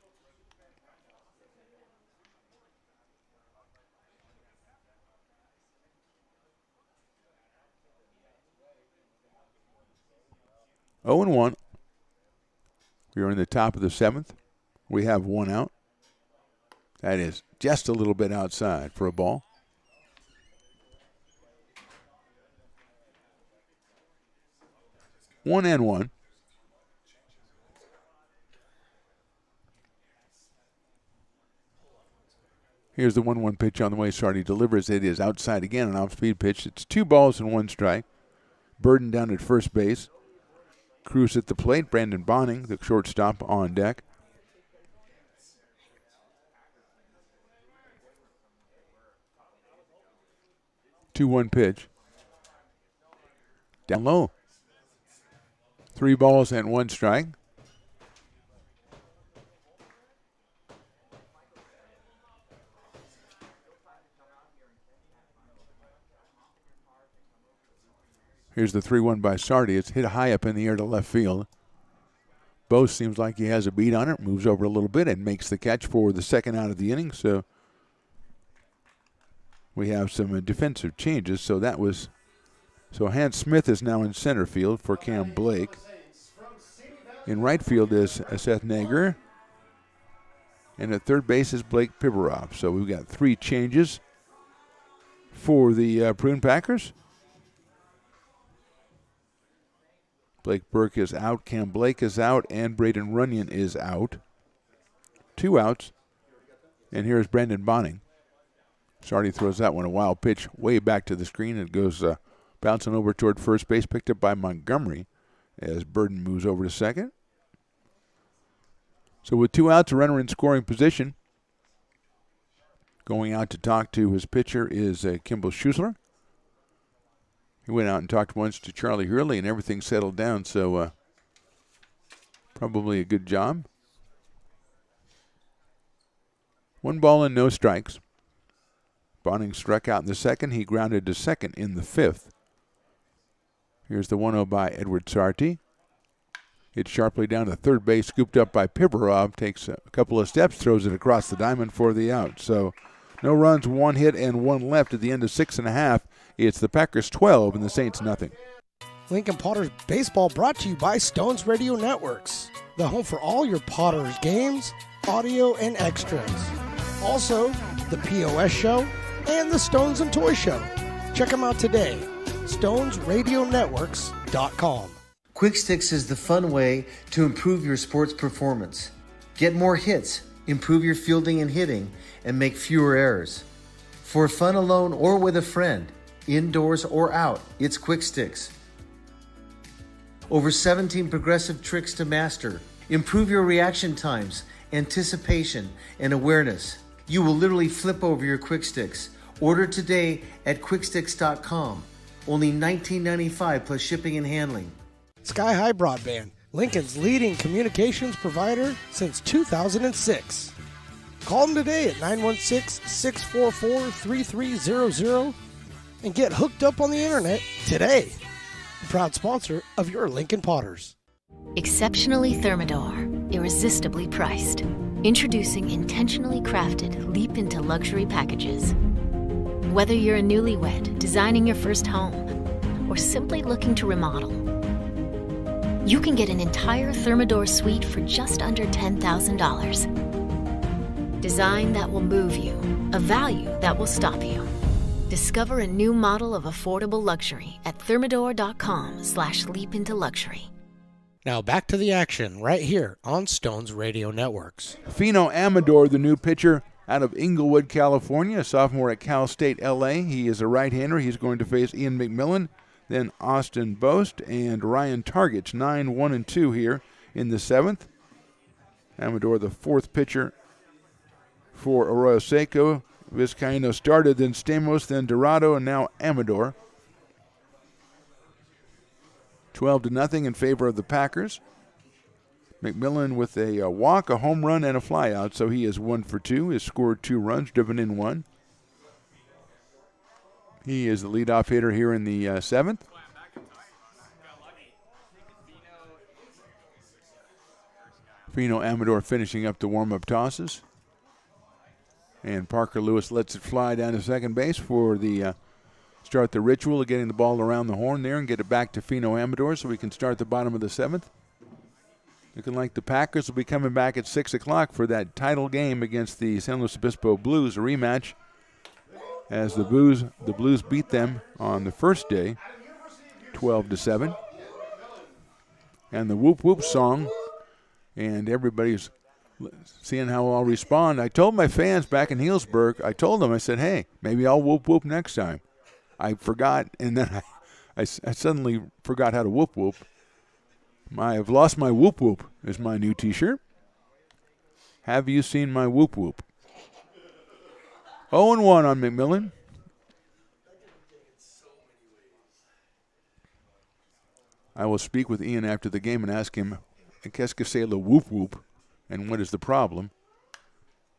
Oh and 1. We are in the top of the 7th. We have 1 out. That is just a little bit outside for a ball. 1-1. Here's the 1-1 pitch on the way. Sardi delivers. It is outside again, an off-speed pitch. It's 2 balls and 1 strike. Burden down at first base. Cruz at the plate. Brandon Bonning, the shortstop, on deck. Two-one pitch. Down low. 3 balls and 1 strike. Here's the 3-1 by Sardi. It's hit high up in the air to left field. Bose seems like he has a beat on it, moves over a little bit and makes the catch for the 2nd out of the inning. So we have some defensive changes. So Hans Smith is now in center field for Cam Blake. In right field is Seth Nager. And at third base is Blake Pivarov. So we've got 3 changes for the Prune Packers. Blake Burke is out, Cam Blake is out, and Braden Runyon is out. 2 outs. And here's Brandon Bonning. Sardi throws that one a wild pitch way back to the screen. It goes bouncing over toward first base, picked up by Montgomery as Burden moves over to second. So with 2 outs, a runner in scoring position. Going out to talk to his pitcher is Kimball Schusler. He went out and talked once to Charlie Hurley, and everything settled down, so probably a good job. 1 ball and no strikes. Bonning struck out in the 2nd. He grounded to second in the 5th. Here's the 1-0 by Edward Sarti. Hit sharply down to third base, scooped up by Pivarov. Takes a couple of steps, throws it across the diamond for the out. So no runs, 1 hit, and 1 left at the end of 6.5. It's the Packers 12 and the Saints nothing. Lincoln Potters Baseball brought to you by Stones Radio Networks, the home for all your Potters games, audio, and extras. Also, the POS Show and the Stones and Toy Show. Check them out today, stonesradionetworks.com. Quick Sticks is the fun way to improve your sports performance. Get more hits, improve your fielding and hitting, and make fewer errors. For fun alone or with a friend, indoors or out, it's Quick Sticks. Over 17 progressive tricks to master. Improve your reaction times, anticipation, and awareness. You will literally flip over your Quick Sticks. Order today at quicksticks.com. Only $19.95 plus shipping and handling. Sky High Broadband, Lincoln's leading communications provider since 2006. Call them today at 916-644-3300 and get hooked up on the internet today. Proud sponsor of your Lincoln Potters. Exceptionally Thermador, irresistibly priced. Introducing intentionally crafted leap into luxury packages. Whether you're a newlywed designing your first home or simply looking to remodel, you can get an entire Thermador suite for just under $10,000. Design that will move you, a value that will stop you. Discover a new model of affordable luxury at thermador.com/leap into luxury. Now back to the action right here on Stones Radio Networks. Fino Amador, the new pitcher out of Inglewood, California, a sophomore at Cal State LA. He is a right-hander. He's going to face Ian McMillan, then Austin Boast, and Ryan Targets, 9-1-2 here in the seventh. Amador, the fourth pitcher for Arroyo Seco. Vizcaíno started, then Stamos, then Dorado, and now Amador. 12-0 in favor of the Packers. McMillan with a walk, a home run, and a flyout, so he is 1 for 2. Has scored 2 runs, driven in 1. He is the leadoff hitter here in the seventh. Fino Amador finishing up the warm-up tosses. And Parker Lewis lets it fly down to second base for the start the ritual of getting the ball around the horn there and get it back to Fino Amador so we can start the bottom of the seventh. Looking like the Packers will be coming back at 6 o'clock for that title game against the San Luis Obispo Blues, a rematch, as the Blues beat them on the first day, 12-7. And the whoop whoop song, and everybody's seeing how I'll respond. I told my fans back in Healdsburg, I said, hey, maybe I'll whoop whoop next time. I forgot, and then I suddenly forgot how to whoop whoop. I've lost my whoop whoop is my new t-shirt. Have you seen my whoop whoop? 0-1 on McMillan. I will speak with Ian after the game and ask him, qu'est-ce que c'est le whoop whoop, and what is the problem?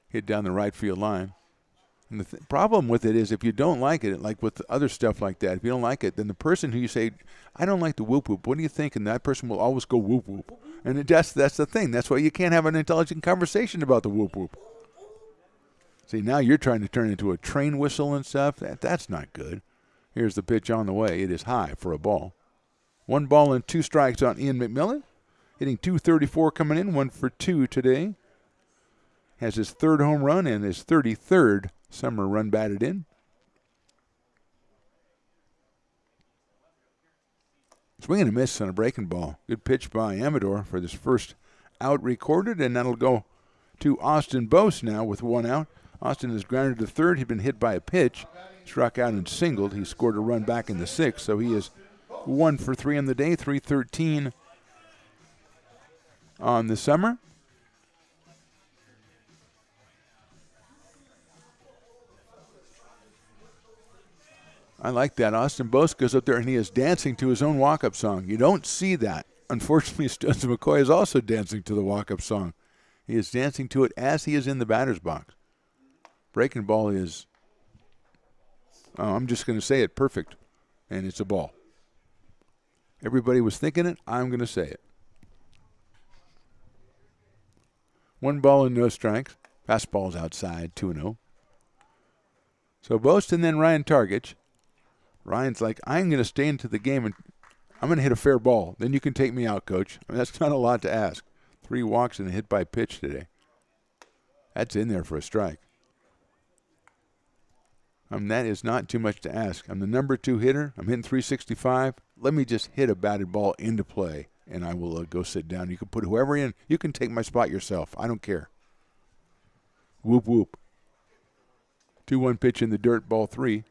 Hit down the right field line. And the problem with it is if you don't like it, like with other stuff like that, if you don't like it, then the person who you say, I don't like the whoop whoop, what do you think? And that person will always go whoop whoop. And that's the thing. That's why you can't have an intelligent conversation about the whoop whoop. See, now you're trying to turn it into a train whistle and stuff. That's not good. Here's the pitch on the way. It is high for a ball. 1 ball and 2 strikes on Ian McMillan. Hitting .234 coming in, 1 for 2 today. Has his 3rd home run and his 33rd summer run batted in. Swing and a miss on a breaking ball. Good pitch by Amador for this first out recorded, and that'll go to Austin Boast now with 1 out. Austin is grounded to third. He'd been hit by a pitch, struck out and singled. He scored a run back in the 6th, so he is 1 for 3 on the day, 313 on the summer. I like that. Austin Boast goes up there and he is dancing to his own walk-up song. You don't see that. Unfortunately, Stones McCoy is also dancing to the walk-up song. He is dancing to it as he is in the batter's box. Breaking ball is, I'm just going to say it, perfect, and it's a ball. Everybody was thinking it. I'm going to say it. 1 ball and no strikes. Fastball's outside, 2-0. So Boast and then Ryan Targich. Ryan's like, I'm going to stay into the game and I'm going to hit a fair ball. Then you can take me out, coach. I mean, that's not a lot to ask. 3 walks and a hit by pitch today. That's in there for a strike. That is not too much to ask. I'm the number 2 hitter. I'm hitting .365. Let me just hit a batted ball into play, and I will go sit down. You can put whoever in. You can take my spot yourself. I don't care. Whoop, whoop. 2-1 pitch in the dirt, ball 3.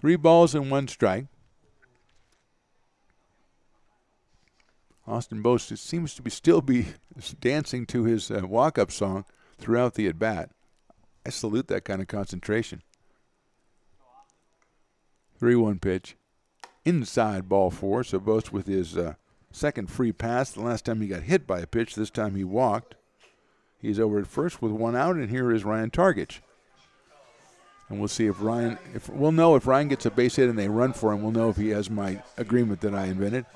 3 balls and 1 strike. Austin Boast seems to be still be dancing to his walk-up song throughout the at-bat. I salute that kind of concentration. 3-1 pitch. Inside, ball 4. So Boast with his second free pass. The last time he got hit by a pitch, this time he walked. He's over at first with 1 out, and here is Ryan Targich. And we'll see if we'll know if Ryan gets a base hit and they run for him. We'll know if he has my agreement that I invented.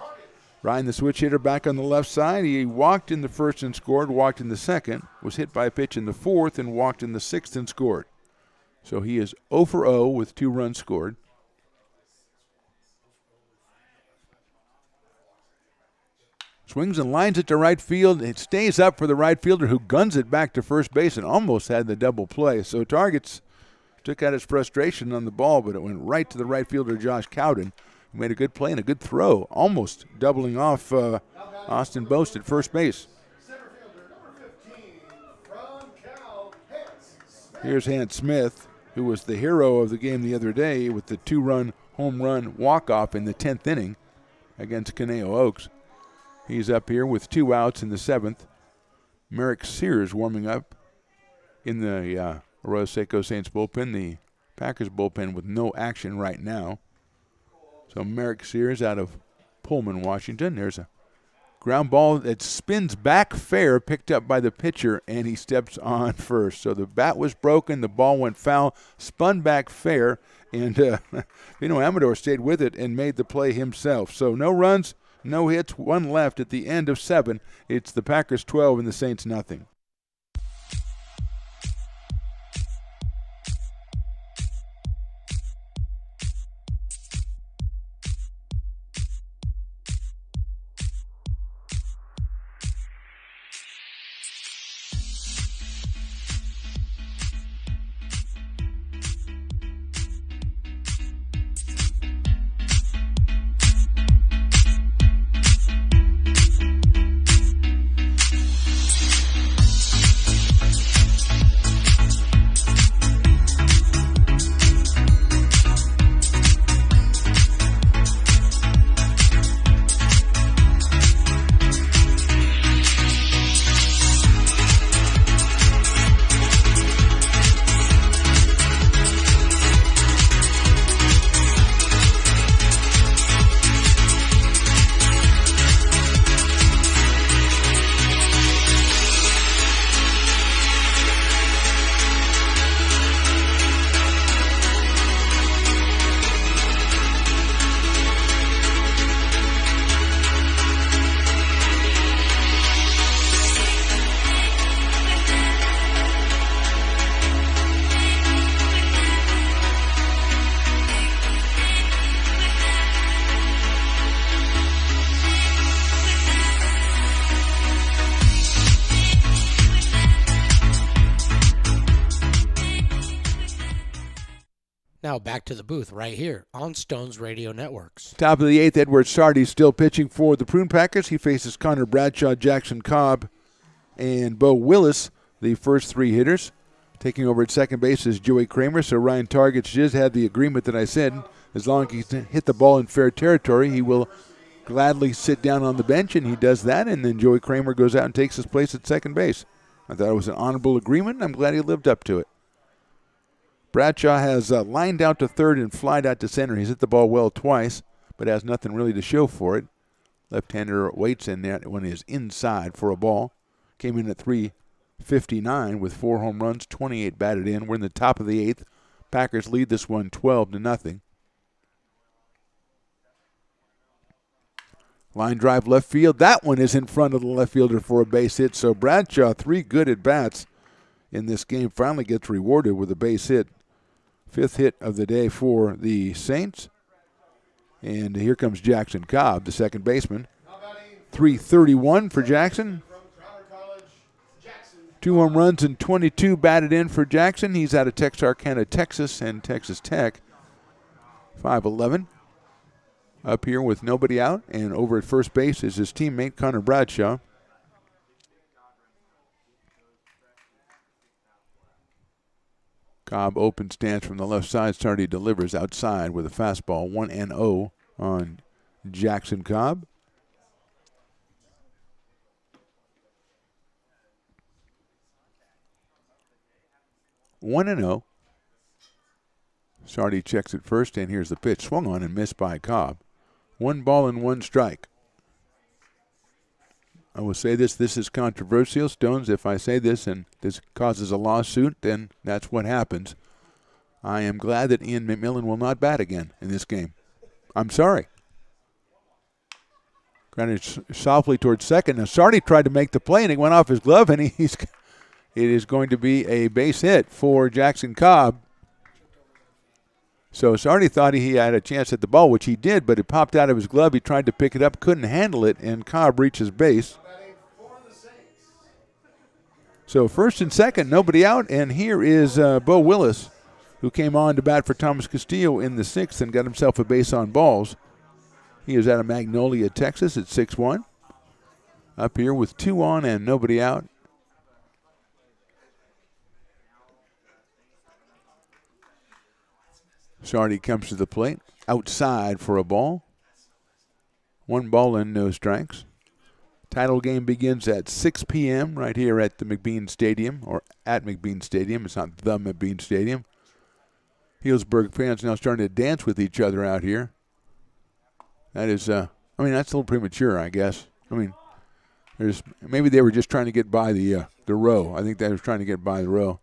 Ryan, the switch hitter, back on the left side. He walked in the first and scored, walked in the second, was hit by a pitch in the fourth, and walked in the sixth and scored. So he is 0 for 0 with 2 runs scored. Swings and lines it to right field. It stays up for the right fielder, who guns it back to first base and almost had the double play. So Targets took out his frustration on the ball, but it went right to the right fielder, Josh Cowden, who made a good play and a good throw, almost doubling off Austin Boast at first base. Here's Hans Smith, who was the hero of the game the other day with the 2-run home run walk-off in the 10th inning against Caneo Oaks. He's up here with 2 outs in the 7th. Merrick Sears warming up in the Arroyo Seco Saints bullpen, the Packers bullpen with no action right now. So Merrick Sears out of Pullman, Washington. There's a ground ball that spins back fair, picked up by the pitcher, and he steps on first. So the bat was broken, the ball went foul, spun back fair, and Vino Amador stayed with it and made the play himself. So no runs, no hits, 1 left at the end of 7. It's the Packers 12 and the Saints nothing. Now back to the booth right here on Stones Radio Networks. Top of the 8th, Edward Sardi still pitching for the Prune Packers. He faces Connor Bradshaw, Jackson Cobb, and Bo Willis, the first 3 hitters. Taking over at second base is Joey Kramer. So Ryan Targich just had the agreement that I said. As long as he can hit the ball in fair territory, he will gladly sit down on the bench, and he does that. And then Joey Kramer goes out and takes his place at second base. I thought it was an honorable agreement, and I'm glad he lived up to it. Bradshaw has lined out to third and flied out to center. He's hit the ball well twice, but has nothing really to show for it. Left-hander waits in there when he is inside for a ball. Came in at .359 with 4 home runs, 28 batted in. We're in the top of the 8th. Packers lead this one 12-0. Line drive left field. That one is in front of the left fielder for a base hit. So Bradshaw, 3 good at-bats in this game, finally gets rewarded with a base hit. 5th hit of the day for the Saints. And here comes Jackson Cobb, the second baseman. .331 for Jackson. 2 home runs and 22 batted in for Jackson. He's out of Texarkana, Texas, and Texas Tech. 5'11". Up here with nobody out, and over at first base is his teammate Connor Bradshaw. Cobb open stance from the left side. Starty delivers outside with a fastball. 1-0 on Jackson Cobb. One and 0. Sardi checks it first, and here's the pitch. Swung on and missed by Cobb. 1 ball and 1 strike. I will say this is controversial, Stones. If I say this and this causes a lawsuit, then that's what happens. I am glad that Ian McMillan will not bat again in this game. I'm sorry. Grounded softly towards second. Now Sardi tried to make the play, and it went off his glove, and it is going to be a base hit for Jackson Cobb. So Sardi thought he had a chance at the ball, which he did, but it popped out of his glove. He tried to pick it up, couldn't handle it, and Cobb reaches base. So first and second, nobody out, and here is Bo Willis, who came on to bat for Thomas Castillo in the 6th and got himself a base on balls. He is out of Magnolia, Texas at 6'1". Up here with 2 on and nobody out. Sardi comes to the plate, outside for a ball. 1 ball and no strikes. Title game begins at 6 p.m. right here at the McBean Stadium, or at McBean Stadium. It's not the McBean Stadium. Healdsburg fans now starting to dance with each other out here. That is, that's a little premature, I guess. Maybe they were just trying to get by the row. I think they were trying to get by the row.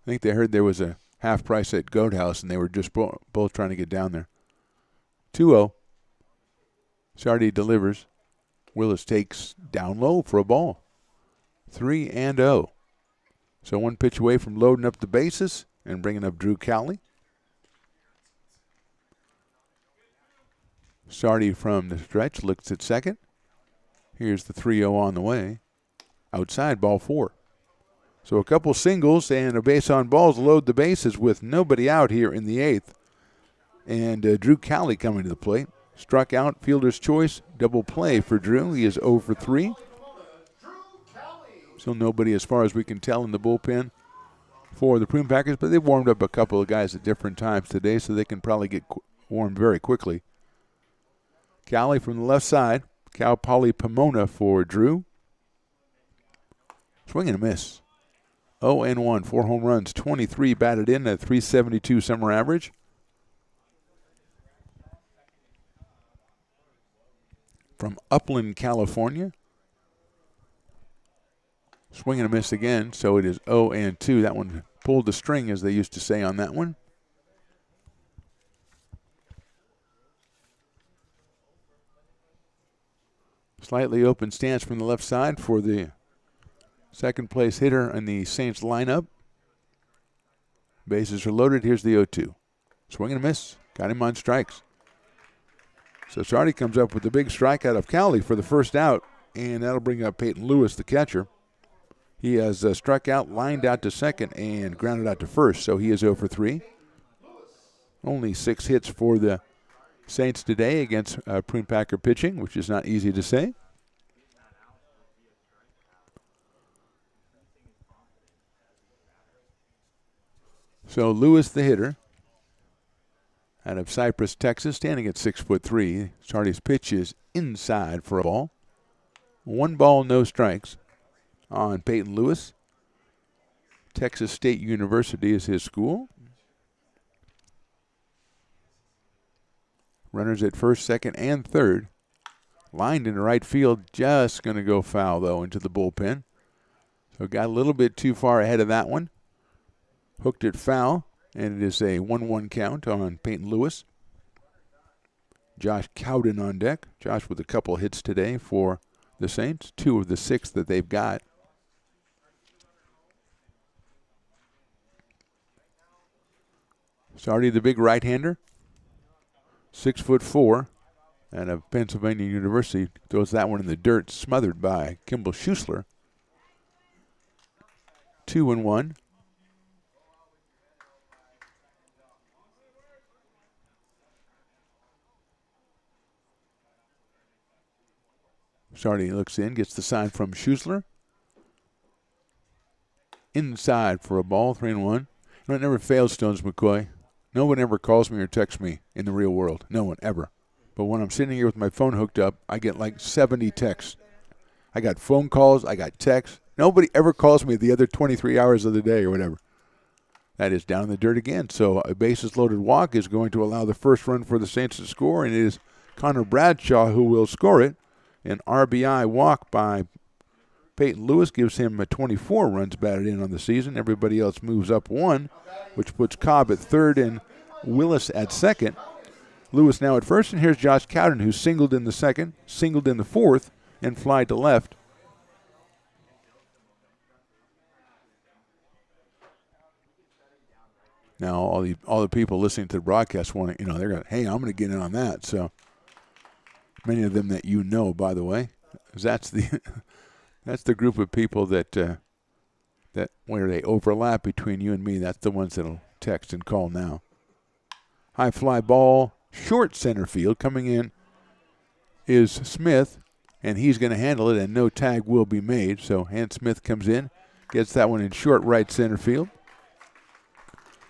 I think they heard there was a half price at Goat House, and they were just both trying to get down there. 2-0. Sardi delivers. Willis takes down low for a ball. 3-0. So 1 pitch away from loading up the bases and bringing up Drew Cowley. Sardi from the stretch looks at second. Here's the 3-0 on the way. Outside, ball 4. So a couple singles and a base on balls load the bases with nobody out here in the 8th. And Drew Cowley coming to the plate. Struck out, fielder's choice, double play for Drew. He is 0 for 3. So nobody, as far as we can tell, in the bullpen for the Prune Packers, but they've warmed up a couple of guys at different times today, so they can probably get warmed very quickly. Cowley from the left side. Cal Poly Pomona for Drew. Swing and a miss. 0-1, 4 home runs, 23 batted in at .372 summer average. From Upland, California. Swing and a miss again, so it is 0-2. That one pulled the string, as they used to say on that one. Slightly open stance from the left side for the second place hitter in the Saints lineup. Bases are loaded. Here's the 0-2. Swing and a miss. Got him on strikes. So Sardi comes up with the big strike out of Cowley for the first out, and that'll bring up Peyton Lewis, the catcher. He has struck out, lined out to second, and grounded out to first, so he is 0 for 3. Only 6 hits for the Saints today against Prune Packer pitching, which is not easy to say. So Lewis, the hitter, out of Cypress, Texas, standing at 6'3". Sardi's pitch is inside for a ball. 1 ball, no strikes on Peyton Lewis. Texas State University is his school. Runners at first, second, and third. Lined into right field, just going to go foul, though, into the bullpen. So got a little bit too far ahead of that one. Hooked it foul, and it is a 1-1 count on Peyton Lewis. Josh Cowden on deck. Josh with a couple hits today for the Saints, 2 of the 6 that they've got. Sardi, the big right-hander, 6'4", out of Pennsylvania University, throws that one in the dirt, smothered by Kimball Schuessler. 2-1. Sardi looks in, gets the sign from Schusler. Inside for a ball, 3-1. It never fails, Stones McCoy. No one ever calls me or texts me in the real world. No one, ever. But when I'm sitting here with my phone hooked up, I get like 70 texts. I got phone calls, I got texts. Nobody ever calls me the other 23 hours of the day or whatever. That is down in the dirt again. So a bases-loaded walk is going to allow the first run for the Saints to score, and it is Connor Bradshaw who will score it. An RBI walk by Peyton Lewis gives him 24 runs batted in on the season. Everybody else moves up one, which puts Cobb at third and Willis at second. Lewis now at first, and here's Josh Cowden, who singled in the second, singled in the fourth, and fly to left. Now all the people listening to the broadcast want to, they're going, hey, I'm going to get in on that. So many of them that you know, by the way, 'cause that's the group of people that where they overlap between you and me. That's the ones that'll text and call now. High fly ball, short center field. Coming in is Smith, and he's going to handle it, and no tag will be made. So Hans Smith comes in, gets that one in short right center field.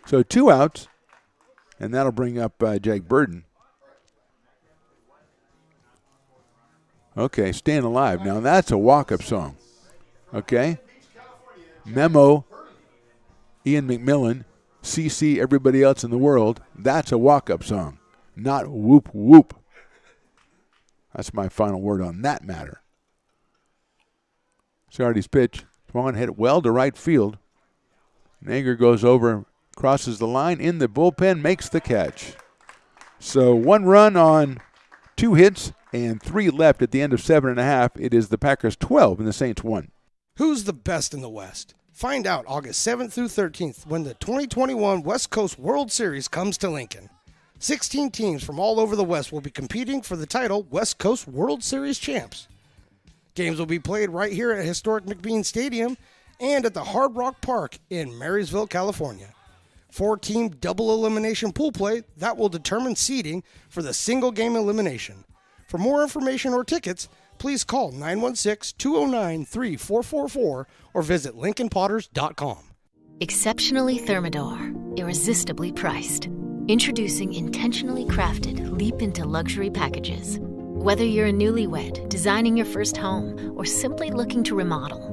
So 2 outs, and that'll bring up Jake Burden. Okay, Staying Alive. Now that's a walk-up song. Okay? Memo, Ian McMillan, CC, everybody else in the world. That's a walk-up song, not whoop whoop. That's my final word on that matter. Sardi's pitch. Swan hit well to right field. Nager goes over, crosses the line in the bullpen, makes the catch. So 1 run on 2 hits and 3 left at the end of 7.5. It is the Packers 12 and the Saints 1. Who's the best in the West? Find out August 7th through 13th when the 2021 West Coast World Series comes to Lincoln. 16 teams from all over the West will be competing for the title West Coast World Series champs. Games will be played right here at historic McBean Stadium and at the Hard Rock Park in Marysville, California. 4-team double elimination pool play that will determine seeding for the single game elimination. For more information or tickets, please call 916-209-3444 or visit LincolnPotters.com. Exceptionally Thermador, irresistibly priced. Introducing intentionally crafted leap into luxury packages. Whether you're a newlywed, designing your first home, or simply looking to remodel.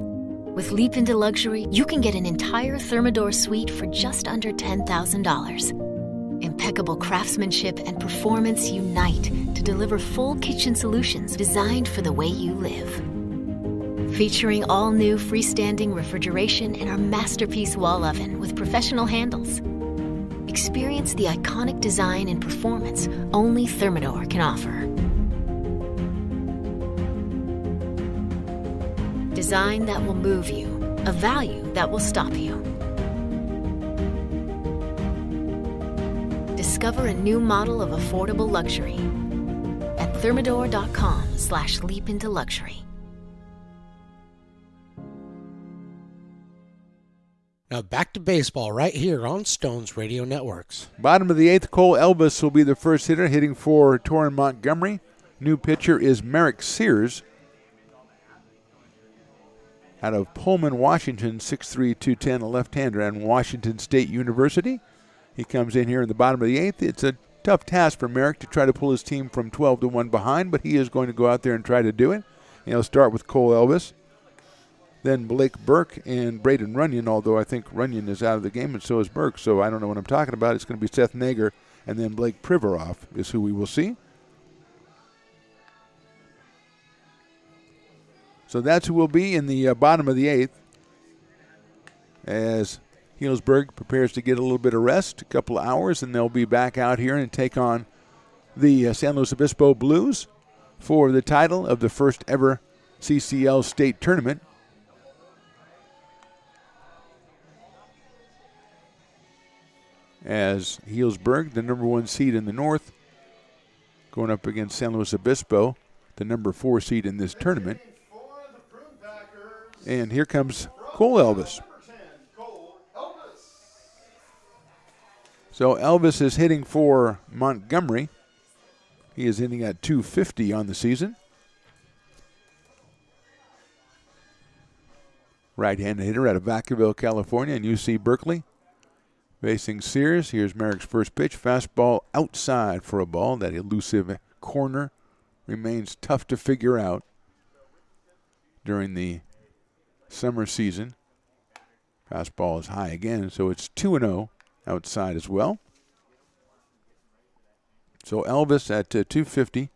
With Leap into Luxury, you can get an entire Thermador suite for just under $10,000. Impeccable craftsmanship and performance unite to deliver full kitchen solutions designed for the way you live. Featuring all-new freestanding refrigeration and our masterpiece wall oven with professional handles. Experience the iconic design and performance only Thermador can offer. Design that will move you, a value that will stop you. Discover a new model of affordable luxury at thermador.com/leapintoluxury. Now back to baseball right here on Stones Radio Networks. Bottom of the 8th, Cole Elvis will be the first hitter, hitting for Torrin Montgomery. New pitcher is Merrick Sears out of Pullman, Washington, 6'3", 210, a left-hander, and Washington State University. He comes in here in the bottom of the 8th. It's a tough task for Merrick to try to pull his team from 12-1 behind, but he is going to go out there and try to do it. And he'll start with Cole Elvis, then Blake Burke and Braden Runyon, although I think Runyon is out of the game and so is Burke, so I don't know what I'm talking about. It's going to be Seth Nager, and then Blake Priveroff is who we will see. So that's who will be in the bottom of the 8th as Healdsburg prepares to get a little bit of rest, a couple of hours, and they'll be back out here and take on the San Luis Obispo Blues for the title of the first ever CCL state tournament. As Healdsburg, the number 1 seed in the North, going up against San Luis Obispo, the number 4 seed in this tournament. And here comes Cole Elvis. So Elvis is hitting for Montgomery. He is hitting at 250 on the season. Right-handed hitter out of Vacaville, California, and UC Berkeley. Facing Sears. Here's Merrick's first pitch. Fastball outside for a ball. That elusive corner remains tough to figure out during the summer season. Fastball is high again, so it's 2-0 outside as well. So Elvis at 250,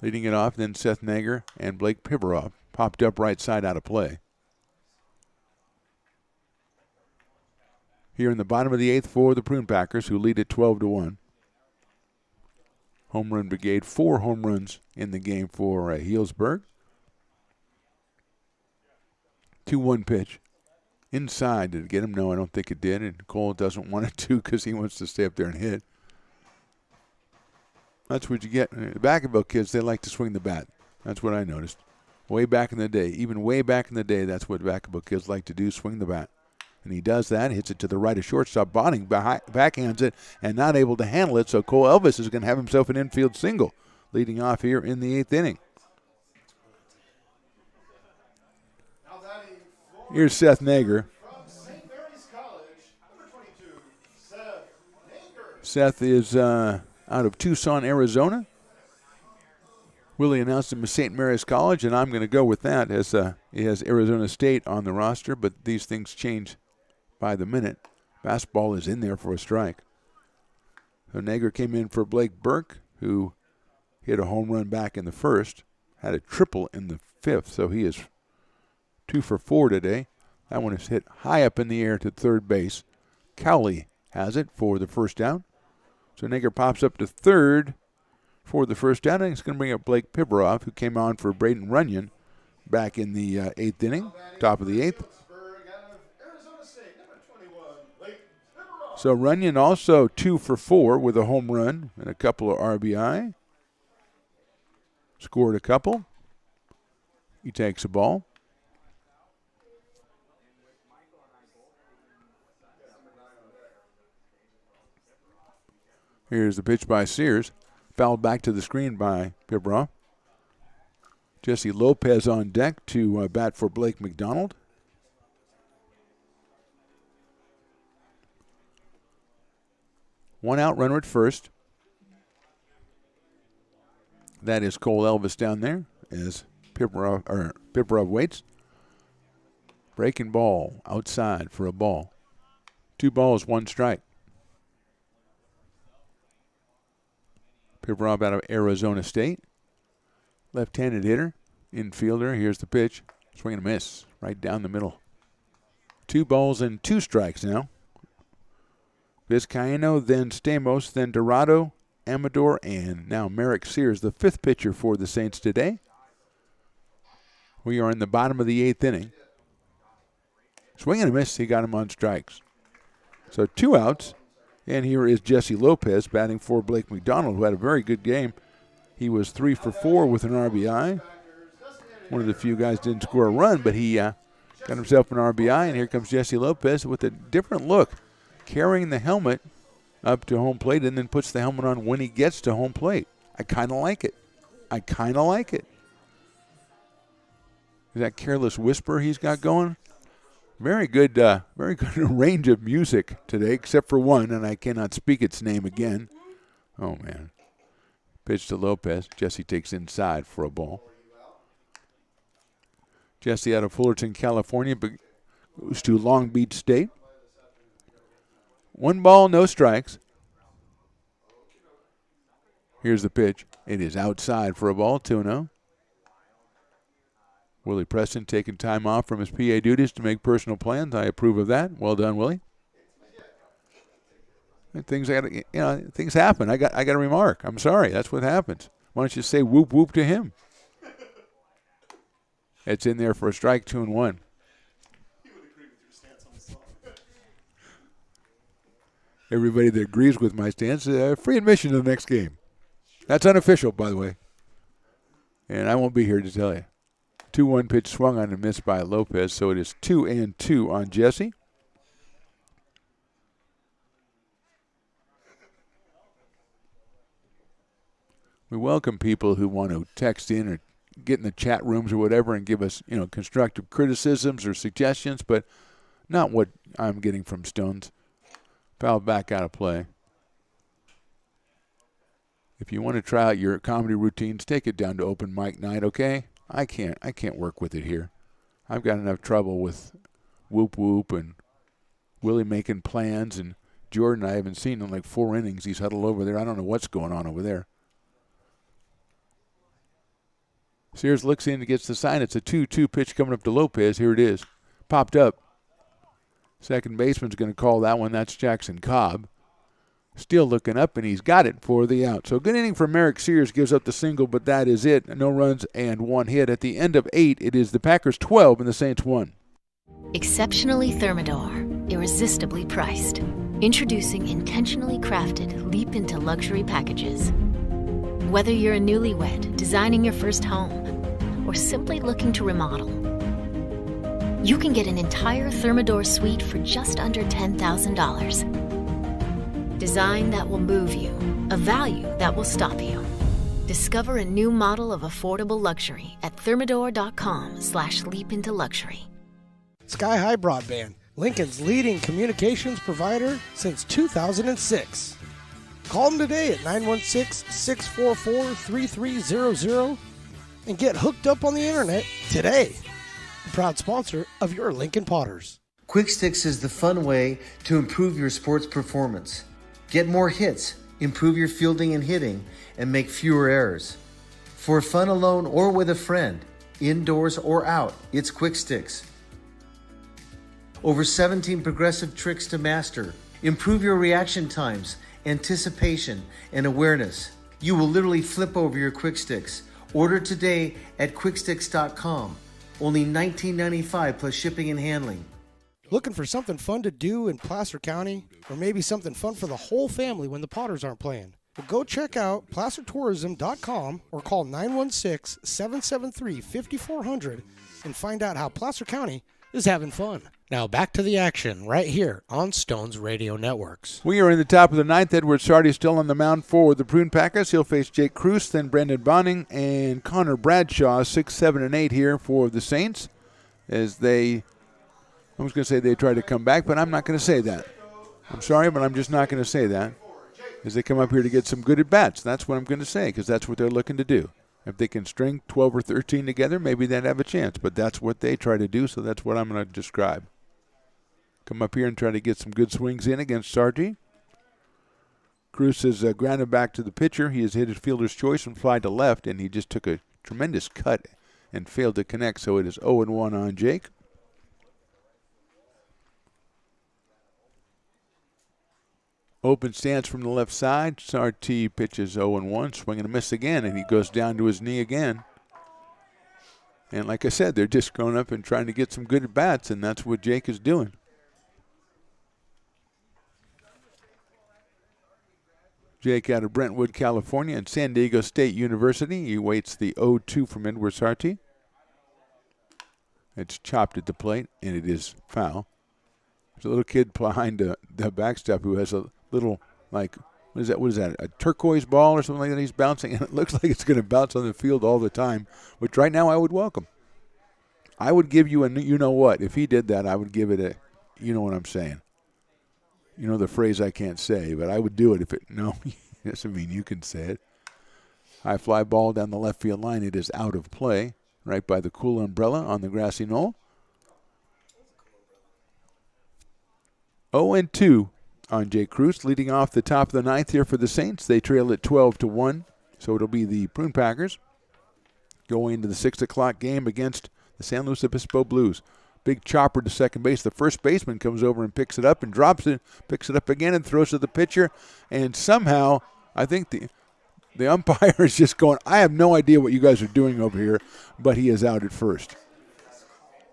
leading it off. Then Seth Nager and Blake Pivarov popped up right side out of play. Here in the bottom of the 8th for the Prune Packers, who lead at 12-1. Home run brigade, 4 home runs in the game for Healdsburg. 2-1 pitch. Inside, did it get him? No, I don't think it did. And Cole doesn't want it to because he wants to stay up there and hit. That's what you get. The Vacaville kids, they like to swing the bat. That's what I noticed. Way back in the day, even way back in the day, that's what Vacaville kids like to do, swing the bat. And he does that, hits it to the right of shortstop. Bonning backhands it and not able to handle it, so Cole Elvis is going to have himself an infield single, leading off here in the 8th inning. Here's Seth Nager. Seth is out of Tucson, Arizona. Willie announced him as St. Mary's College, and I'm going to go with that as he has Arizona State on the roster, but these things change by the minute. Fastball is in there for a strike. So Nager came in for Blake Burke, who hit a home run back in the first, had a triple in the 5th, so he is 2 for 4 today. That one is hit high up in the air to third base. Cowley has it for the first down. So Nager pops up to third for the first down, and he's going to bring up Blake Pivarov, who came on for Braden Runyon back in the 8th inning, top of the 8th. So Runyon also 2 for 4 with a home run and a couple of RBI. Scored a couple. He takes a ball. Here's the pitch by Sears. Fouled back to the screen by Pivarov. Jesse Lopez on deck to bat for Blake McDonald. One out runner at first. That is Cole Elvis down there as Pivarov waits. Breaking ball outside for a ball. 2 balls, 1 strike. Pivarov out of Arizona State. Left-handed hitter, infielder. Here's the pitch. Swing and a miss right down the middle. 2 balls and 2 strikes now. Vizcaino, then Stamos, then Dorado, Amador, and now Merrick Sears, the 5th pitcher for the Saints today. We are in the bottom of the 8th inning. Swing and a miss. He got him on strikes. So 2 outs. And here is Jesse Lopez batting for Blake McDonald, who had a very good game. He was 3 for 4 with an RBI. One of the few guys didn't score a run, but he got himself an RBI. And here comes Jesse Lopez with a different look, carrying the helmet up to home plate and then puts the helmet on when he gets to home plate. I kind of like it. Is that careless whisper he's got going? Very good range of music today, except for one, and I cannot speak its name again. Oh, man. Pitch to Lopez. Jesse takes inside for a ball. Jesse out of Fullerton, California, but goes to Long Beach State. 1 ball, no strikes. Here's the pitch. It is outside for a ball, 2-0. Willie Preston taking time off from his PA duties to make personal plans. I approve of that. Well done, Willie. Things happen. I got a remark. I'm sorry. That's what happens. Why don't you say whoop whoop to him? It's in there for a strike, 2-1. Everybody that agrees with my stance, free admission to the next game. That's unofficial, by the way. And I won't be here to tell you. 2-1 pitch swung on and missed by Lopez, so it is 2-2 on Jesse. We welcome people who want to text in or get in the chat rooms or whatever and give us, constructive criticisms or suggestions, but not what I'm getting from Stones. Foul back out of play. If you want to try out your comedy routines, take it down to open mic night, okay? I can't work with it here. I've got enough trouble with Whoop Whoop and Willie making plans, and Jordan I haven't seen in like 4 innings. He's huddled over there. I don't know what's going on over there. Sears looks in and gets the sign. It's a 2-2 pitch coming up to Lopez. Here it is. Popped up. Second baseman's going to call that one. That's Jackson Cobb. Still looking up, and he's got it for the out. So good inning from Merrick Sears. Gives up the single, but that is it. No runs and 1 hit. At the end of 8, it is the Packers 12 and the Saints 1. Exceptionally Thermador, irresistibly priced. Introducing intentionally crafted leap into luxury packages. Whether you're a newlywed, designing your first home, or simply looking to remodel, you can get an entire Thermador suite for just under $10,000. Design that will move you, a value that will stop you. Discover a new model of affordable luxury at thermador.com/leap into luxury. Sky High Broadband, Lincoln's leading communications provider since 2006. Call them today at 916-644-3300 and get hooked up on the internet today. A proud sponsor of your Lincoln Potters. Quick Sticks is the fun way to improve your sports performance. Get more hits, improve your fielding and hitting, and make fewer errors. For fun alone or with a friend, indoors or out, it's Quick Sticks. Over 17 progressive tricks to master. Improve your reaction times, anticipation, and awareness. You will literally flip over your Quick Sticks. Order today at quicksticks.com. Only $19.95 plus shipping and handling. Looking for something fun to do in Placer County? Or maybe something fun for the whole family when the Potters aren't playing? Well, go check out placertourism.com or call 916-773-5400 and find out how Placer County is having fun. Now back to the action right here on Stones Radio Networks. We are in the top of the 9th. Edward Sardi still on the mound for the Prune Packers. He'll face Jake Cruz, then Brendan Bonning, and Connor Bradshaw, 6, 7, and 8 here for the Saints. As I was going to say they try to come back, but I'm not going to say that. I'm sorry, but I'm just not going to say that. As they come up here to get some good at-bats. That's what I'm going to say, because that's what they're looking to do. If they can string 12 or 13 together, maybe they'd have a chance. But that's what they try to do, so that's what I'm going to describe. Come up here and try to get some good swings in against Sardi. Cruz has grounded back to the pitcher. He has hit his fielder's choice and fly to left, and he just took a tremendous cut and failed to connect, so it is 0-1 on Jake. Open stance from the left side. Sardi pitches 0-1, swing and a miss again, and he goes down to his knee again. And like I said, they're just going up and trying to get some good at-bats, and that's what Jake is doing. Jake out of Brentwood, California, and San Diego State University. He waits the 0-2 from Edward Sardi. It's chopped at the plate, and it is foul. There's a little kid behind the backstop who has a little, like, what is that, a turquoise ball or something like that he's bouncing, and it looks like it's going to bounce on the field all the time, which right now I would welcome. I would give you a you-know-what. If he did that, I would give it a, you know what I'm saying. You know the phrase I can't say, but I would do it if it, no, doesn't mean you can say it. High fly ball down the left field line. It is out of play, right by the cool umbrella on the grassy knoll. 0-2 on Jake Cruz, leading off the top of the 9th here for the Saints. They trail at 12-1, so it'll be the Prune Packers going into the 6 o'clock game against the San Luis Obispo Blues. Big chopper to second base. The first baseman comes over and picks it up and drops it, picks it up again and throws to the pitcher. And somehow, I think the umpire is just going, I have no idea what you guys are doing over here, but he is out at first.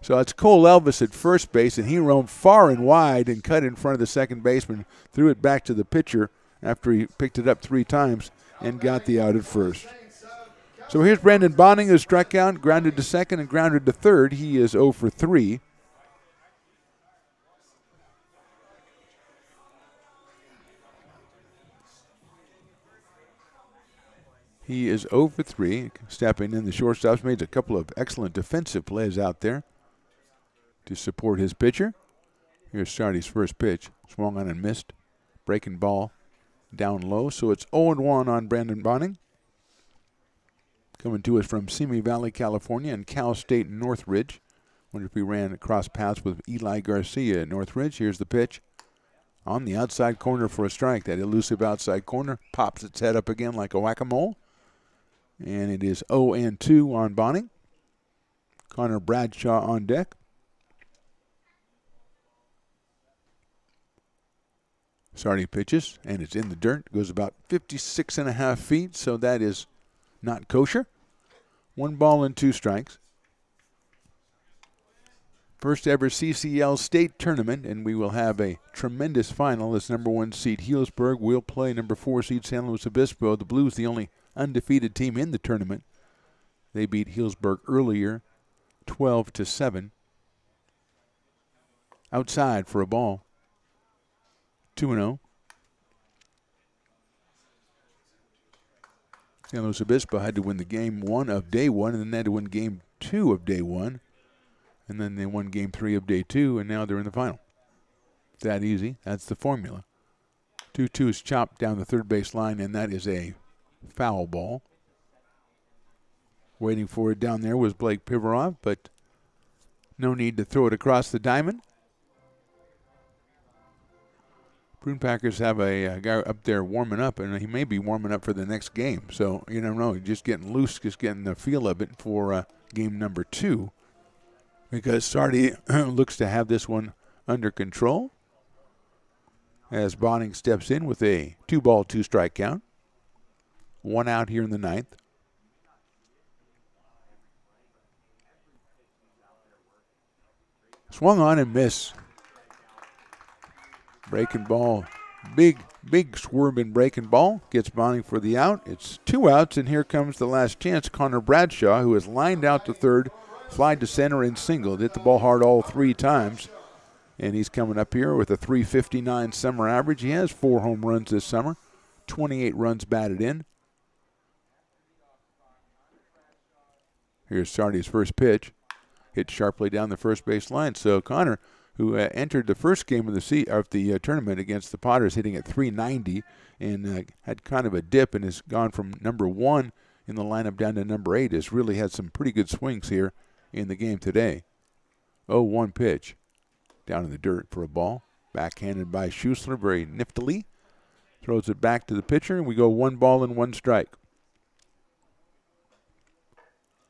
So it's Cole Elvis at first base, and he roamed far and wide and cut in front of the second baseman, threw it back to the pitcher after he picked it up 3 times and got the out at first. So here's Brendan Bonning, who struck out, grounded to second, and grounded to third. He is 0 for 3. He is 0 for 3, stepping in. The shortstop's made a couple of excellent defensive plays out there to support his pitcher. Here's Sardi's first pitch. Swung on and missed. Breaking ball down low. So it's 0-1 on Brandon Bonning. Coming to us from Simi Valley, California, and Cal State Northridge. Wonder if he ran across paths with Eli Garcia at Northridge. Here's the pitch. On the outside corner for a strike. That elusive outside corner pops its head up again like a whack-a-mole. And it is 0-2 on Bonning. Connor Bradshaw on deck. Sardi pitches, and it's in the dirt. Goes about 56.5 feet, so that is not kosher. 1 ball and 2 strikes. First ever CCL state tournament, and we will have a tremendous final. This number 1 seed Healdsburg will play number 4 seed San Luis Obispo. The Blues, the only undefeated team in the tournament. They beat Healdsburg earlier, 12-7. Outside for a ball. 2-0. San Luis Obispo had to win the game 1 of day 1, and then they had to win game 2 of day 1. And then they won game 3 of day 2, and now they're in the final. It's that easy. That's the formula. 2-2 is chopped down the third base line, and that is a foul ball. Waiting for it down there was Blake Pivarov, but no need to throw it across the diamond. Prune Packers have a guy up there warming up, and he may be warming up for the next game. So you never know. Just getting loose, just getting the feel of it for game number 2. Because Sardi looks to have this one under control. As Bonning steps in with a 2-ball, 2-strike count. 1 out here in the 9th. Swung on and miss. Breaking ball. Big swerving breaking ball. Gets Bonning for the out. It's 2 outs, and here comes the last chance. Connor Bradshaw, who has lined out to third, flied to center and singled. Hit the ball hard all 3 times. And he's coming up here with a .359 summer average. He has 4 home runs this summer. 28 runs batted in. Here's Sardi's first pitch. Hit sharply down the first base line. So Connor, who entered the first game of the tournament against the Potters, hitting at .390, and had kind of a dip and has gone from number 1 in the lineup down to number 8, has really had some pretty good swings here in the game today. 0-1 pitch. Down in the dirt for a ball. Backhanded by Schussler very niftily. Throws it back to the pitcher, and we go 1 ball and 1 strike.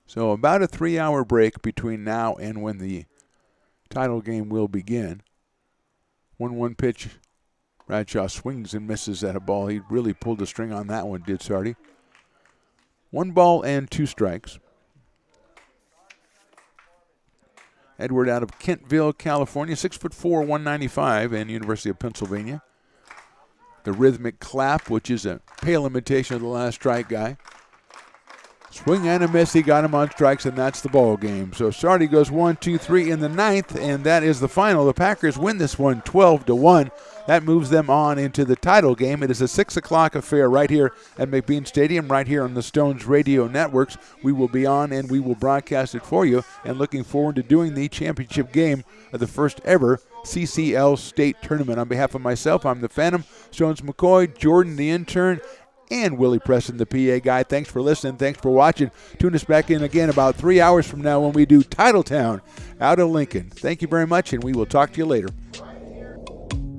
So about a 3-hour break between now and when the title game will begin. 1-1 pitch. Bradshaw swings and misses at a ball. He really pulled the string on that one, did Sardi. 1 ball and 2 strikes. Edward out of Kentville, California, 6'4", 195, and University of Pennsylvania. The rhythmic clap, which is a pale imitation of the last strike guy. Swing and a miss. He got him on strikes, and that's the ball game. So Sardi goes 1-2-3 in the 9th, and that is the final. The Packers win this one 12-1. That moves them on into the title game. It is a 6 o'clock affair right here at McBean Stadium, right here on the Stones Radio Networks. We will be on, and we will broadcast it for you, and looking forward to doing the championship game of the first ever CCL State Tournament. On behalf of myself, I'm the Phantom, Stones McCoy, Jordan the intern, and Willie Preston, the PA guy. Thanks for listening. Thanks for watching. Tune us back in again about 3 hours from now when we do Titletown out of Lincoln. Thank you very much, and we will talk to you later.